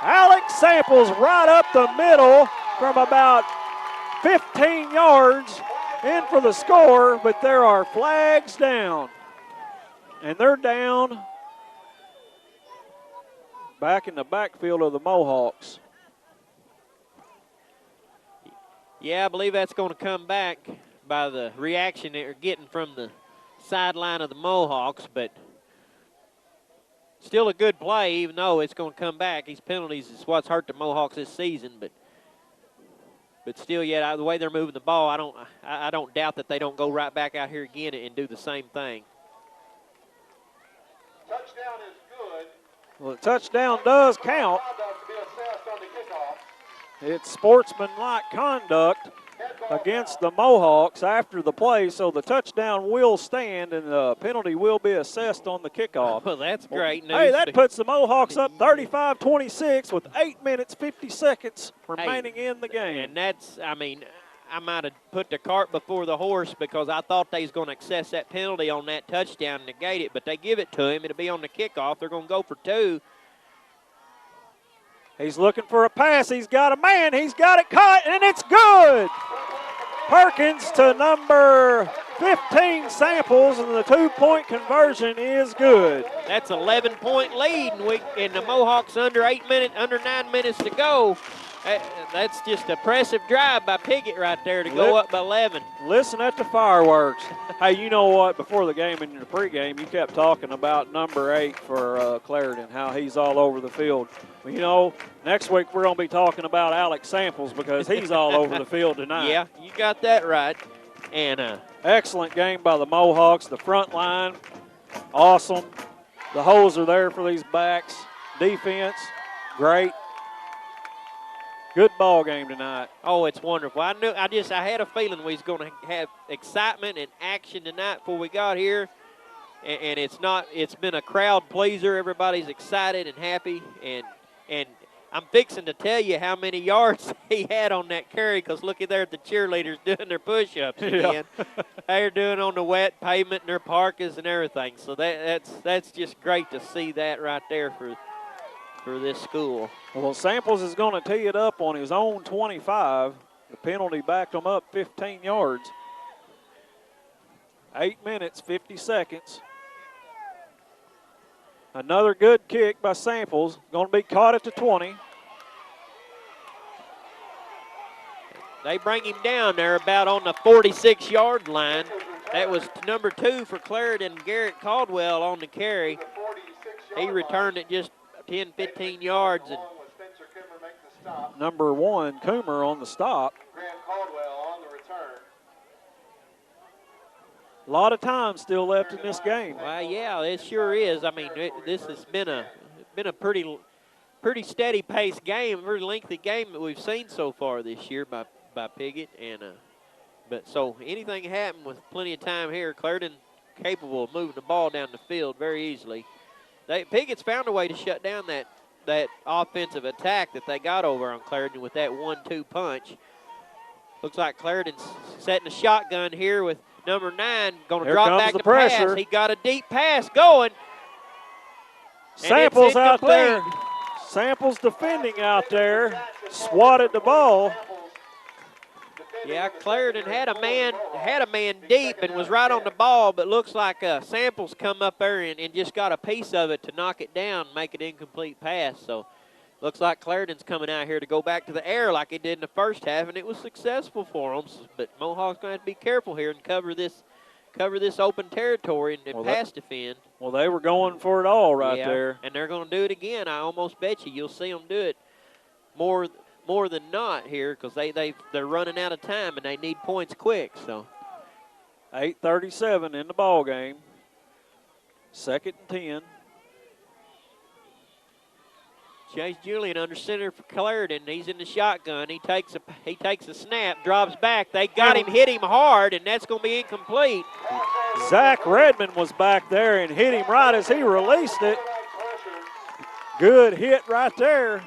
Alex Samples right up the middle from about 15 yards in for the score, but there are flags down. And they're down back in the backfield of the Mohawks. Yeah, I believe that's going to come back by the reaction they're getting from the sideline of the Mohawks, but still a good play, even though it's going to come back. These penalties is what's hurt the Mohawks this season, but still, yeah, the way they're moving the ball, I don't doubt that they don't go right back out here again and do the same thing. Touchdown is good. Well, the touchdown does count. It's sportsmanlike conduct against the Mohawks after the play, so the touchdown will stand and the penalty will be assessed on the kickoff. Well, that's great news. Hey, that puts the Mohawks up 35-26 with 8 minutes, 50 seconds remaining in the game. And that's, I mean, I might have put the cart before the horse because I thought they was going to access that penalty on that touchdown and negate it, but they give it to him. It'll be on the kickoff. They're going to go for 2. He's looking for a pass. He's got a man. He's got it caught, and it's good. Perkins to number 15 Samples, and the 2-point conversion is good. That's 11-point lead, and the Mohawks under 9 minutes to go. That's just an impressive drive by Piggott right there to go up by 11. Listen at the fireworks. Hey, you know what? Before the game and in the pregame, you kept talking about number 8 for Clarendon, how he's all over the field. Well, you know, next week we're going to be talking about Alex Samples because he's all over the field tonight. Yeah, you got that right. And excellent game by the Mohawks. The front line, awesome. The holes are there for these backs. Defense, great. Good ball game tonight. Oh, it's wonderful. I had a feeling we was going to have excitement and action tonight before we got here. And it's been a crowd pleaser. Everybody's excited and happy. And I'm fixing to tell you how many yards he had on that carry because looky there at the cheerleaders doing their push-ups again. They're doing on the wet pavement in their parkas and everything. So that's just great to see that right there for this school. Well, Samples is going to tee it up on his own 25. The penalty backed him up 15 yards. 8 minutes, 50 seconds. Another good kick by Samples. Going to be caught at the 20. They bring him down there about on the 46-yard line. That was number 2 for Clarendon, Garrett Caldwell on the carry. He returned it just 10, 15 yards. And number 1, Coomer on the stop. A lot of time still left in this game. Well, yeah, it sure is. I mean, this has been a pretty steady paced game, a very lengthy game that we've seen so far this year by Piggott. And but so anything can happen with plenty of time here. Clarendon capable of moving the ball down the field very easily. Piggott's found a way to shut down that offensive attack that they got over on Clarendon with that 1-2 punch. Looks like Clarendon's setting a shotgun here with number 9 going to drop back the pass. He got a deep pass going. Samples out there. Samples defending out there. Swatted the ball. Yeah, Clarendon had a man deep and was right on the ball, but looks like Samples come up there and just got a piece of it to knock it down, make it incomplete pass. So looks like Clarendon's coming out here to go back to the air like he did in the first half, and it was successful for them. But Mohawk's going to have to be careful here and cover this open territory and pass defend. Well, they were going for it all right there. And they're going to do it again. I almost bet you'll see them do it more than not here because they're running out of time and they need points quick. So 8:37 in the ball game. 2nd and 10. Chase Julian under center for Clarendon. He's in the shotgun. He takes a snap, drops back. They got him, hit him hard, and that's going to be incomplete. Zach Redmond was back there and hit him right as he released it. Good hit right there.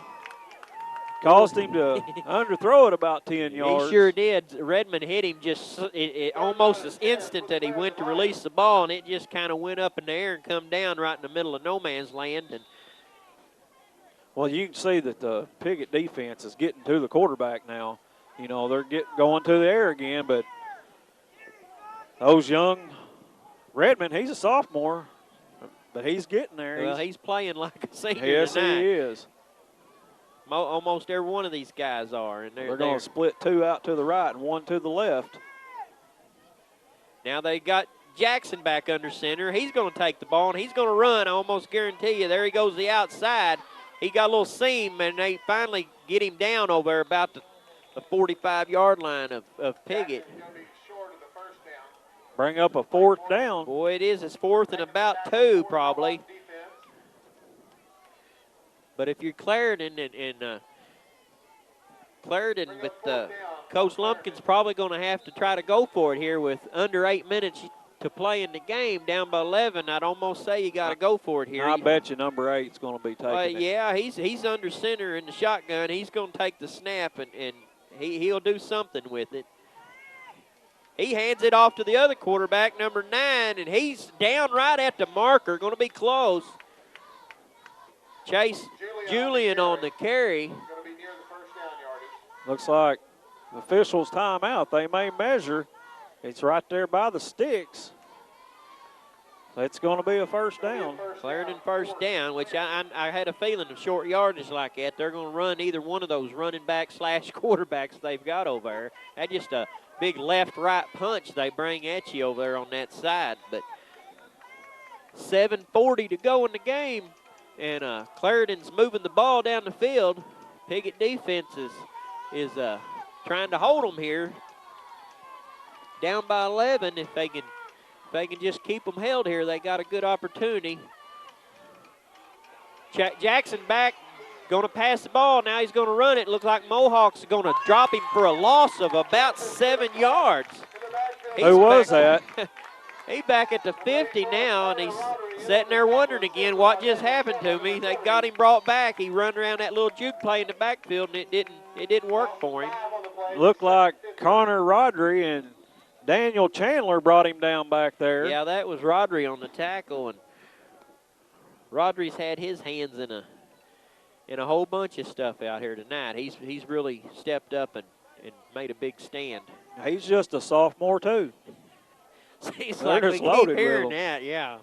Caused him to underthrow it about 10 yards. He sure did. Redmond hit him just almost as instant that he went to release the ball, and it just kind of went up in the air and come down right in the middle of no man's land. And well, you can see that the Piggott defense is getting to the quarterback now. You know, they're going to the air again, but those young Redmond, he's a sophomore, but he's getting there. Well, he's playing like a senior yes, tonight. He is. Almost every one of these guys are. And they're going to split 2 out to the right and 1 to the left. Now they got Jackson back under center. He's going to take the ball, and he's going to run, I almost guarantee you. There he goes the outside. He got a little seam, and they finally get him down over there about the 45-yard line of Piggott. Bring up a 4th down. Boy, it is. It's 4th and about 2 probably. But if you're Clarendon and Clarendon with Coach Lumpkin's probably going to have to try to go for it here with under 8 minutes to play in the game, down by 11. I'd almost say you got to go for it here. I bet you number 8's going to be taking it. Yeah, he's under center in the shotgun. He's going to take the snap, and he'll do something with it. He hands it off to the other quarterback, number 9, and he's down right at the marker. Going to be close. Chase Julian on the carry. Looks like the officials' timeout. They may measure. It's right there by the sticks. It's going to be a first down. Clarendon first down, which I had a feeling of short yardage like that. They're going to run either one of those running back / quarterbacks they've got over there. That's just a big left-right punch they bring at you over there on that side. But 7:40 to go in the game, and Clarendon's moving the ball down the field. Piggott defense is trying to hold them here. Down by 11. If they can just keep them held here, they got a good opportunity. Jackson back, going to pass the ball. Now he's going to run it. Looks like Mohawks are going to drop him for a loss of about 7 yards. Who was that? He's back at the 50 now, and he's sitting there wondering again what just happened to me. They got him brought back. He run around that little juke play in the backfield, and it didn't work for him. Looked like Connor Rodri and Daniel Chandler brought him down back there. Yeah, that was Rodri on the tackle, and Rodri's had his hands in a whole bunch of stuff out here tonight. He's really stepped up and made a big stand. He's just a sophomore too. Seems like we keep hearing that, yeah.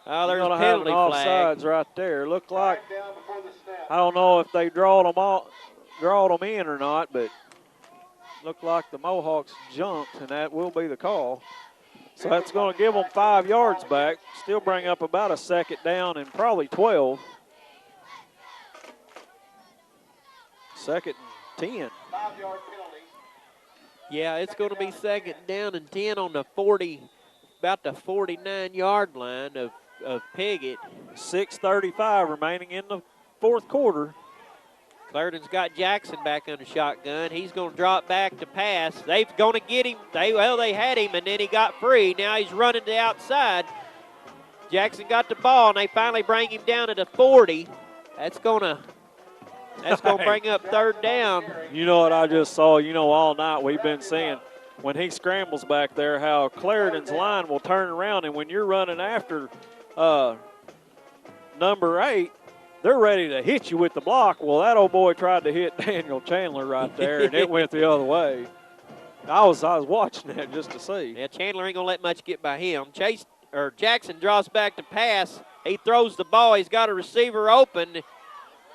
Oh, there's a penalty flag. Offsides right there. Look like, I don't know if they drawed them in or not, but looked like the Mohawks jumped, and that will be the call. So that's going to give them 5 yards back. Still bring up about a second down and probably 12. Second and 10. 5-yard penalty. Yeah, it's going to be second down and 10 on the 40, about the 49-yard line of Piggott. 6:35 remaining in the fourth quarter. Clarendon's got Jackson back under shotgun. He's going to drop back to pass. They're going to get him. They had him, and then he got free. Now he's running to the outside. Jackson got the ball, and they finally bring him down to the 40. That's going to bring up third down. You know what I just saw? You know, all night we've been seeing when he scrambles back there how Clarendon's line will turn around, and when you're running after number 8, they're ready to hit you with the block. Well, that old boy tried to hit Daniel Chandler right there, and it went the other way. I was watching that just to see. Yeah, Chandler ain't going to let much get by him. Jackson draws back to pass. He throws the ball. He's got a receiver open,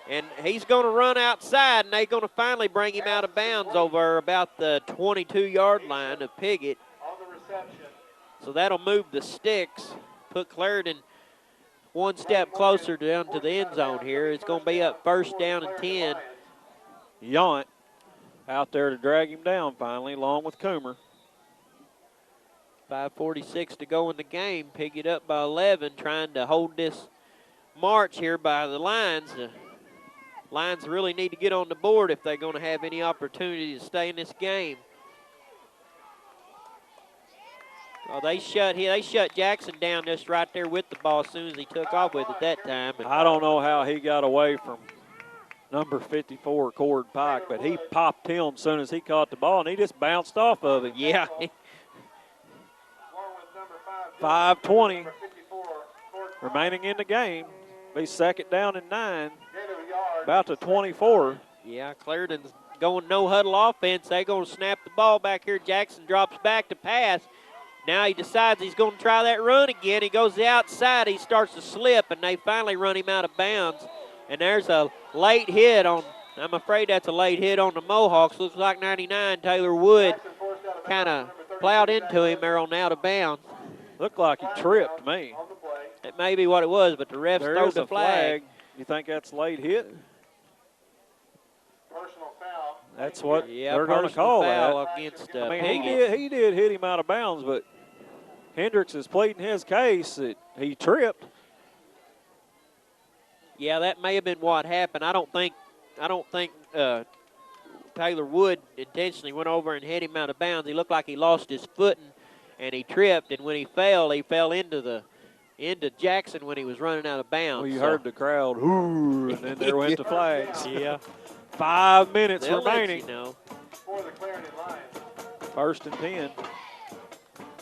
and he's going to run outside, and they're going to finally bring him out of bounds over about the 22-yard line of Piggott. On the reception. So that'll move the sticks, put Clarendon one step closer down to the end zone here. It's going to be up first down and 10. Yount out there to drag him down finally, along with Coomer. 5:46 to go in the game. Piggott up by 11, trying to hold this march here by the Lions. The Lions really need to get on the board if they're going to have any opportunity to stay in this game. Oh, they shut Jackson down just right there with the ball as soon as he took off with it that time. I don't know how he got away from number 54, Cord Pike, but he popped him as soon as he caught the ball, and he just bounced off of it. Yeah. 5:20 remaining in the game. Be second down and 9, about to 24. Yeah, Clarendon's going no huddle offense. They're going to snap the ball back here. Jackson drops back to pass. Now he decides he's going to try that run again. He goes the outside. He starts to slip, and they finally run him out of bounds. And there's a late hit on, I'm afraid that's a late hit on the Mohawks. Looks like 99, Taylor Wood, kind of plowed into him there on out of bounds. Looked like he tripped me. It may be what it was, but the refs throw the flag. You think that's late hit? Personal foul. That's what Yeah, they're going to call foul that. against Piggott. He did hit him out of bounds, but Hendricks is pleading his case that he tripped. Yeah, that may have been what happened. I don't think Taylor Wood intentionally went over and hit him out of bounds. He looked like he lost his footing, and he tripped. And when he fell into Jackson when he was running out of bounds. Well, you heard the crowd, "Hoo!" and then there went the flags. Yeah. 5 minutes They'll remaining. let you know. For the Clarendon Lions. 1st and 10.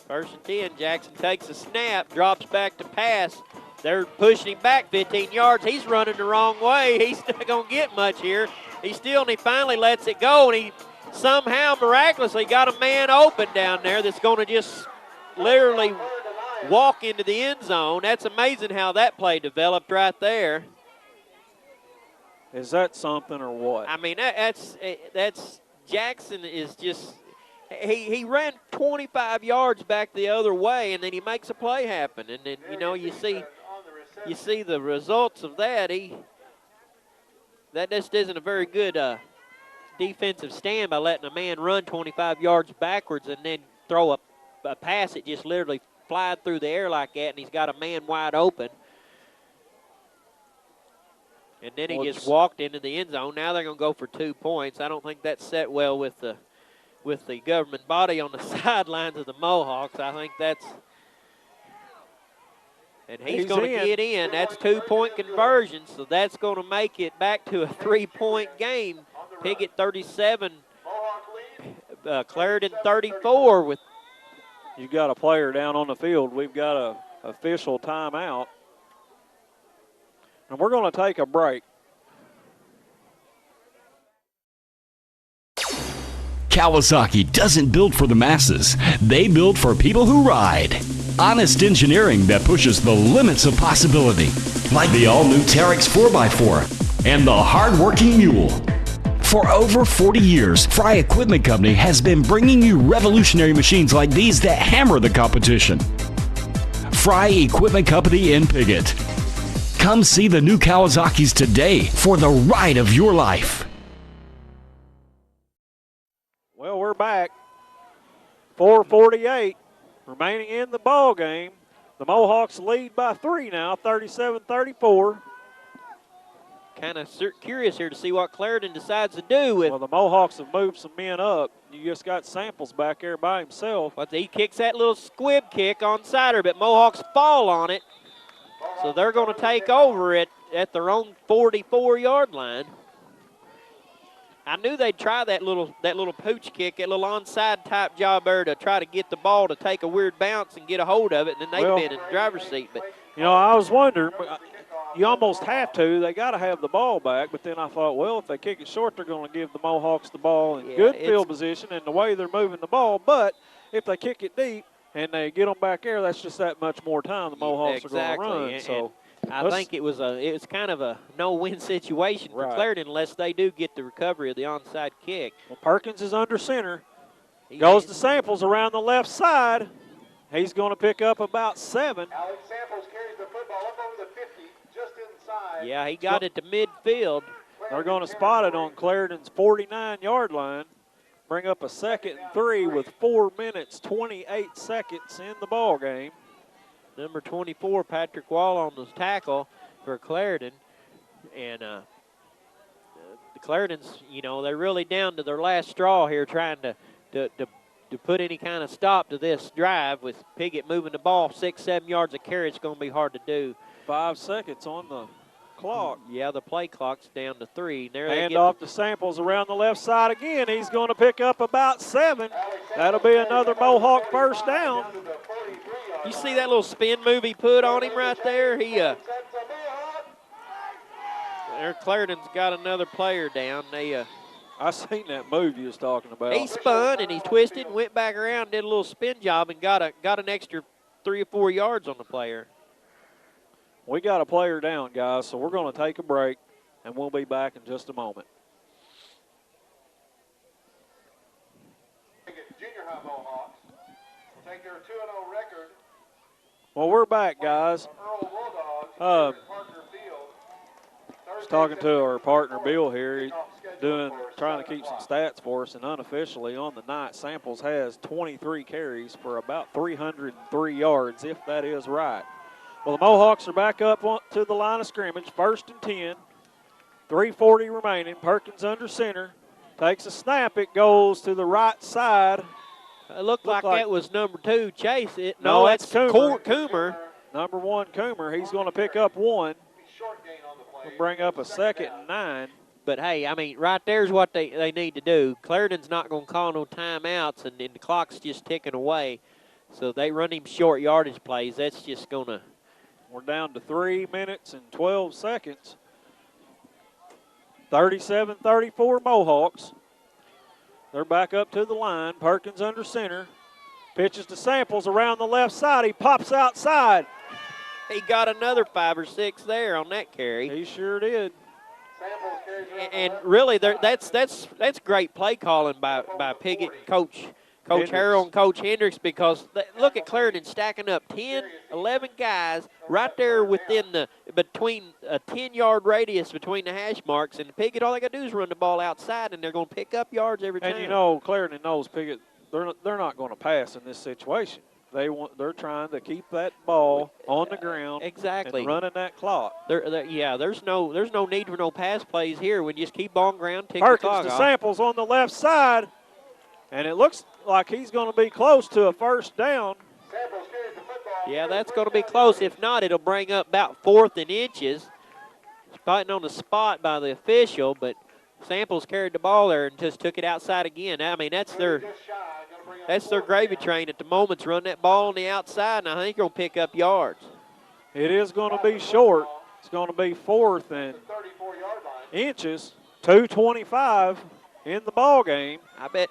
1st and 10. Jackson takes a snap, drops back to pass. They're pushing him back 15 yards. He's running the wrong way. He's not going to get much here. He finally lets it go, and he somehow miraculously got a man open down there that's going to just literally walk into the end zone. That's amazing how that play developed right there. Is that something or what? I mean, that's Jackson is just he ran 25 yards back the other way, and then he makes a play happen. And then you see the results of that. That just isn't a very good defensive stand by letting a man run 25 yards backwards and then throw a pass that just literally flied through the air like that, and he's got a man wide open. And then he just walked into the end zone. Now they're going to go for 2 points. I don't think that's set well with the government body on the sidelines of the Mohawks. I think that's – and he's going to get in. That's 2-point conversion, so that's going to make it back to a 3-point game. Piggott 37, Clarendon 34 with – You got a player down on the field. We've got a official timeout. And we're going to take a break. Kawasaki doesn't build for the masses. They build for people who ride. Honest engineering that pushes the limits of possibility. Like the all-new Terex 4x4 and the hard-working Mule. For over 40 years, Fry Equipment Company has been bringing you revolutionary machines like these that hammer the competition. Fry Equipment Company in Piggott. Come see the new Kawasaki's today for the ride of your life. Well, we're back. 4:48 remaining in the ball game. The Mohawks lead by 3 now, 37-34. Kind of curious here to see what Clarendon decides to do with. Well, the Mohawks have moved some men up. You just got Samples back there by himself. But he kicks that little squib kick on Sider, but Mohawks fall on it. So they're going to take over it at their own 44-yard line. I knew they'd try that little pooch kick, that little onside type job there to try to get the ball to take a weird bounce and get a hold of it, and then they've been in the driver's seat. But I was wondering, you almost have to. They got to have the ball back, but then I thought, well, if they kick it short, they're going to give the Mohawks the ball in good field position and the way they're moving the ball. But if they kick it deep and they get them back there, that's just that much more time the Mohawks are going to run. And so I think it was kind of a no-win situation for Clarendon unless they do get the recovery of the onside kick. Well, Perkins is under center. Goes to Samples around the left side. He's going to pick up about 7. Alex Samples carries the football up over the 50, just inside. Yeah, he got it to midfield. They're going to spot it on Clarendon's 49-yard line. Bring up a 2nd and 3 with 4 minutes, 28 seconds in the ball game. Number 24, Patrick Wall on the tackle for Clarendon. And the Clarendon's, they're really down to their last straw here trying to put any kind of stop to this drive with Piggott moving the ball 6-7 yards of carry. It's going to be hard to do. 5 seconds on the clock. Yeah, the play clock's down to 3. There Hand off to Samples around the left side again. He's going to pick up about 7. That'll be another Mohawk first down. You see that little spin move he put on him right there? There, Clarendon's got another player down. I seen that move you was talking about. He spun and he twisted and went back around, did a little spin job, and got an extra 3 or 4 yards on the player. We got a player down, guys, so we're going to take a break, and we'll be back in just a moment. Junior high Mohawks will take their 2-0 record. Well, we're back, guys. I was talking to our partner Bill here. He's trying to keep some stats for us, and unofficially on the night, Samples has 23 carries for about 303 yards, if that is right. Well, the Mohawks are back up to the line of scrimmage, 1st and 10. 3:40 remaining. Perkins under center. Takes a snap. It goes to the right side. It looked like that was number 2, Chase. No, that's Coomer. Coomer. Number 1, Coomer. He's going to pick up 1. We'll bring up a 2nd and 9. But, hey, I mean, right there's what they need to do. Clarendon's not going to call no timeouts, and the clock's just ticking away. So they run him short yardage plays. That's just going to. We're down to 3 minutes and 12 seconds. 37-34 Mohawks. They're back up to the line. Perkins under center. Pitches to Samples around the left side. He pops outside. He got another 5 or 6 there on that carry. He sure did. And really, that's great play calling by Piggott and Coach Harrell and Coach Hendricks, because look at Clarendon stacking up 10, 11 guys right there between a 10-yard radius between the hash marks, and Piggott, all they got to do is run the ball outside, and they're going to pick up yards every time. And you know, Clarendon knows Piggott, they're not going to pass in this situation. They're trying to keep that ball on the ground. Exactly. And running that clock. There's no need for no pass plays here. We just keep on ground, tick Perkins the clock to off. Samples on the left side, and it looks like he's going to be close to a 1st down. Yeah, that's going to be close. If not, it'll bring up about 4th and inches. Fighting on the spot by the official, but Samples carried the ball there and just took it outside again. I mean, that's their gravy train at the moment, to run that ball on the outside, and I think he'll pick up yards. It is going to be short. It's going to be 4th and inches, 2:25 in the ball game. I bet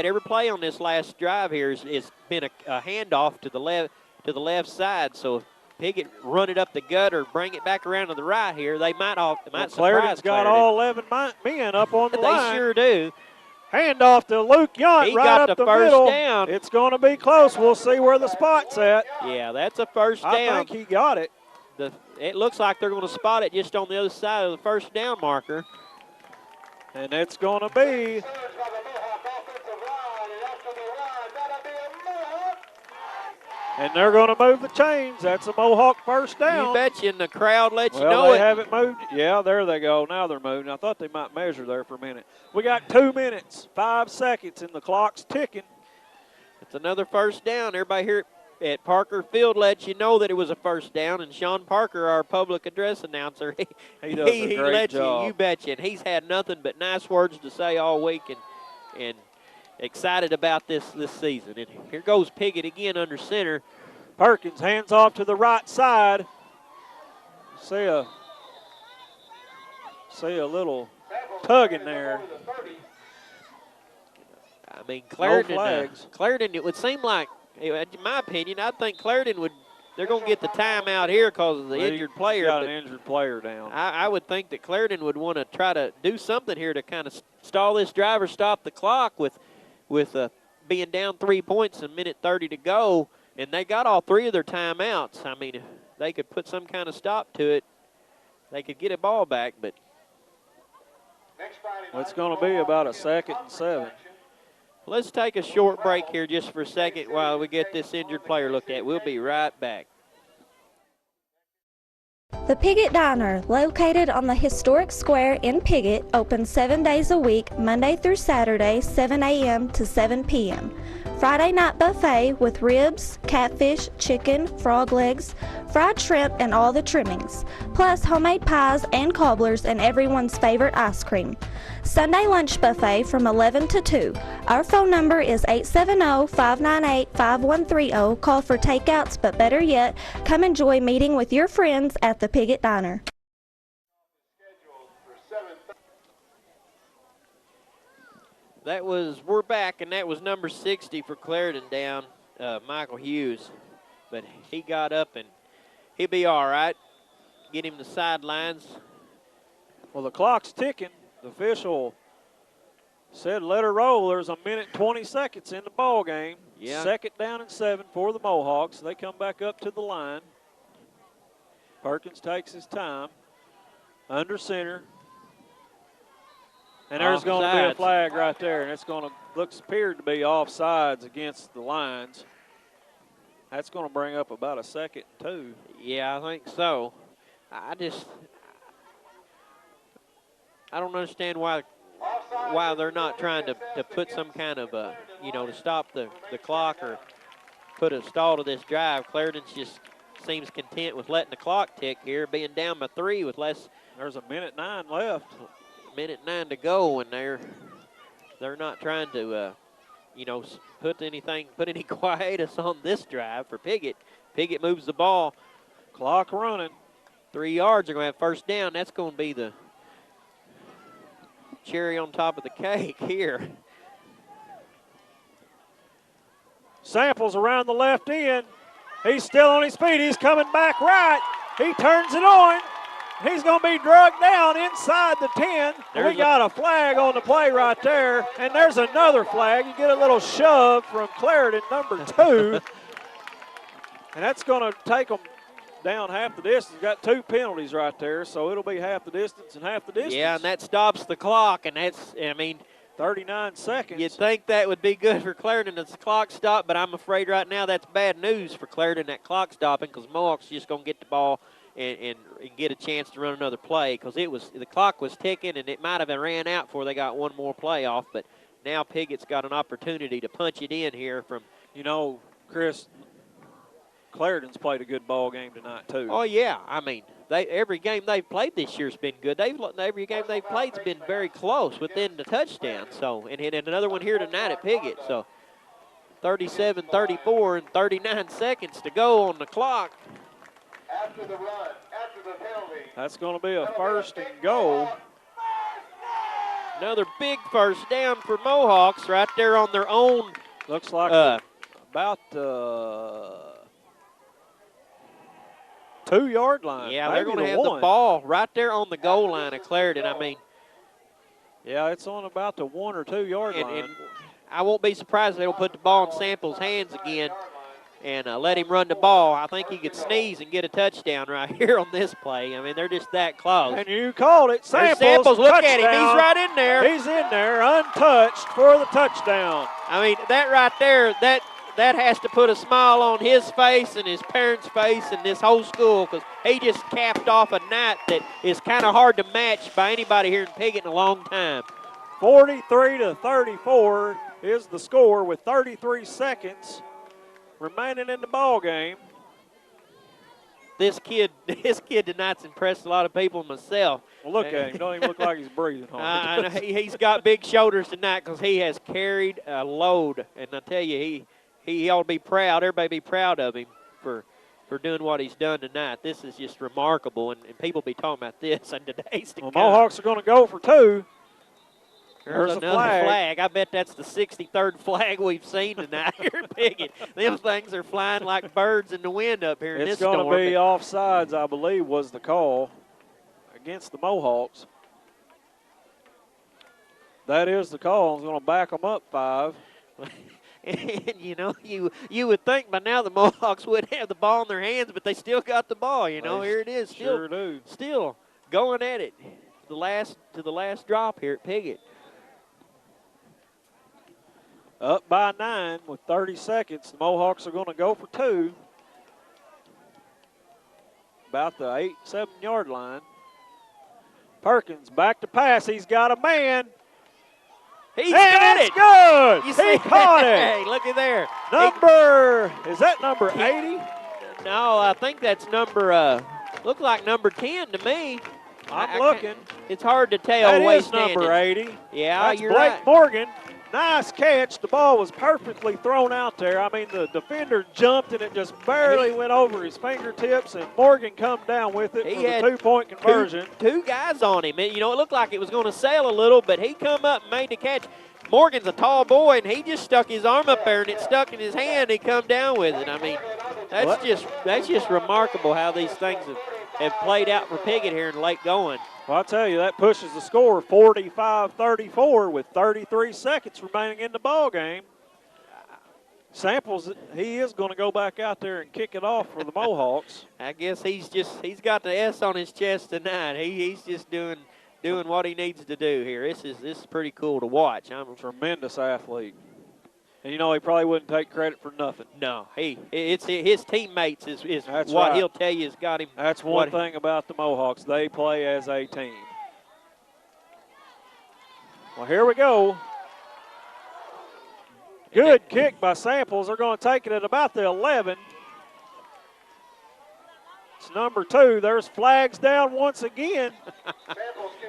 every play on this last drive here has been a handoff to the left side. So if Piggott run it up the gut or bring it back around to the right here, they might surprise Clarendon's got Clarendon. all 11 men up on the line. They sure do. Handoff to Luke Yount He right got up the the first middle. down. It's going to be close. We'll see where the spot's at. Yeah, that's a first down. I think he got it. It looks like they're going to spot it just on the other side of the first down marker. And it's going to be and they're going to move the chains. That's a Mohawk 1st down. You bet you, and the crowd lets you Well, know they it. haven't moved. Yeah, there they go. Now they're moving. I thought they might measure there for a minute. We got 2 minutes, 5 seconds, and the clock's ticking. It's another first down. Everybody here at Parker Field lets you know that it was a first down, and Sean Parker, our public address announcer, he does a great lets job. You bet you. And he's had nothing but nice words to say all week, and excited about this season. And here goes Piggott again under center. Perkins hands off to the right side. See a little tug in there. I mean, Clarendon, no flags. Clarendon, it would seem like, in my opinion, I think Clarendon they're going to get the timeout here because of the injured player. Got an injured player down. I would think that Clarendon would want to try to do something here to kind of stall this drive or stop the clock with being down 3 points, a minute 30 to go, and they got all 3 of their timeouts. I mean, if they could put some kind of stop to it, they could get a ball back, but it's going to be about a 2nd and 7. Let's take a short break here just for a second while we get this injured player looked at. We'll be right back. The Piggott Diner, located on the historic square in Piggott, opens 7 days a week, Monday through Saturday, 7 a.m. to 7 p.m. Friday night buffet with ribs, catfish, chicken, frog legs, fried shrimp, and all the trimmings, plus homemade pies and cobblers and everyone's favorite ice cream. Sunday lunch buffet from 11 to 2. Our phone number is 870-598-5130. Call for takeouts, but better yet, come enjoy meeting with your friends at the Piggott Diner. We're back, and that was number 60 for Clarendon down, Michael Hughes. But he got up, and he'll be all right. Get him the sidelines. Well, the clock's ticking. The official said let her roll. There's a minute 20 seconds in the ball game. Yeah. 2nd down and 7 for the Mohawks. They come back up to the line. Perkins takes his time. Under center. And there's going to be a flag right there, and it's going to appeared to be offsides against the lines. That's going to bring up about a 2nd and 2. Yeah, I think so. I don't understand why they're not trying to put some kind of to stop the clock or put a stall to this drive. Clarendon just seems content with letting the clock tick here, being down by 3 with less. There's a minute 9 left. Minute 9 to go, and they're not trying to put any quietus on this drive for Piggott. Piggott moves the ball. Clock running. 3 yards. They're going to have first down. That's going to be the cherry on top of the cake here. Samples around the left end. He's still on his feet. He's coming back right. He turns it on. He's going to be drugged down inside the 10. We got a flag on the play right there, and there's another flag. You get a little shove from Clarendon, number 2, and that's going to take them down half the distance. Got 2 penalties right there, so it'll be half the distance and half the distance. Yeah, and that stops the clock, and that's, 39 seconds. You'd think that would be good for Clarendon as the clock stopped, but I'm afraid right now that's bad news for Clarendon, that clock stopping, because Mohawk's just going to get the ball and get a chance to run another play, because the clock was ticking, and it might have been ran out before they got one more play off, but now Piggott's got an opportunity to punch it in here from. Chris, Clarendon's played a good ball game tonight, too. Oh, yeah. Every game they've played this year's been good. Every game they've played's been very close within the touchdown. So, and another one here tonight at Piggott. So, 37-34 and 39 seconds to go on the clock. After the run, after the penalty. That's going to be a first and goal. Another big first down for Mohawks right there on their own. Looks like about 2-yard line. Yeah, they're going to have the ball right there on the goal line of Clarendon. Yeah, it's on about the 1 or 2 yard line. And I won't be surprised if they'll put the ball in Samples' hands again and let him run the ball. I think he could sneeze and get a touchdown right here on this play. They're just that close. And you called it. Samples, look at him. He's right in there. He's in there, untouched for the touchdown. That right there, that has to put a smile on his face and his parents' face and this whole school, because he just capped off a night that is kind of hard to match by anybody here in Piggott in a long time. 43-34 is the score with 33 seconds remaining in the ball game. This kid tonight's impressed a lot of people, myself. Well, look at him. Don't even look like he's breathing hard. He's got big shoulders tonight because he has carried a load. And I tell you, he ought to be proud. Everybody be proud of him for doing what he's done tonight. This is just remarkable, and people be talking about this in today's to come. Mohawks are going to go for 2. There's another flag. I bet that's the 63rd flag we've seen tonight here at Piggott. Them things are flying like birds in the wind up here in this storm. It's going to be offsides, I believe, was the call against the Mohawks. That is the call. It's going to back them up 5. And, you would think by now the Mohawks would have the ball in their hands, but they still got the ball. Here it is. Sure do. Still going at it to the last drop here at Piggott. Up by 9 with 30 seconds. The Mohawks are going to go for 2. About the 8-7 yard line. Perkins back to pass. He's got a man. He's got it. It's good. He caught it. Hey, look at there. Is that number 80? No, I think that's number, look like number 10 to me. I'm looking. It's hard to tell. That is number 80. Yeah, that's you're Blake right. Morgan. Nice catch. The ball was perfectly thrown out there. The defender jumped and it just barely went over his fingertips, and Morgan come down with it for the 2-point conversion. Two guys on him. It looked like it was going to sail a little, but he come up and made the catch. Morgan's a tall boy, and he just stuck his arm up there, and it stuck in his hand. He come down with it. That's just remarkable how these things have played out for Piggott here in late going. Well, I'll tell you, that pushes the score 45-34 with 33 seconds remaining in the ball game. Samples, he is going to go back out there and kick it off for the Mohawks. I guess he's got the S on his chest tonight. He's just doing what he needs to do here. This is pretty cool to watch. Tremendous athlete. And, he probably wouldn't take credit for nothing. No, it's his teammates is That's what right. he'll tell you has got him. That's one thing about the Mohawks. They play as a team. Well, here we go. Good kick by Samples. They're going to take it at about the 11. It's number 2. There's flags down once again.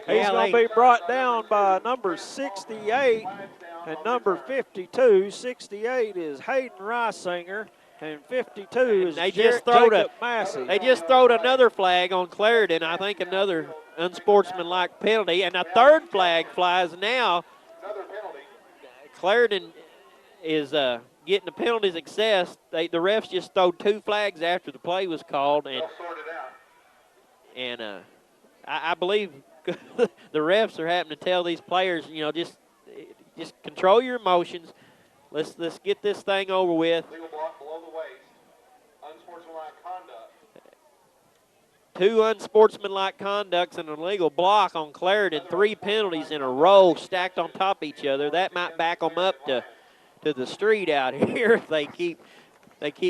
He's going to be brought down by number 68 and number 52. 68 is Hayden Reisinger, and 52 is Jacob Massey. They just throwed another flag on Clarendon. I think another unsportsmanlike penalty, and a third flag flies now. Clarendon is getting the penalties excess. The refs just threw 2 flags after the play was called, and I believe the refs are having to tell these players, just control your emotions. Let's get this thing over with. Legal block below the waist. Unsportsmanlike conduct. 2 unsportsmanlike conducts and an illegal block on Clarendon. 3 penalties in a row stacked on top of each other. That might back them up to the street out here if they keep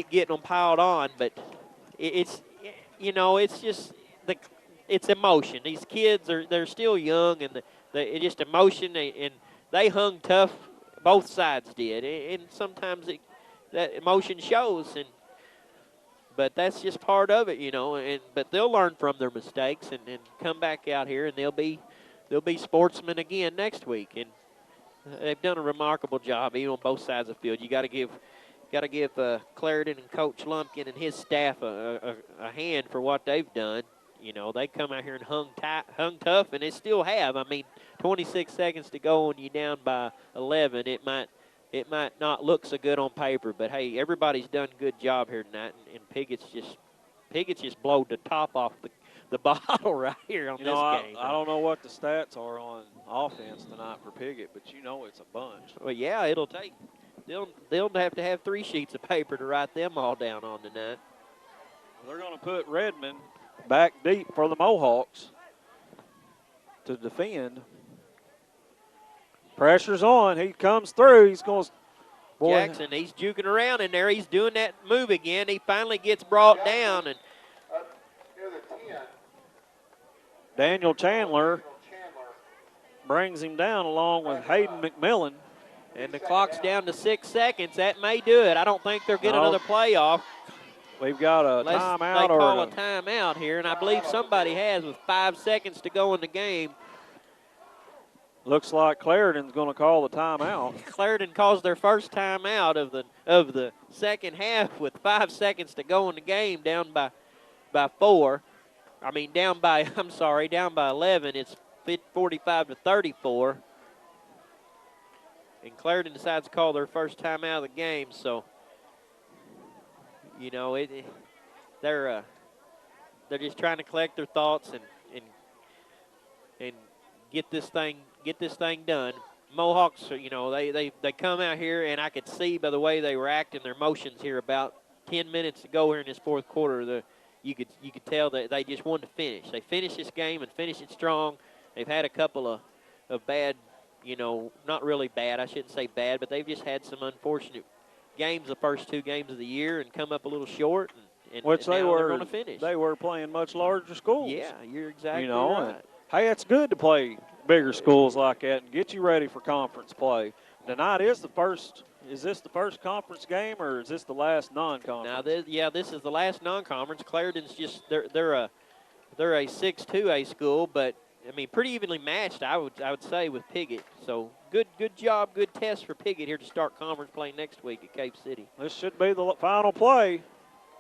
getting them piled on. But it's just it's emotion. These kids they're still young, and it's just emotion, and they hung tough. Both sides did, and sometimes that emotion shows, but that's just part of it, but they'll learn from their mistakes and come back out here, and they'll be sportsmen again next week, and they've done a remarkable job even on both sides of the field. You got to give Clarendon and Coach Lumpkin and his staff a hand for what they've done. They come out here and hung tough, and they still have. 26 seconds to go and you down by 11. It might not look so good on paper, but hey, everybody's done a good job here tonight, and Piggott's just blowed the top off the bottle right here on this game. I don't know what the stats are on offense tonight for Piggott, but it's a bunch. Well, yeah, it'll take. They'll have to have 3 sheets of paper to write them all down on tonight. They're going to put Redmond back deep for the Mohawks to defend. Pressure's on. He comes through. He's going to. Jackson, he's juking around in there. He's doing that move again. He finally gets brought down. And Daniel Chandler brings him down along with Hayden McMillan. And the clock's down to 6 seconds. That may do it. I don't think they'll get another play off. We've got a timeout. They call a timeout here, and I believe somebody has with 5 seconds to go in the game. Looks like Clarendon's going to call the timeout. Clarendon calls their first timeout of the second half with 5 seconds to go in the game, down by 4. Down by 11. It's 45-34. And Clarendon decides to call their first timeout of the game, so they're just trying to collect their thoughts and get this thing done. Mohawks, they come out here, and I could see by the way they were acting their emotions here about 10 minutes to go here in this fourth quarter. You could tell that they just wanted to finish. They finished this game and finished it strong. They've had a couple of bad, not really bad. I shouldn't say bad, but they've just had some unfortunate games the first 2 games of the year and come up a little short. And which now they were going to finish. They were playing much larger schools. Yeah, you're exactly right. And, hey, it's good to play bigger schools like that and get you ready for conference play. Tonight is the first. Is this the first conference game, or is this the last non-conference? Now, this is the last non-conference. Clarendon's just they're a 6-2A school, but pretty evenly matched. I would say with Piggott. So good job, good test for Piggott here to start conference play next week at Cape City. This should be the final play.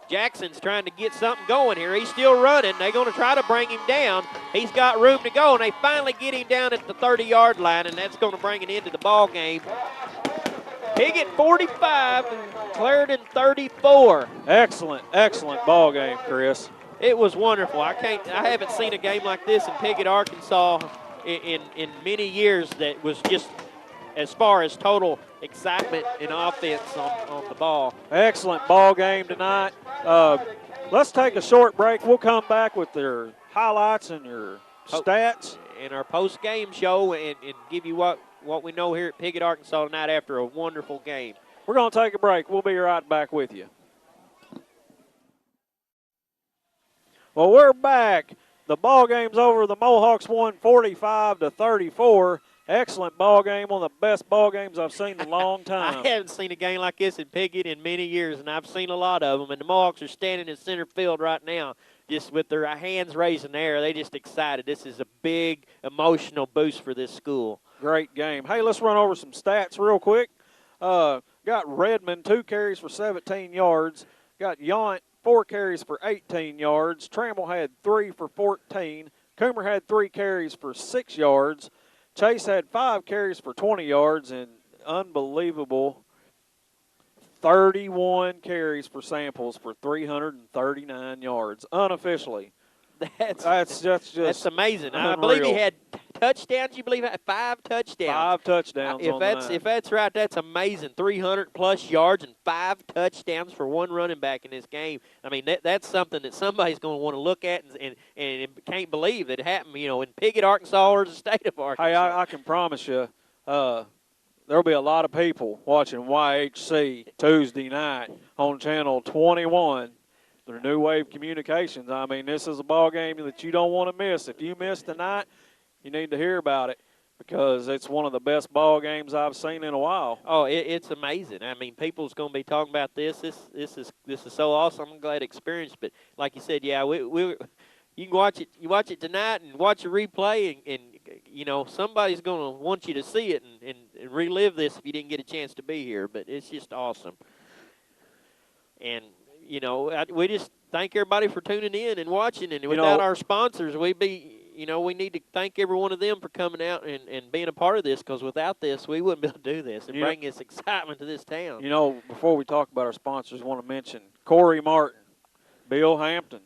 Jackson's trying to get something going here. He's still running. They're going to try to bring him down. He's got room to go, and they finally get him down at the 30-yard line, and that's going to bring it into the ball game. Piggott 45 and Clarendon 34. Excellent ball game, Chris. It was wonderful. I haven't seen a game like this in Piggott, Arkansas in many years that was just as far as total excitement and offense on the ball. Excellent ball game tonight. Let's take a short break. We'll come back with their highlights and your stats. In our post-game show and give you what we know here at Piggott, Arkansas tonight after a wonderful game. We're going to take a break. We'll be right back with you. Well, we're back. The ball game's over. The Mohawks won 45-34. Excellent ball game. One of the best ball games I've seen in a long time. I haven't seen a game like this in Piggott in many years, and I've seen a lot of them. And the Mohawks are standing in center field right now, just with their hands raised in the air. They just excited. This is a big emotional boost for this school. Great game. Hey, let's run over some stats real quick. Got Redmond 2 carries for 17 yards. Got Yount 4 carries for 18 yards. Trammell had 3 for 14. Coomer had 3 carries for 6 yards. Chase had 5 carries for 20 yards, and unbelievable 31 carries for Samples for 339 yards unofficially. That's just amazing. Unreal. I believe he had touchdowns. You believe that? 5 touchdowns. 5 touchdowns. If that's right, that's amazing. 300+ yards and 5 touchdowns for one running back in this game. I mean, that's something that somebody's going to want to look at and can't believe that it happened. You know, in Piggott, Arkansas, or the state of Arkansas. Hey, I can promise you, there'll be a lot of people watching YHC Tuesday night on Channel 21. Their New Wave Communications. I mean, this is a ball game that you don't want to miss. If you miss tonight, you need to hear about it because it's one of the best ball games I've seen in a while. Oh, it's amazing. I mean, people's going to be talking about this. This is so awesome. I'm glad to experience. But like you said, yeah, you can watch it. You watch it tonight and watch a replay, and you know somebody's going to want you to see it and relive this if you didn't get a chance to be here. But it's just awesome. And you know, we just thank everybody for tuning in and watching. And without our sponsors, we need to thank every one of them for coming out and being a part of this, because without this, we wouldn't be able to do this and bring this excitement to this town. You know, before we talk about our sponsors, I want to mention Corey Martin, Bill Hampton,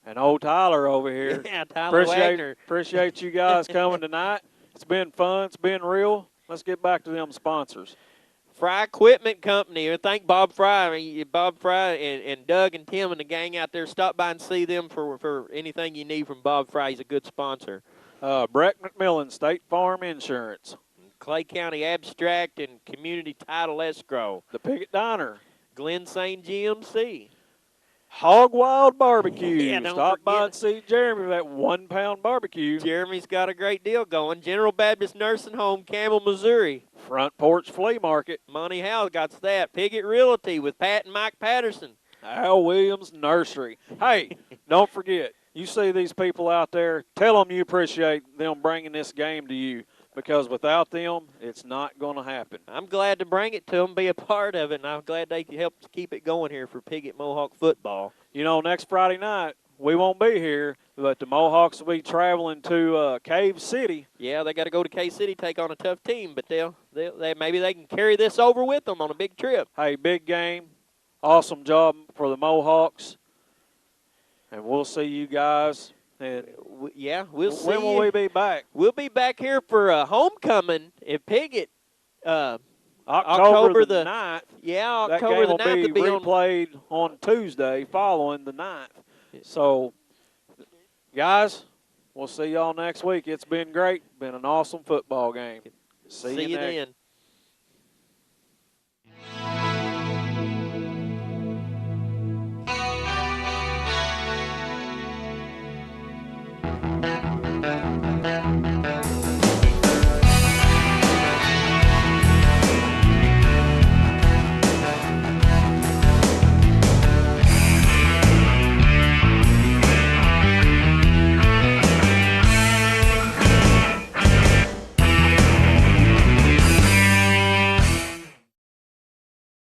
and old Tyler over here. Yeah, Tyler Wagner. Appreciate you guys coming tonight. It's been fun. It's been real. Let's get back to them sponsors. Fry Equipment Company. Thank Bob Fry. Bob Fry and Doug and Tim and the gang out there. Stop by and see them for anything you need from Bob Fry. He's a good sponsor. Brett McMillan, State Farm Insurance. Clay County Abstract and Community Title Escrow. The Piggott Diner. Glen St. GMC. Hog Wild Barbecue. Yeah, Stop by and see Jeremy with that 1 pound barbecue. Jeremy's got a great deal going. General Baptist Nursing Home, Campbell, Missouri. Front Porch Flea Market. Monty Howe got that. Piggott Realty with Pat and Mike Patterson. Al Williams Nursery. Hey, don't forget, you see these people out there, tell them you appreciate them bringing this game to you, because without them, it's not going to happen. I'm glad to bring it to them, be a part of it, and I'm glad they helped keep it going here for Piggott Mohawk football. You know, next Friday night, we won't be here, but the Mohawks will be traveling to Cave City. Yeah, they got to go to Cave City, take on a tough team, but maybe they can carry this over with them on a big trip. Hey, big game. Awesome job for the Mohawks. And we'll see you guys. And yeah, we'll see. When will we be back? We'll be back here for a homecoming at Piggott. October the 9th. Yeah, October the 9th. That game will be replayed on Tuesday following the 9th. So, guys, we'll see y'all next week. It's been great. Been an awesome football game. See you then.